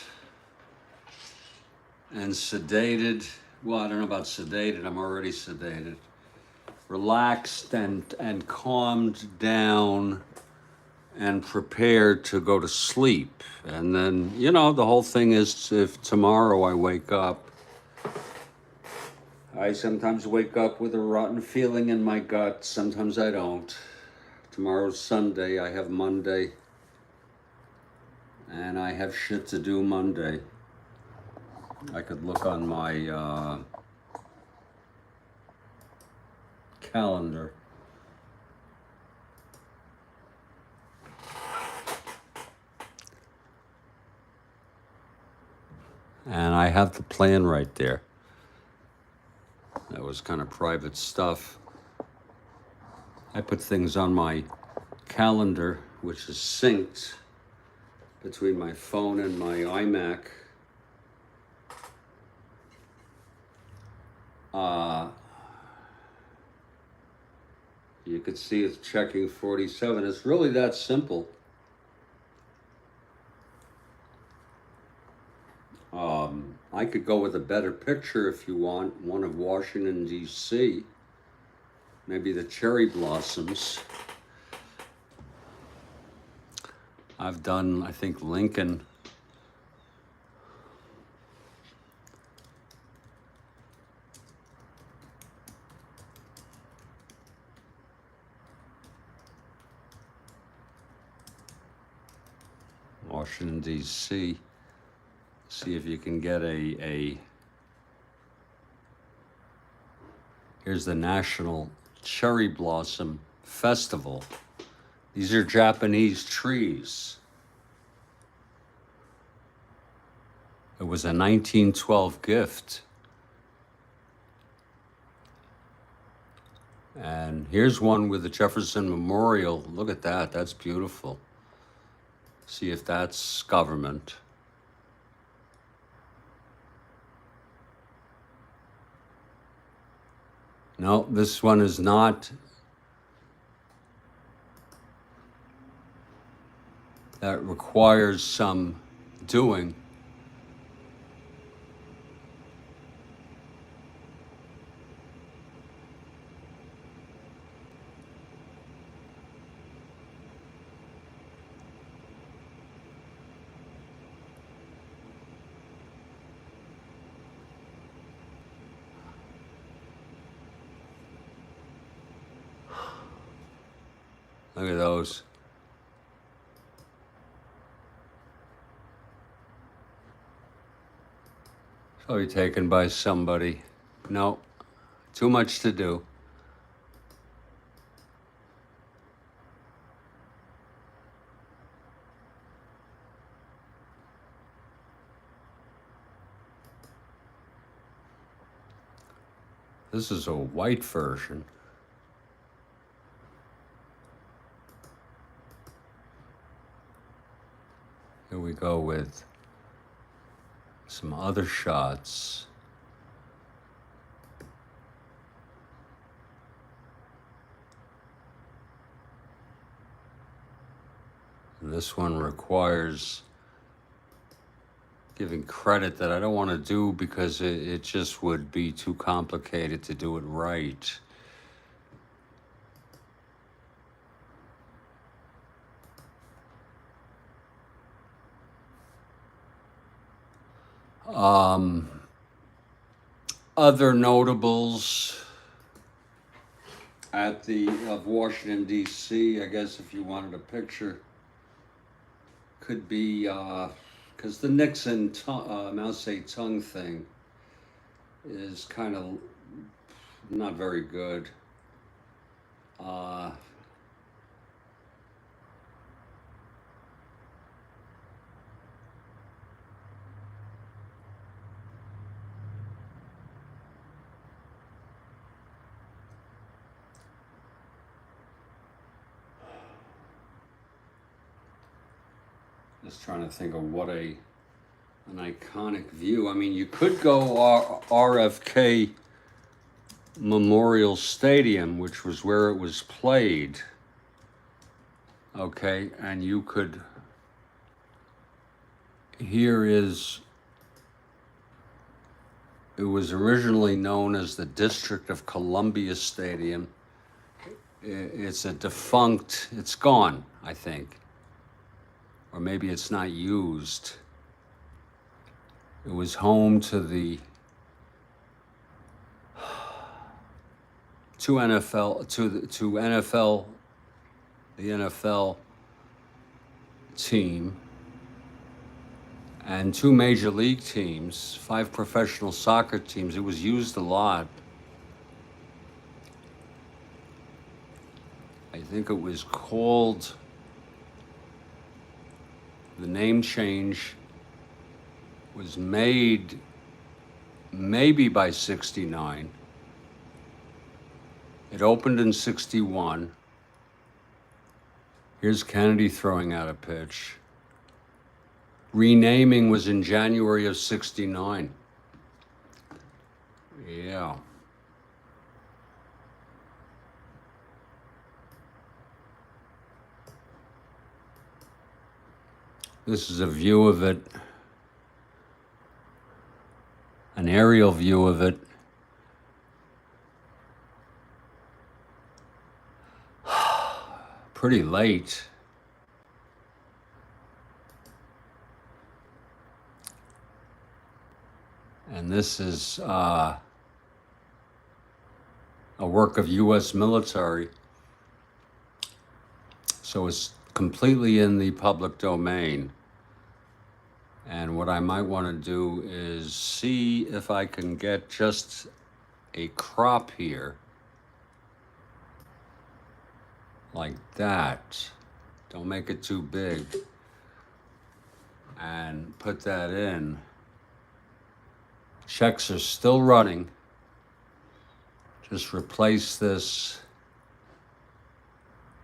and sedated. Well, I don't know about sedated. I'm already sedated. Relaxed and calmed down and prepared to go to sleep. And then, the whole thing is if tomorrow I wake up I sometimes wake up with a rotten feeling in my gut. Sometimes I don't. Tomorrow's Sunday. I have Monday. And I have shit to do Monday. I could look on my calendar. And I have the plan right there. That was kind of private stuff. I put things on my calendar, which is synced between my phone and my iMac. You could see it's checking 47. It's really that simple. I could go with a better picture if you want, one of Washington, D.C. Maybe the cherry blossoms. I've done, I think, Lincoln. Washington, D.C. See if you can get here's the National Cherry Blossom Festival. These are Japanese trees. It was a 1912 gift. And here's one with the Jefferson Memorial. Look at that, that's beautiful. See if that's government. No, this one is not. That requires some doing. Look at those. Probably taken by somebody. No, too much to do. This is a white version. Here we go with some other shots. And this one requires giving credit that I don't want to do because it just would be too complicated to do it right. Other notables of Washington, D.C., I guess if you wanted a picture, could be, because the Nixon Mao Zedong thing is kind of not very good. Just trying to think of what an iconic view. I mean, you could go RFK Memorial Stadium, which was where it was played. Okay, and you could, here is, it was originally known as the District of Columbia Stadium. It's a defunct, it's gone, I think. Or maybe it's not used. It was home to the two NFL to NFL, the NFL team, and two major league teams, 5 professional soccer teams. It was used a lot. I think it was called, the name change was made maybe by 69. It opened in 61. Here's Kennedy throwing out a pitch. Renaming was in January of 69. Yeah. This is a view of it, an aerial view of it. Pretty late. And this is a work of U.S. military. So it's completely in the public domain. And what I might want to do is see if I can get just a crop here. Like that. Don't make it too big. And put that in. Checks are still running. Just replace this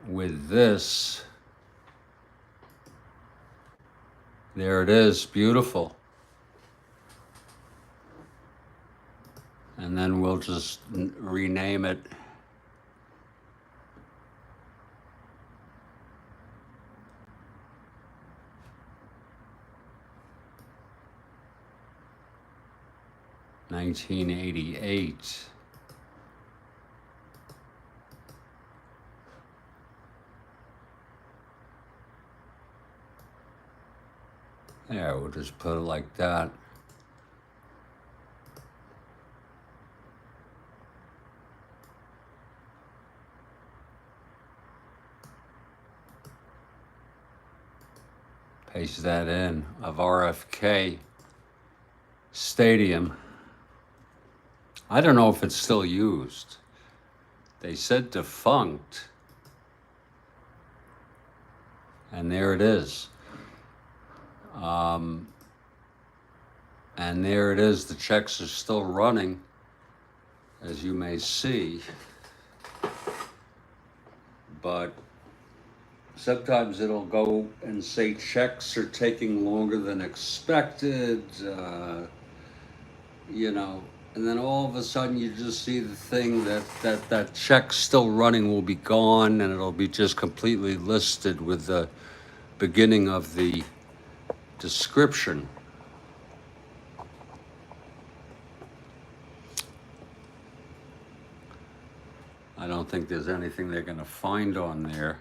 with this. There it is, beautiful. And then we'll just rename it. $1988. There, we'll just put it like that. Paste that in of RFK Stadium. I don't know if it's still used. They said defunct. And there it is. And there it is. The checks are still running, as you may see. But sometimes it'll go and say checks are taking longer than expected, you know, and then all of a sudden you just see the thing that check still running will be gone, and it'll be just completely listed with the beginning of the description. I don't think there's anything they're going to find on there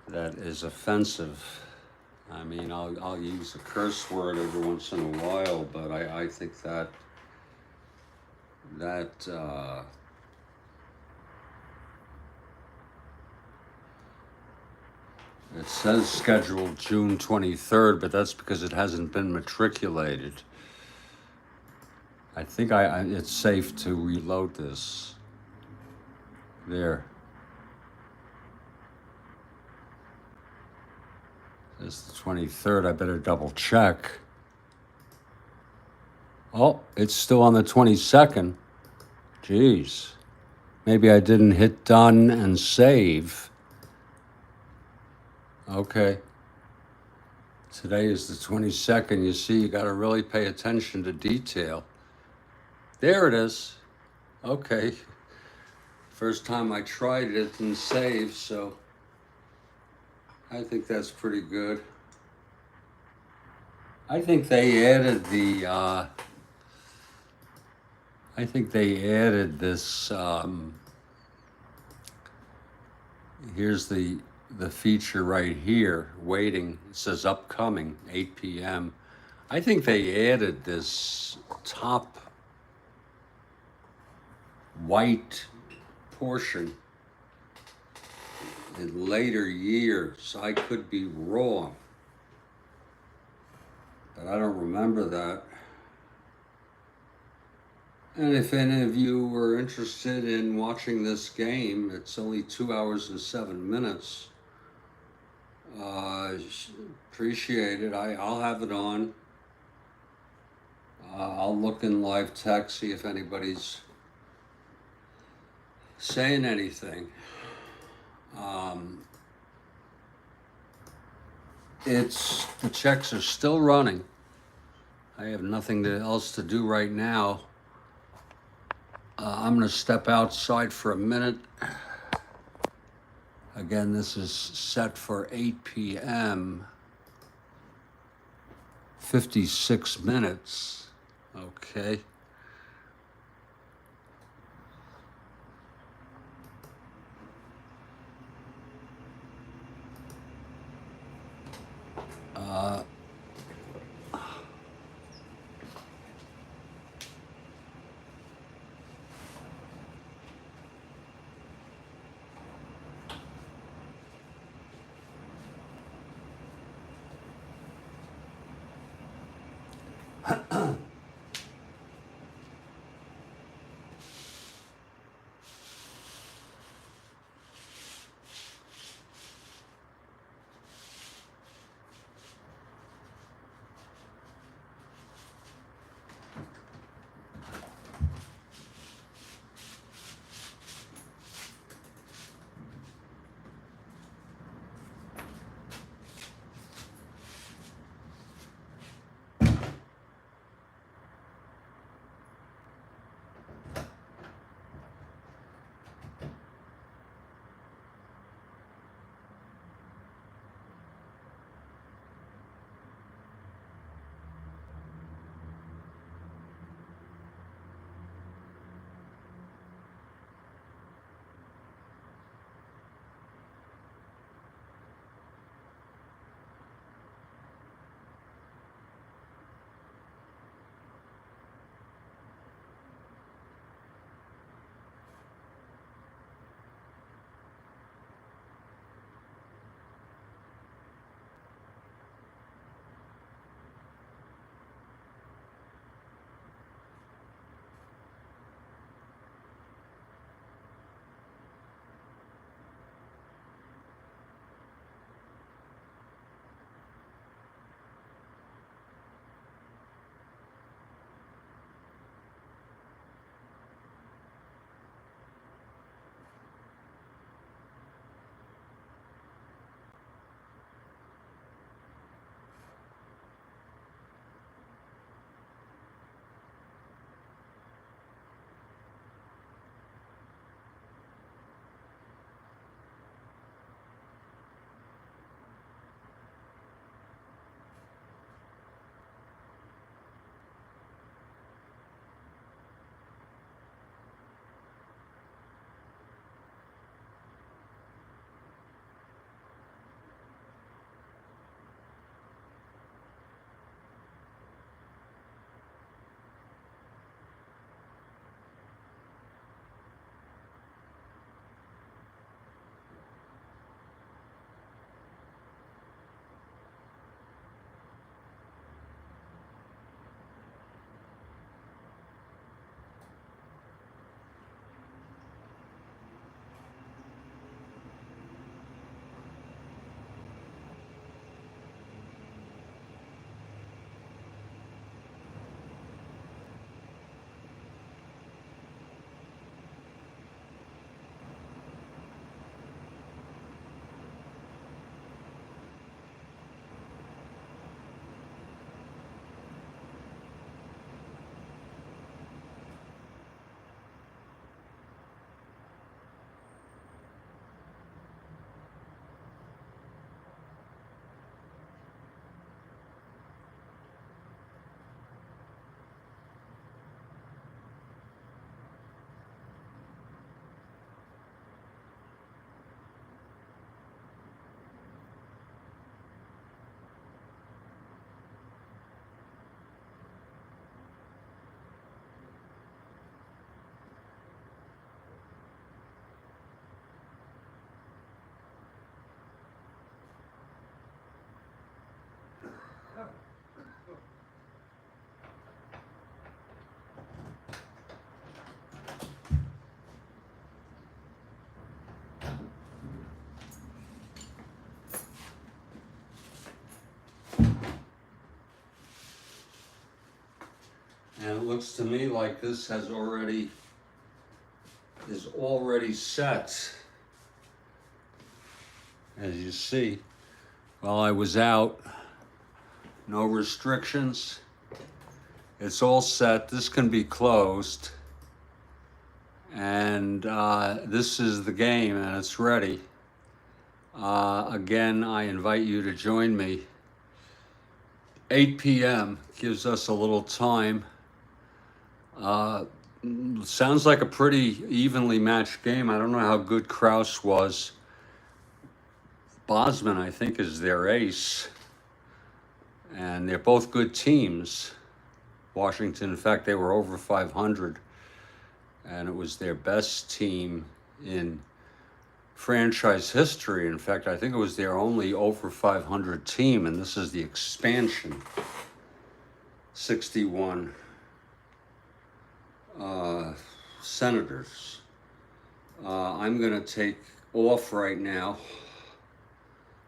that is offensive. I mean, I'll use a curse word every once in a while, but I think that it says scheduled June 23rd, but that's because it hasn't been matriculated. I think it's safe to reload this. There. It's the 23rd. I better double check. Oh, it's still on the 22nd. Jeez. Maybe I didn't hit done and save. Okay. Today is the 22nd. You see, you got to really pay attention to detail. There it is. Okay. First time I tried it didn't save, so I think that's pretty good. I think they added this, here's the feature right here, waiting. It says upcoming, 8 p.m. I think they added this top white portion in later years. I could be wrong, but I don't remember that. And if any of you were interested in watching this game, it's only 2 hours and 7 minutes. Appreciate it. I'll have it on. I'll look in live text, see if anybody's saying anything. The checks are still running. I have nothing else to do right now. I'm going to step outside for a minute. Again, this is set for 8 p.m. 56 minutes. Okay. looks to me like this is already set. As you see, while I was out, no restrictions. It's all set. This can be closed. And this is the game, and it's ready. Again, I invite you to join me. 8 p.m. gives us a little time. Sounds like a pretty evenly matched game. I don't know how good Kraus was. Bosman, I think, is their ace. And they're both good teams. Washington, in fact, they were over 500. And it was their best team in franchise history. In fact, I think it was their only over 500 team, and this is the expansion. 61 Senators. I'm going to take off right now.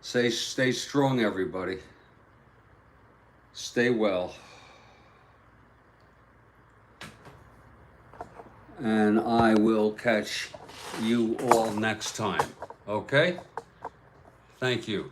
Stay strong, everybody. Stay well. And I will catch you all next time. Okay? Thank you.